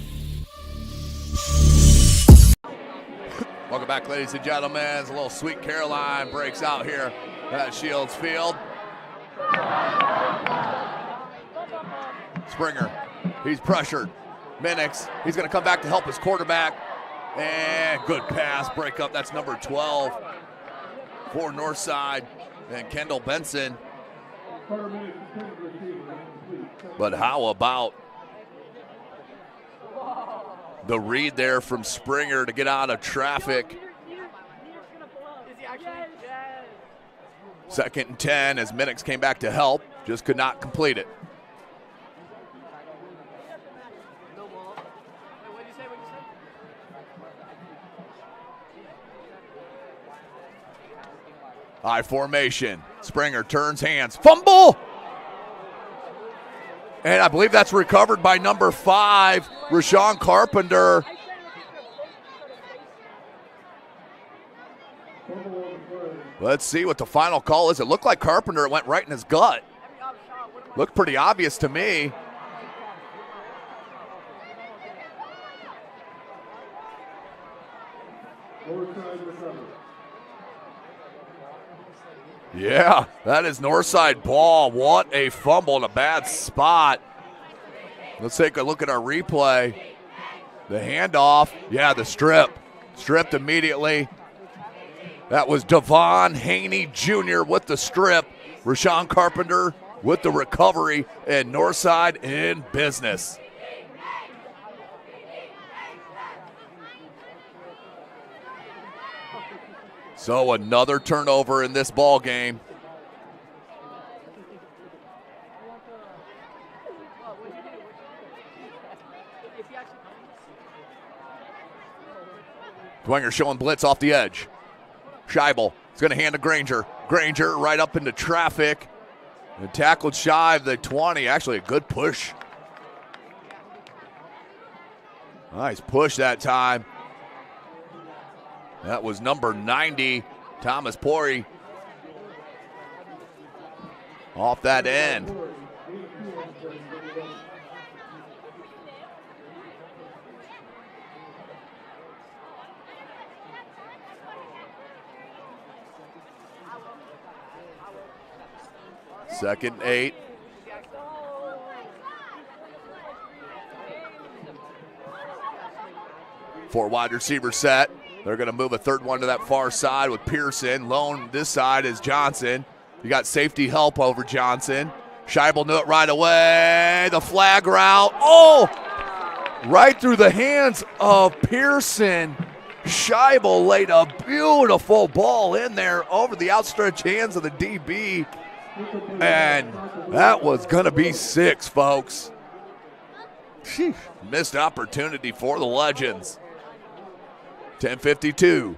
Welcome back, ladies and gentlemen. As a little Sweet Caroline breaks out here at Shields Field. Springer, he's pressured. Minix, he's going to come back to help his quarterback. And good pass, break up. That's number 12 for Northside and Kendall Benson. But how about the read there from Springer to get out of traffic? Second and 10 as Minix came back to help, just could not complete it. High formation. Springer turns hands. Fumble! And I believe that's recovered by number 5, Rashawn Carpenter. Let's see what the final call is. It looked like Carpenter went right in his gut. Looked pretty obvious to me. Yeah, that is Northside ball. What a fumble in a bad spot. Let's take a look at our replay. The handoff. Yeah, the strip. Stripped immediately. That was Devon Haney Jr. with the strip. Rashawn Carpenter with the recovery, and Northside in business. So another turnover in this ball game. Dwenger showing blitz off the edge. Scheibel is going to hand to Granger. Granger right up into traffic and tackled shy of the 20. Actually, a good push. Nice push that time. That was number 90, Thomas Pori. Off that end. Second 8. Four wide receiver set. They're going to move a third one to that far side with Pearson. Lone this side is Johnson. You got safety help over Johnson. Scheibel knew it right away. The flag route. Oh! Right through the hands of Pearson. Scheibel laid a beautiful ball in there over the outstretched hands of the DB. And that was going to be 6, folks. Missed opportunity for the Legends. 10:52.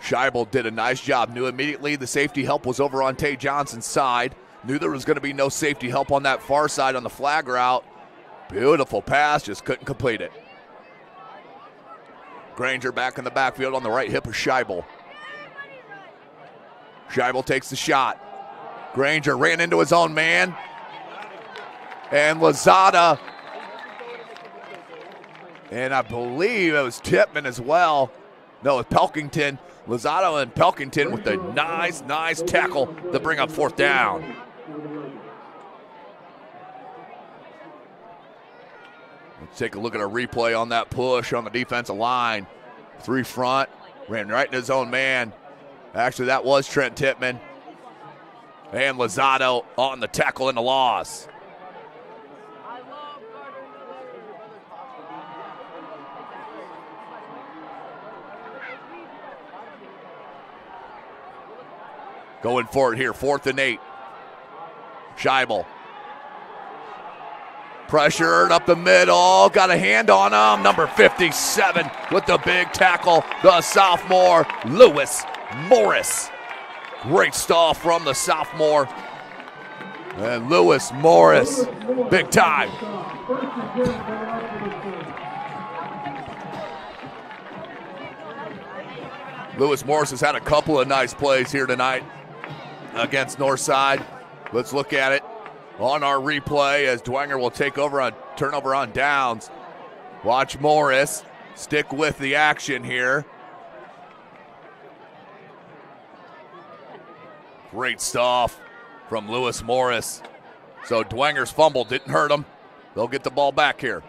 Scheibel did a nice job. Knew immediately the safety help was over on Tay Johnson's side. Knew there was going to be no safety help on that far side on the flag route. Beautiful pass, just couldn't complete it. Granger back in the backfield on the right hip of Scheibel. Scheibel takes the shot. Granger ran into his own man. And Lozada. And I believe it was Tippmann as well. No, it was Pelkington. Lozada and Pelkington with a nice tackle to bring up fourth down. Let's take a look at a replay on that push on the defensive line. 3 front, ran right into his own man. Actually, that was Trent Tippmann. And Lozado on the tackle and the loss. Going for it here, 4th and 8. Scheibel. Pressured up the middle, got a hand on him. Number 57 with the big tackle, the sophomore, Lewis Morris. Great stall from the sophomore. And Lewis Morris, big time. Lewis Morris has had a couple of nice plays here tonight against Northside. Let's look at it on our replay as Dwenger will take over on turnover on downs. Watch Morris stick with the action here. Great stuff from Lewis Morris. So Dwenger's fumble didn't hurt him. They'll get the ball back here.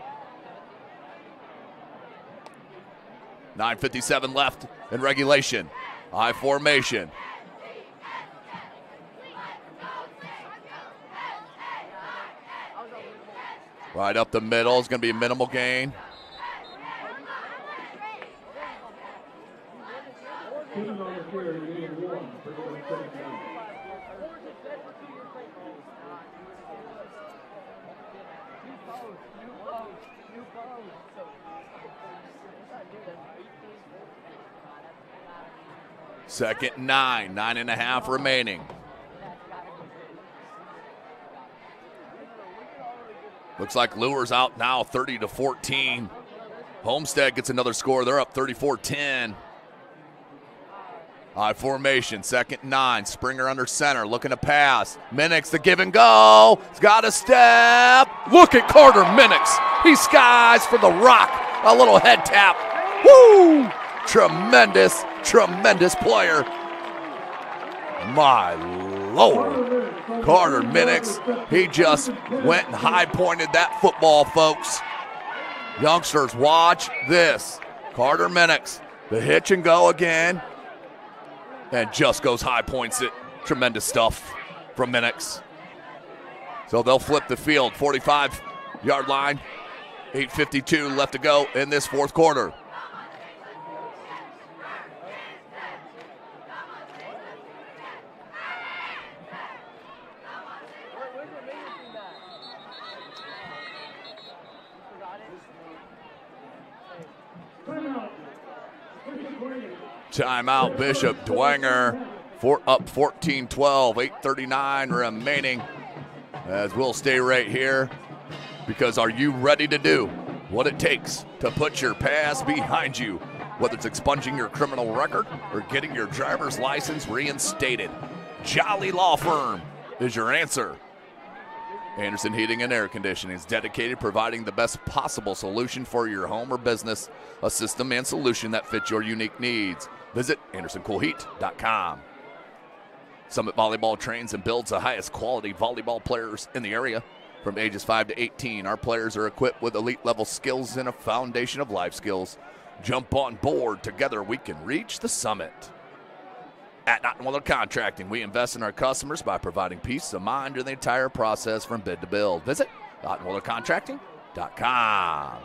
9:57 left in regulation. High formation. Right up the middle is going to be a minimal gain. Sitting on the carry, gain of 1, bring up second down. Second 9, 9.5 remaining. Looks like Lure's out now, 30-14. Homestead gets another score. They're up 34-10. High formation, second 9. Springer under center, looking to pass. Minix, the give and go. He's got a step. Look at Carter Minix. He skies for the rock. A little head tap. Woo! Tremendous, tremendous player. My Lord. Carter Minix, he just went and high-pointed that football, folks. Youngsters, watch this. Carter Minix, the hitch and go again. And just goes high, points it. Tremendous stuff from Minix. So they'll flip the field. 45-yard line. 8:52 left to go in this fourth quarter. Timeout, Bishop. Dwenger up 14-12, 8:39 remaining. As we'll stay right here, because are you ready to do what it takes to put your past behind you? Whether it's expunging your criminal record or getting your driver's license reinstated, Jolly Law Firm is your answer. Anderson Heating and Air Conditioning is dedicated providing the best possible solution for your home or business, a system and solution that fits your unique needs. Visit AndersonCoolHeat.com. Summit Volleyball trains and builds the highest quality volleyball players in the area. From ages 5 to 18, our players are equipped with elite level skills and a foundation of life skills. Jump on board. Together we can reach the summit. At Ottenweiler Contracting, we invest in our customers by providing peace of mind during the entire process from bid to build. Visit OttenweilerContracting.com.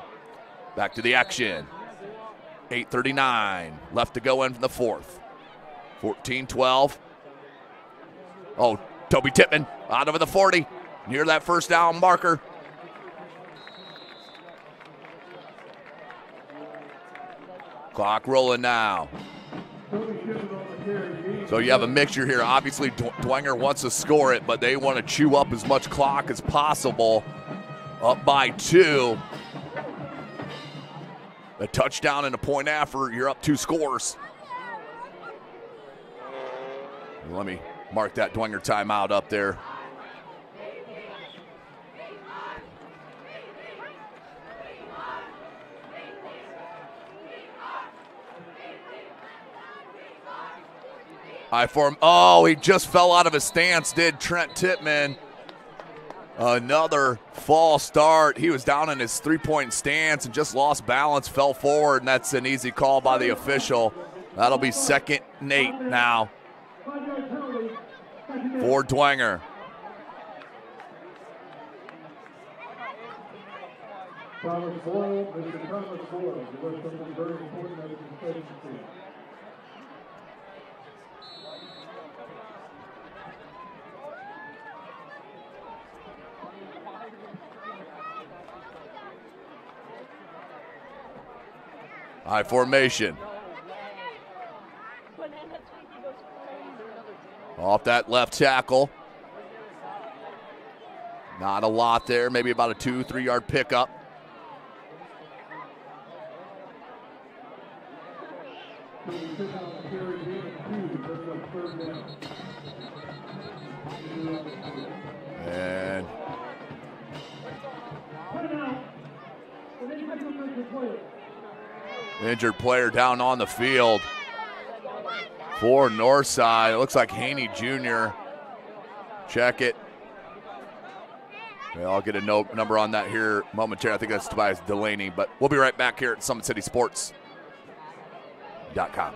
Back to the action. 8:39 left to go in from the fourth. 14-12. Oh, Toby Tippmann out over the 40, near that first down marker. Clock rolling now. So you have a mixture here. Obviously, Dwenger wants to score it, but they want to chew up as much clock as possible. Up by 2. A touchdown and a point after, you're up 2 scores. Let me mark that Dwenger timeout up there. Oh, he just fell out of his stance, did Trent Tippmann. Another false start. He was down in his three-point stance and just lost balance, fell forward, and that's an easy call by the official. That'll be 2nd and 8 now for Dwenger. Thomas Boyle, Mr. Thomas Boyle, the rest of them very important as a team. High formation. Off that left tackle. Not a lot there, maybe about a 2-3 yard pickup. And injured player down on the field for Northside. It looks like Haney Jr. Check it. I'll get a number on that here momentarily. I think that's Tobias Delaney, but we'll be right back here at SummitCitySports.com.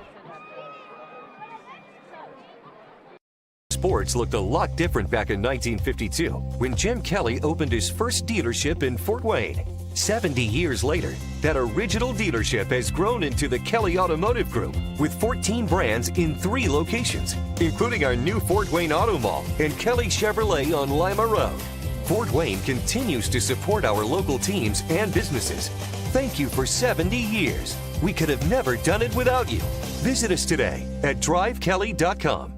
Sports looked a lot different back in 1952 when Jim Kelly opened his first dealership in Fort Wayne. 70 years later, that original dealership has grown into the Kelly Automotive Group with 14 brands in 3 locations, including our new Fort Wayne Auto Mall and Kelly Chevrolet on Lima Road. Fort Wayne continues to support our local teams and businesses. Thank you for 70 years. We could have never done it without you. Visit us today at drivekelly.com.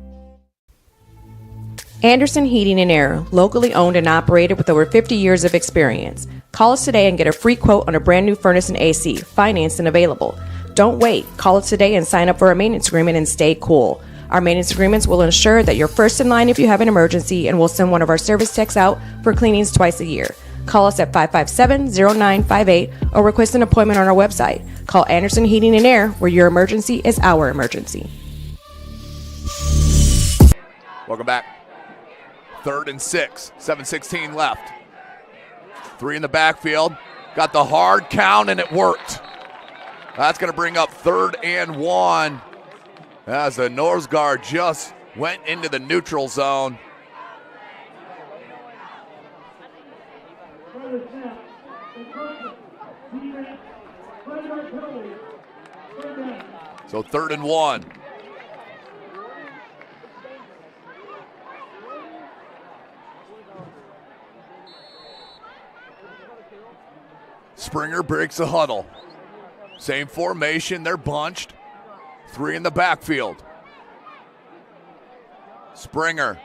Anderson Heating and Air, locally owned and operated with over 50 years of experience. Call us today and get a free quote on a brand new furnace and AC, financed and available. Don't wait. Call us today and sign up for a maintenance agreement and stay cool. Our maintenance agreements will ensure that you're first in line if you have an emergency, and we'll send one of our service techs out for cleanings twice a year. Call us at 557-0958 or request an appointment on our website. Call Anderson Heating and Air, where your emergency is our emergency. Welcome back. 3rd and 6, 7:16 left. 3 in the backfield. Got the hard count, and it worked. That's going to bring up 3rd and 1 as the North guard just went into the neutral zone. So 3rd and 1. Springer breaks the huddle. Same formation, they're bunched. 3 in the backfield. Springer.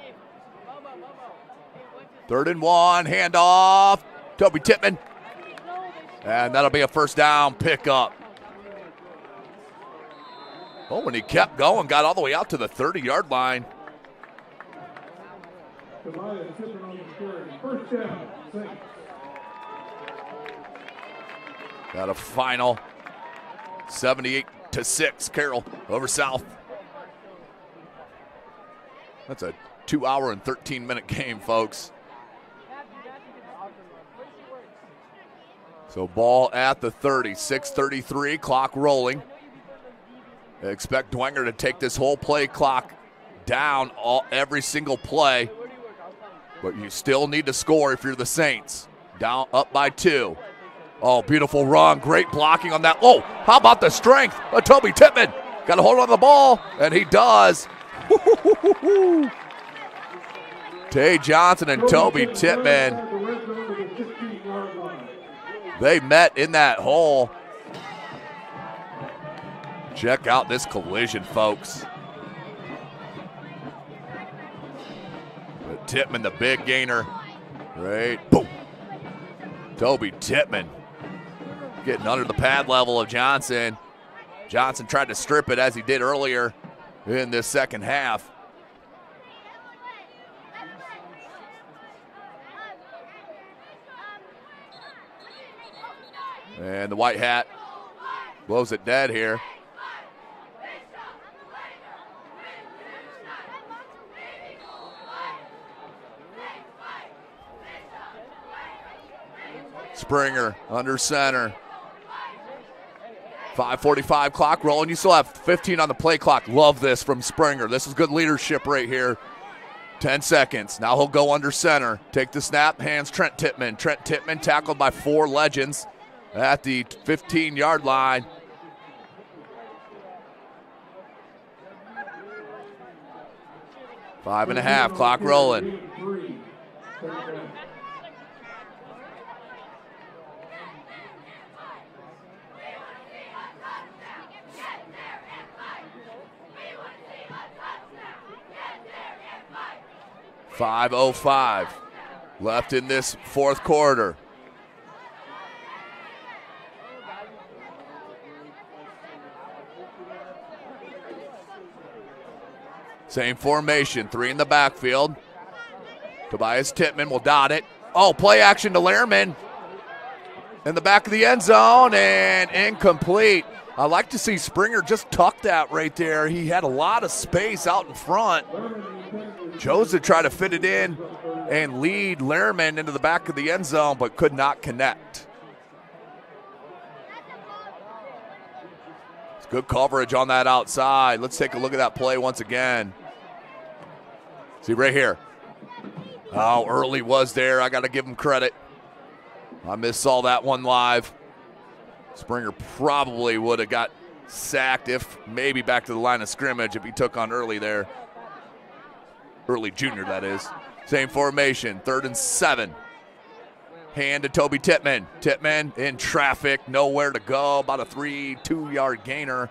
3rd and 1, handoff. Toby Tippmann. And that'll be a first down pickup. Oh, and he kept going, got all the way out to the 30-yard line. First down. Got a final 78-6, Carroll over South. That's a 2-hour and 13-minute game, folks. So ball at the 30, 6:33, clock rolling. I expect Dwenger to take this whole play clock down every single play, but you still need to score if you're the Saints. Down, up by 2. Oh, beautiful run. Great blocking on that. Oh, how about the strength of Toby Tippmann? Got a hold on the ball, and he does. Tay Johnson and Toby Tippmann, they met in that hole. Check out this collision, folks. But Tippmann, the big gainer. Right. Boom. Toby Tippmann getting under the pad level of Johnson. Johnson tried to strip it as he did earlier in this second half. And the white hat blows it dead here. Springer under center. 5:45 clock rolling. You still have 15 on the play clock. Love this from Springer. This is good leadership right here. 10 seconds. Now he'll go under center. Take the snap. Hands Trent Tippmann. Trent Tippmann tackled by 4 legends at the 15-yard line. Five and a half. Clock rolling. .505 left in this fourth quarter. Same formation, 3 in the backfield. Tobias Tippmann will dot it. Oh, play action to Lehrman in the back of the end zone, and incomplete. I like to see Springer just tuck that right there. He had a lot of space out in front. Chose to try to fit it in and lead Lehrman into the back of the end zone, but could not connect. It's good coverage on that outside. Let's take a look at that play once again. See right here. Oh, Early was there. I got to give him credit. I missaw that one live. Springer probably would have got sacked if maybe back to the line of scrimmage if he took on early there. Early junior, that is. Same formation, 3rd and 7. Hand to Toby Tittman. Tittman in traffic, nowhere to go. About a 2-yard gainer.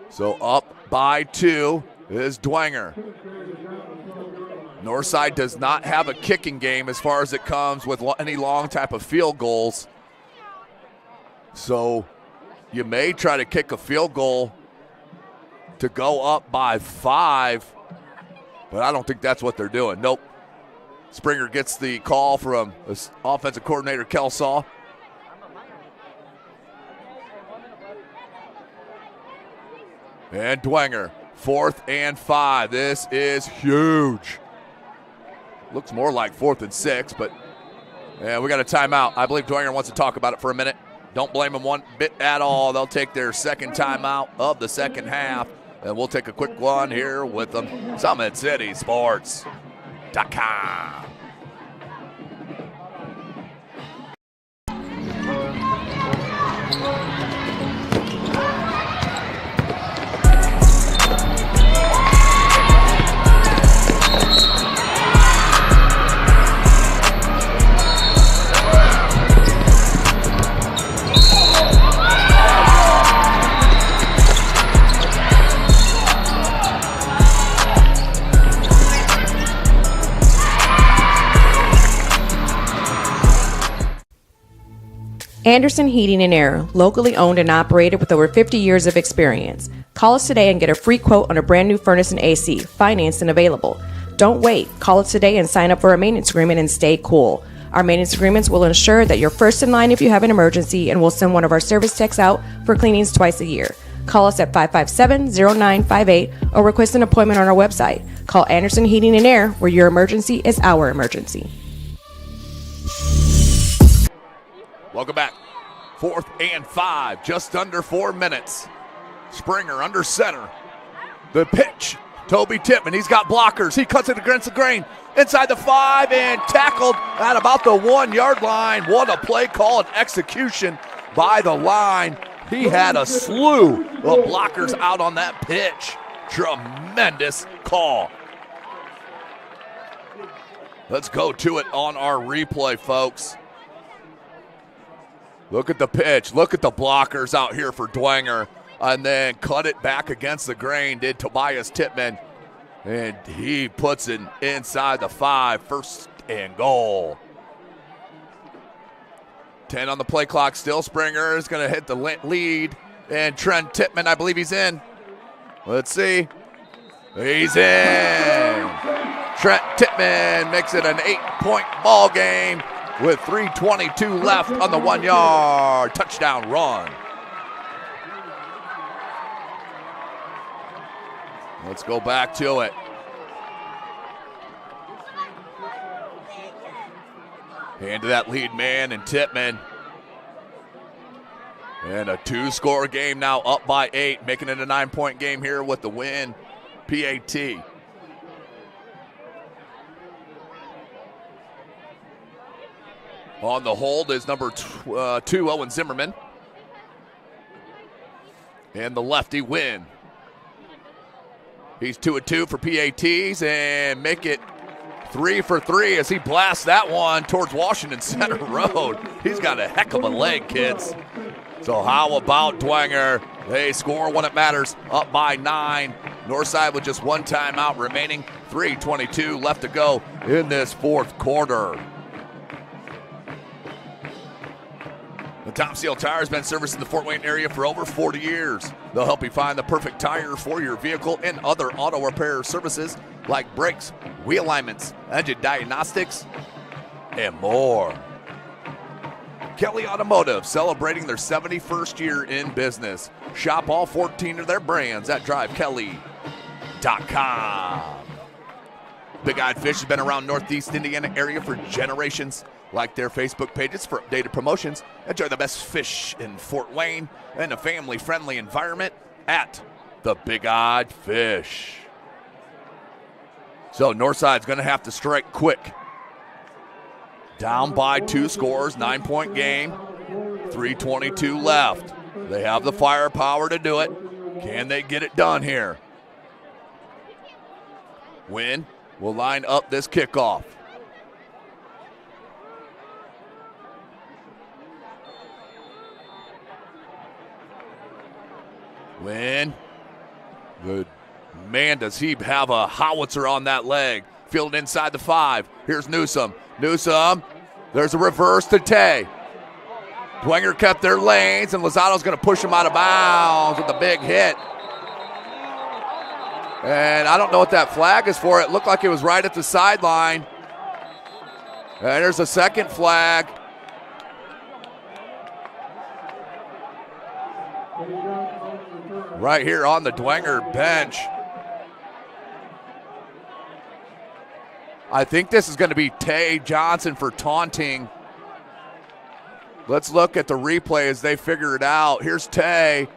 So up by 2 is Dwenger. Northside does not have a kicking game as far as it comes with any long type of field goals. So you may try to kick a field goal to go up by 5, but I don't think that's what they're doing. Nope. Springer gets the call from offensive coordinator Kelsaw. And Dwenger, 4th and 5. This is huge. Looks more like 4th and 6, but yeah, we got a timeout. I believe Dwenger wants to talk about it for a minute. Don't blame them one bit at all. They'll take their second timeout of the second half, and we'll take a quick one here with them. SummitCitySports.com. Anderson Heating and Air, locally owned and operated with over 50 years of experience. Call us today and get a free quote on a brand new furnace and AC, financed and available. Don't wait. Call us today and sign up for a maintenance agreement and stay cool. Our maintenance agreements will ensure that you're first in line if you have an emergency, and we'll send one of our service techs out for cleanings twice a year. Call us at 557-0958 or request an appointment on our website. Call Anderson Heating and Air, where your emergency is our emergency. Welcome back. 4th and 5, just under 4 minutes. Springer under center. The pitch, Toby Tittman. He's got blockers. He cuts it against the grain. Inside the 5 and tackled at about the 1-yard line. What a play call and execution by the line. He had a slew of blockers out on that pitch. Tremendous call. Let's go to it on our replay, folks. Look at the pitch. Look at the blockers out here for Dwenger. And then cut it back against the grain, did Tobias Tittman. And he puts it inside the 5, 1st and goal. 10 on the play clock still. Springer is going to hit the lead. And Trent Tittman, I believe he's in. Let's see. He's in. Trent Tittman makes it an 8-point ball game with 3:22 left on the 1-yard touchdown run. Let's go back to it. Hand to that lead man and Tittman. And a 2-score game now, up by 8, making it a 9-point game here with the win. PAT. On the hold is number 2, Owen Zimmerman. And the lefty Win. He's 2-2 for PATs and make it 3 for 3 as he blasts that one towards Washington Center Road. He's got a heck of a leg, kids. So how about Dwenger? They score when it matters, up by 9. Northside with just 1 timeout remaining. 3:22 left to go in this 4th quarter. The Top Seal Tire has been servicing the Fort Wayne area for over 40 years. They'll help you find the perfect tire for your vehicle and other auto repair services like brakes, wheel alignments, engine diagnostics, and more. Kelly Automotive, celebrating their 71st year in business. Shop all 14 of their brands at drivekelly.com. Big Eyed Fish has been around Northeast Indiana area for generations. Like their Facebook pages for updated promotions. Enjoy the best fish in Fort Wayne and a family-friendly environment at the Big Eyed Fish. So Northside's going to have to strike quick. Down by 2 scores, 9-point game, 3:22 left. They have the firepower to do it. Can they get it done here? Wynn will line up this kickoff. Wynn. Good. Man, does he have a howitzer on that leg. Fielded inside the 5. Here's Newsome. Newsome. There's a reverse to Tay. Dwenger kept their lanes, and Lozano's going to push him out of bounds with a big hit. And I don't know what that flag is for. It looked like it was right at the sideline. And there's a second flag. Right here on the Dwenger bench. I think this is going to be Tay Johnson for taunting. Let's look at the replay as they figure it out. Here's Tay.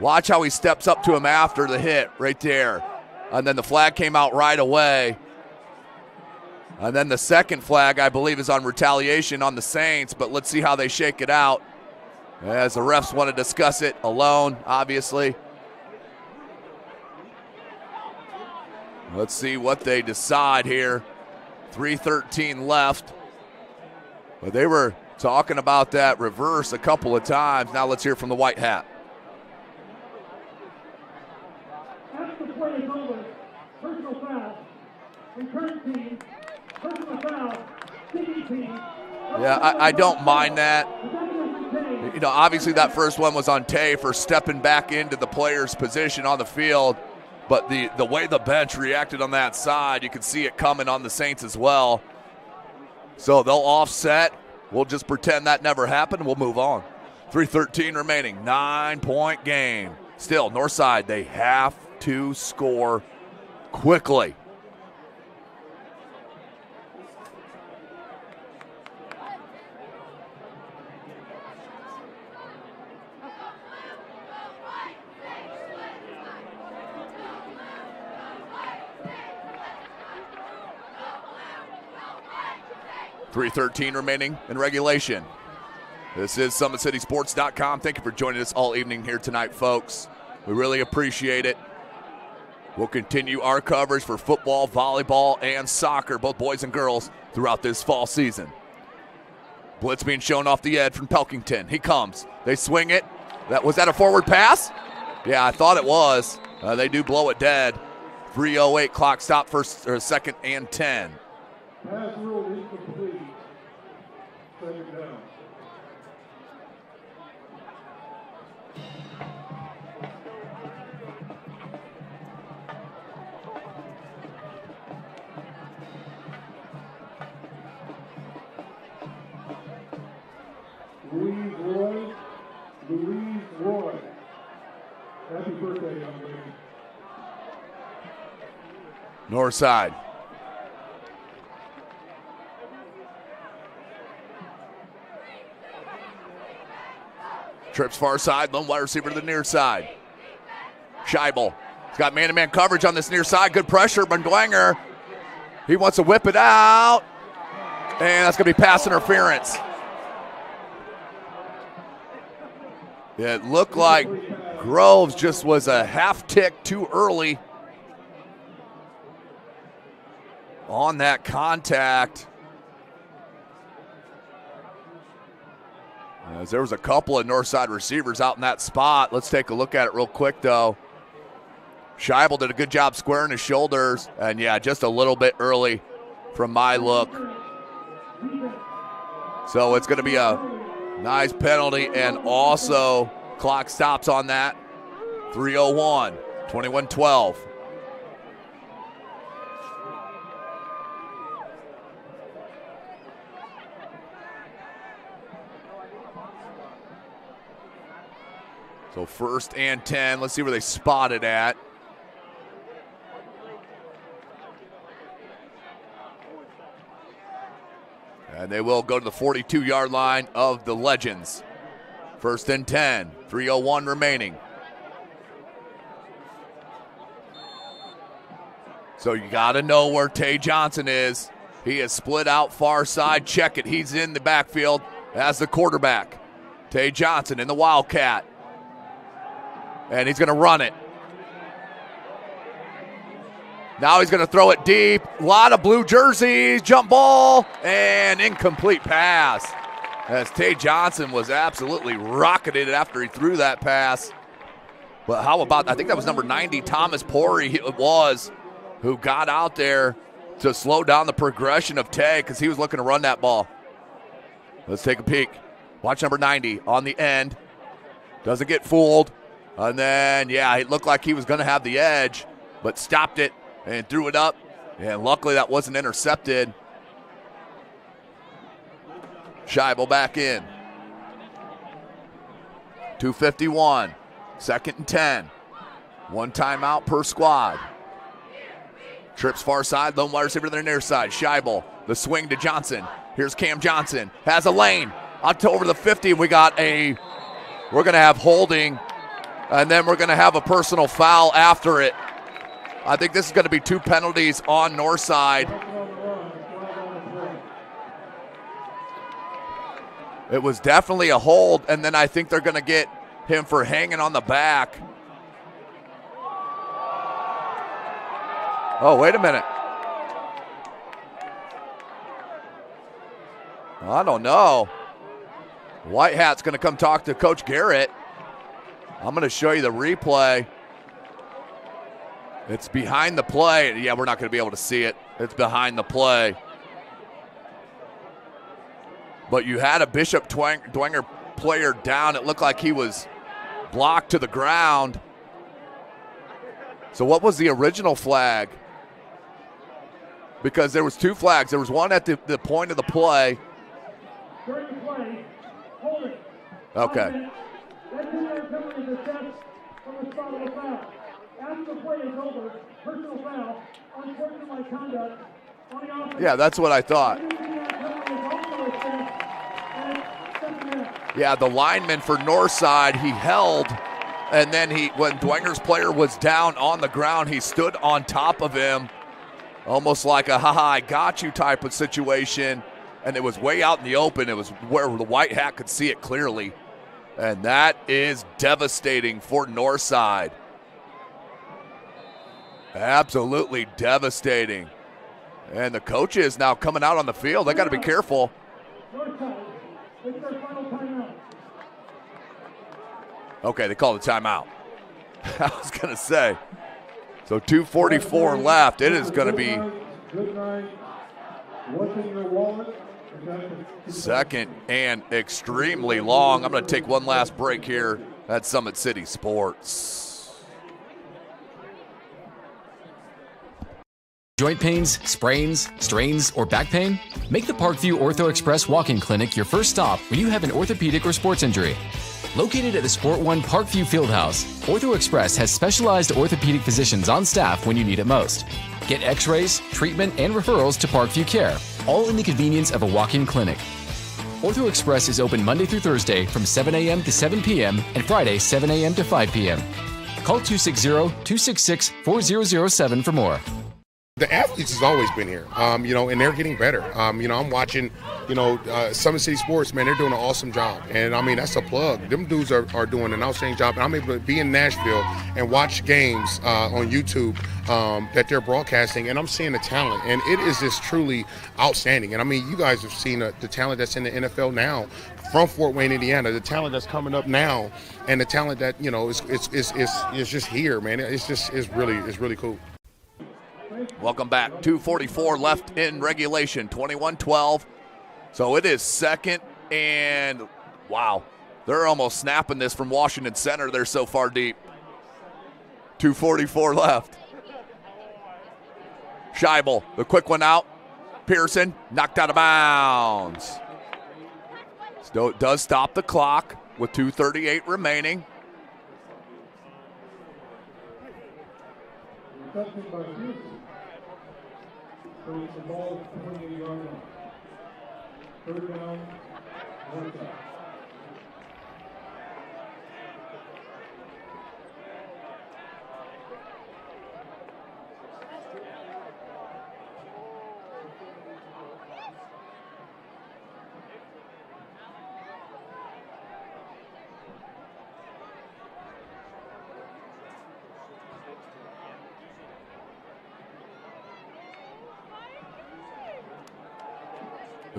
Watch how he steps up to him after the hit right there. And then the flag came out right away. And then the second flag, I believe, is on retaliation on the Saints, but let's see how they shake it out as the refs want to discuss it alone, obviously. Let's see what they decide here. 3:13 left. But they were talking about that reverse a couple of times. Now let's hear from the white hat. After the play is over, personal foul. Return team, personal foul, sticking team. Yeah, I don't mind that. You know, obviously that first one was on Tay for stepping back into the player's position on the field. But the way the bench reacted on that side, you can see it coming on the Saints as well. So they'll offset. We'll just pretend that never happened. We'll move on. 3:13 remaining. 9-point game. Still, Northside, they have to score quickly. .313 remaining in regulation. This is SummitCitySports.com. Thank you for joining us all evening here tonight, folks. We really appreciate it. We'll continue our coverage for football, volleyball, and soccer, both boys and girls, throughout this fall season. Blitz being shown off the edge from Pelkington. He comes. They swing it. Was that a forward pass? Yeah, I thought it was. They do blow it dead. 3:08 clock stop, first or second and 10. Pass rule is complete. Second down. Louise Roy. Happy birthday, young lady. Northside. Trips far side, lone wide receiver to the near side. Scheibel. He's got man-to-man coverage on this near side. Good pressure, but Dwenger, he wants to whip it out. And that's going to be pass interference. It looked like Groves just was a half tick too early on that contact. As there was a couple of Northside receivers out in that spot. Let's take a look at it real quick, though. Scheibel did a good job squaring his shoulders. And, yeah, just a little bit early from my look. So it's going to be a nice penalty, and also clock stops on that. 3:01, 21-12. So first and 10. Let's see where they spot it at. And they will go to the 42-yard line of the Legends. First and 10, 3:01 remaining. So you got to know where Tay Johnson is. He is split out far side. Check it. He's in the backfield as the quarterback. Tay Johnson in the Wildcat. And he's going to run it. Now he's going to throw it deep. A lot of blue jerseys. Jump ball. And incomplete pass. As Tay Johnson was absolutely rocketed after he threw that pass. But how about, I think that was number 90, Thomas Pori, it was, who got out there to slow down the progression of Tay because he was looking to run that ball. Let's take a peek. Watch number 90 on the end. Doesn't get fooled. And then, yeah, it looked like he was going to have the edge, but stopped it and threw it up. And luckily that wasn't intercepted. Scheibel back in. 2:51. 2nd and 10. One timeout per squad. Trips far side, lone wide receiver to their near side. Scheibel, the swing to Johnson. Here's Cam Johnson, has a lane out to over the 50. We're going to have holding, and then we're going to have a personal foul after it. I think this is going to be 2 penalties on Northside. It was definitely a hold, and then I think they're going to get him for hanging on the back. Oh, wait a minute. I don't know. White Hat's going to come talk to Coach Garrett. I'm going to show you the replay. It's behind the play. Yeah, we're not going to be able to see it. It's behind the play. But you had a Bishop Dwenger player down. It looked like he was blocked to the ground. So what was the original flag? Because there was 2 flags. There was one at the point of the play. During the play, hold it. Okay. That's in their penalty to set from the spot of the foul. After the play is over, personal foul, unsportsmanlike conduct on the offense. Yeah, that's what I thought. Yeah, the lineman for Northside, he held, and then when Dwenger's player was down on the ground, he stood on top of him, almost like a ha-ha, I got you type of situation, and it was way out in the open. It was where the White Hat could see it clearly, and that is devastating for Northside. Absolutely devastating. And the coaches now coming out on the field. They got to be careful. Okay, they called the timeout. I was going to say. So 2:44 left. It is going to be second and extremely long. I'm going to take one last break here at Summit City Sports. Joint pains, sprains, strains, or back pain? Make the Parkview Ortho Express walk-in clinic your first stop when you have an orthopedic or sports injury. Located at the Sport One Parkview Fieldhouse, Ortho Express has specialized orthopedic physicians on staff when you need it most. Get x-rays, treatment, and referrals to Parkview Care, all in the convenience of a walk-in clinic. Ortho Express is open Monday through Thursday from 7 a.m. to 7 p.m. and Friday 7 a.m. to 5 p.m. Call 260-266-4007 for more. The athletes has always been here, and they're getting better. I'm watching, Summit City Sports, man, they're doing an awesome job. And, that's a plug. Them dudes are doing an outstanding job. And I'm able to be in Nashville and watch games on YouTube that they're broadcasting, and I'm seeing the talent. And it is just truly outstanding. And, you guys have seen the talent that's in the NFL now from Fort Wayne, Indiana, the talent that's coming up now, and the talent that, is just here, man. It's really cool. Welcome back. 2:44 left in regulation. 21-12. So it is second and, wow, they're almost snapping this from Washington Center. They're so far deep. 2:44 left. Scheibel, the quick one out. Pearson knocked out of bounds. So it does stop the clock with 2:38 remaining. So it's the ball 28-yard line. Third down, one down.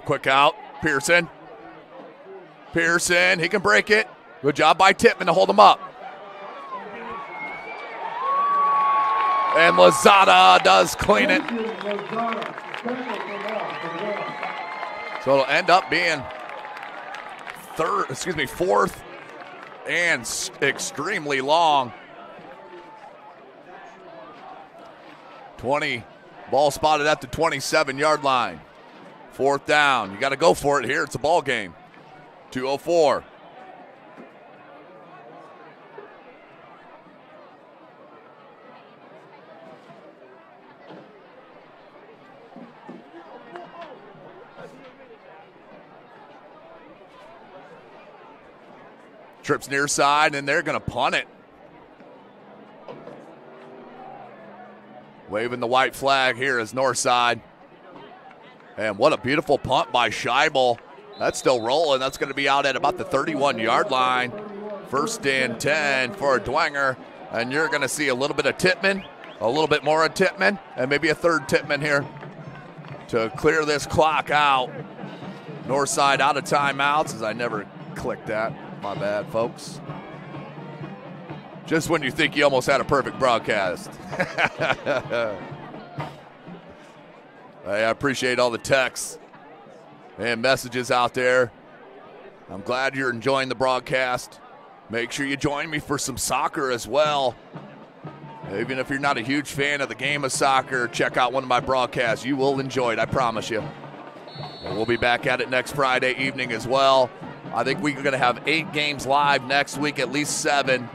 Quick out. Pearson. Pearson, he can break it. Good job by Tippmann to hold him up. And Lozada does clean it. So it'll end up being fourth and extremely long. 20, ball spotted at the 27-yard line. Fourth down. You got to go for it here. It's a ball game. 2:04. Trips near side, and they're going to punt it. Waving the white flag here is north side. And what a beautiful punt by Scheibel. That's still rolling. That's going to be out at about the 31-yard line. First and 10 for Dwenger. And you're going to see a little bit of Tippmann, a little bit more of Tippmann, and maybe a third Tippmann here to clear this clock out. North side out of timeouts, as I never clicked that. My bad, folks. Just when you think you almost had a perfect broadcast. I appreciate all the texts and messages out there. I'm glad you're enjoying the broadcast. Make sure you join me for some soccer as well. Even if you're not a huge fan of the game of soccer, check out one of my broadcasts. You will enjoy it, I promise you. And we'll be back at it next Friday evening as well. I think we're going to have 8 games live next week, at least 7.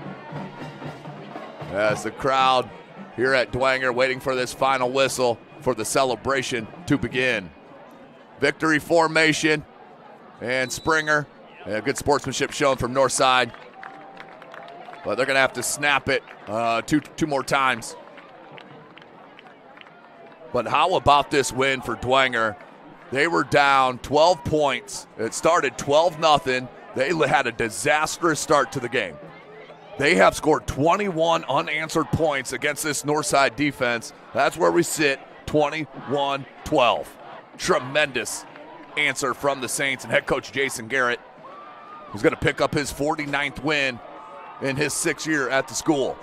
As the crowd here at Dwenger waiting for this final whistle for the celebration to begin. Victory formation and Springer. Good sportsmanship shown from north side. But they're going to have to snap it two more times. But how about this win for Dwenger? They were down 12 points. It started 12-0. They had a disastrous start to the game. They have scored 21 unanswered points against this Northside defense. That's where we sit, 21-12. Tremendous answer from the Saints and head coach Jason Garrett, who's going to pick up his 49th win in his 6th year at the school.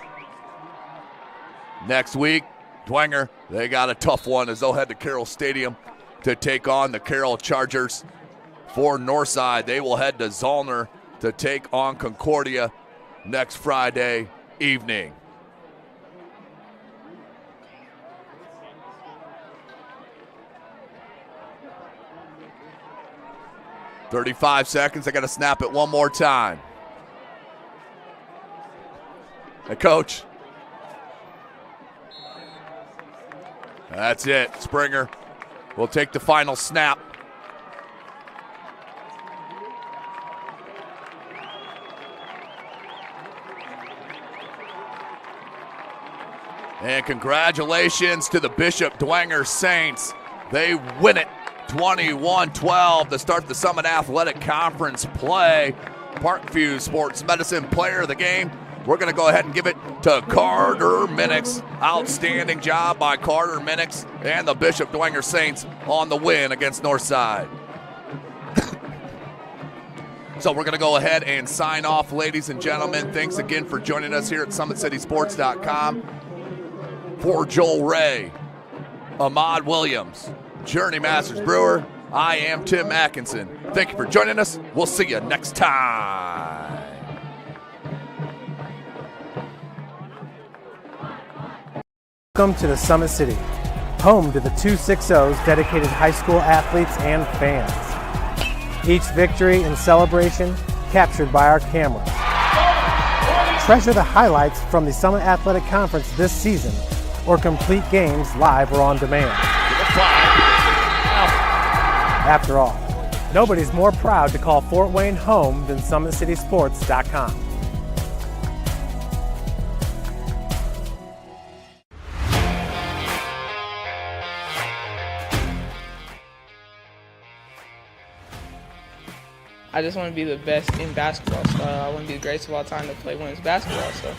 Next week, Dwenger, they got a tough one as they'll head to Carroll Stadium to take on the Carroll Chargers. For Northside, they will head to Zollner to take on Concordia next Friday evening. "35 seconds. I got to snap it one more time." Hey, coach. That's it. Springer will take the final snap. And congratulations to the Bishop Dwenger Saints. They win it 21-12 to start the Summit Athletic Conference play. Parkview Sports Medicine Player of the Game. We're going to go ahead and give it to Carter Minix. Outstanding job by Carter Minix and the Bishop Dwenger Saints on the win against Northside. So we're going to go ahead and sign off, ladies and gentlemen. Thanks again for joining us here at SummitCitySports.com. For Joel Ray, Ahmad Williams, Journey Masters Brewer, I am Tim Atkinson. Thank you for joining us. We'll see you next time. Welcome to the Summit City, home to the 260's dedicated high school athletes and fans. Each victory and celebration captured by our cameras. Treasure the highlights from the Summit Athletic Conference this season, or complete games live or on demand. After all, nobody's more proud to call Fort Wayne home than SummitCitySports.com. I just want to be the best in basketball. So I want to be the greatest of all time to play women's basketball. So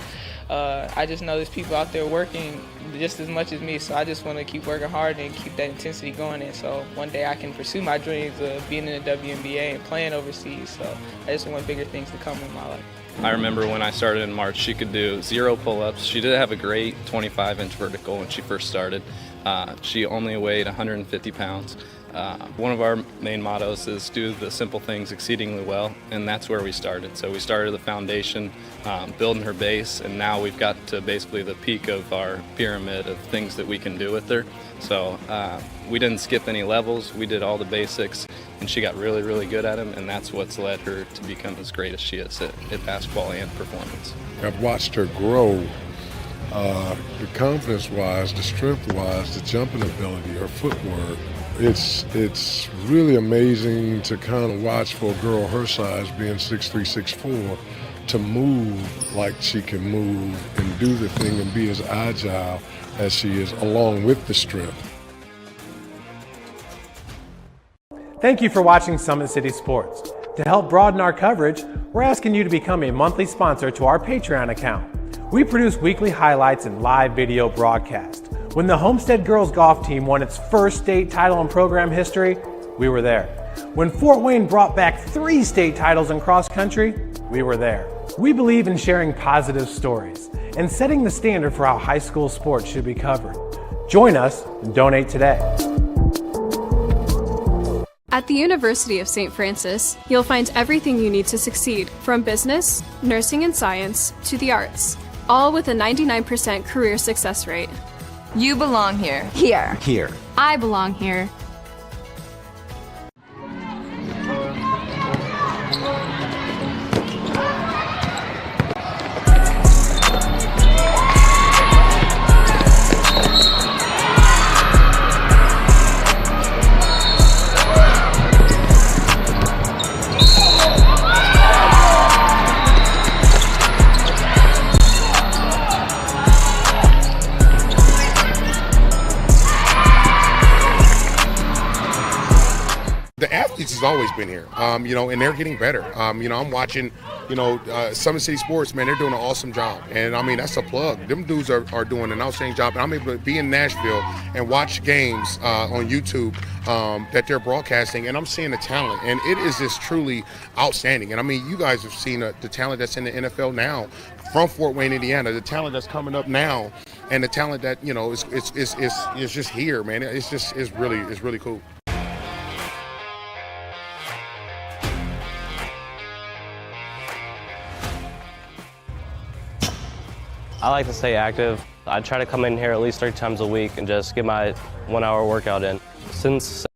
I just know there's people out there working just as much as me, so I just want to keep working hard and keep that intensity going. And so one day I can pursue my dreams of being in the WNBA and playing overseas. So I just want bigger things to come in my life. I remember when I started in March, she could do 0 pull-ups. She did have a great 25-inch vertical when she first started. She only weighed 150 pounds. One of our main mottos is do the simple things exceedingly well, and that's where we started. So we started the foundation, building her base, and now we've got to basically the peak of our pyramid of things that we can do with her. So we didn't skip any levels. We did all the basics, and she got really, really good at them, and that's what's led her to become as great as she is at basketball and performance. I've watched her grow, the confidence-wise, the strength-wise, the jumping ability, her footwork. It's really amazing to kind of watch for a girl her size, being 6'3", 6'4", to move like she can move and do the thing and be as agile as she is, along with the strength. Thank you for watching Summit City Sports. To help broaden our coverage, we're asking you to become a monthly sponsor to our Patreon account. We produce weekly highlights and live video broadcasts. When the Homestead girls golf team won its first state title in program history, we were there. When Fort Wayne brought back 3 state titles in cross country, we were there. We believe in sharing positive stories and setting the standard for how high school sports should be covered. Join us and donate today. At the University of St. Francis, you'll find everything you need to succeed, from business, nursing and science, to the arts, all with a 99% career success rate. You belong here. Here. Here. I belong here. The athletes has always been here, and they're getting better. I'm watching, Summit City Sports, man, they're doing an awesome job. And, I mean, that's a plug. Them dudes are doing an outstanding job. And I'm able to be in Nashville and watch games on YouTube that they're broadcasting, and I'm seeing the talent. And it is just truly outstanding. And, I mean, you guys have seen the talent that's in the NFL now from Fort Wayne, Indiana, the talent that's coming up now, and the talent that, is just here, man. It's really cool. I like to stay active. I try to come in here at least 3 times a week and just get my 1-hour workout in. Since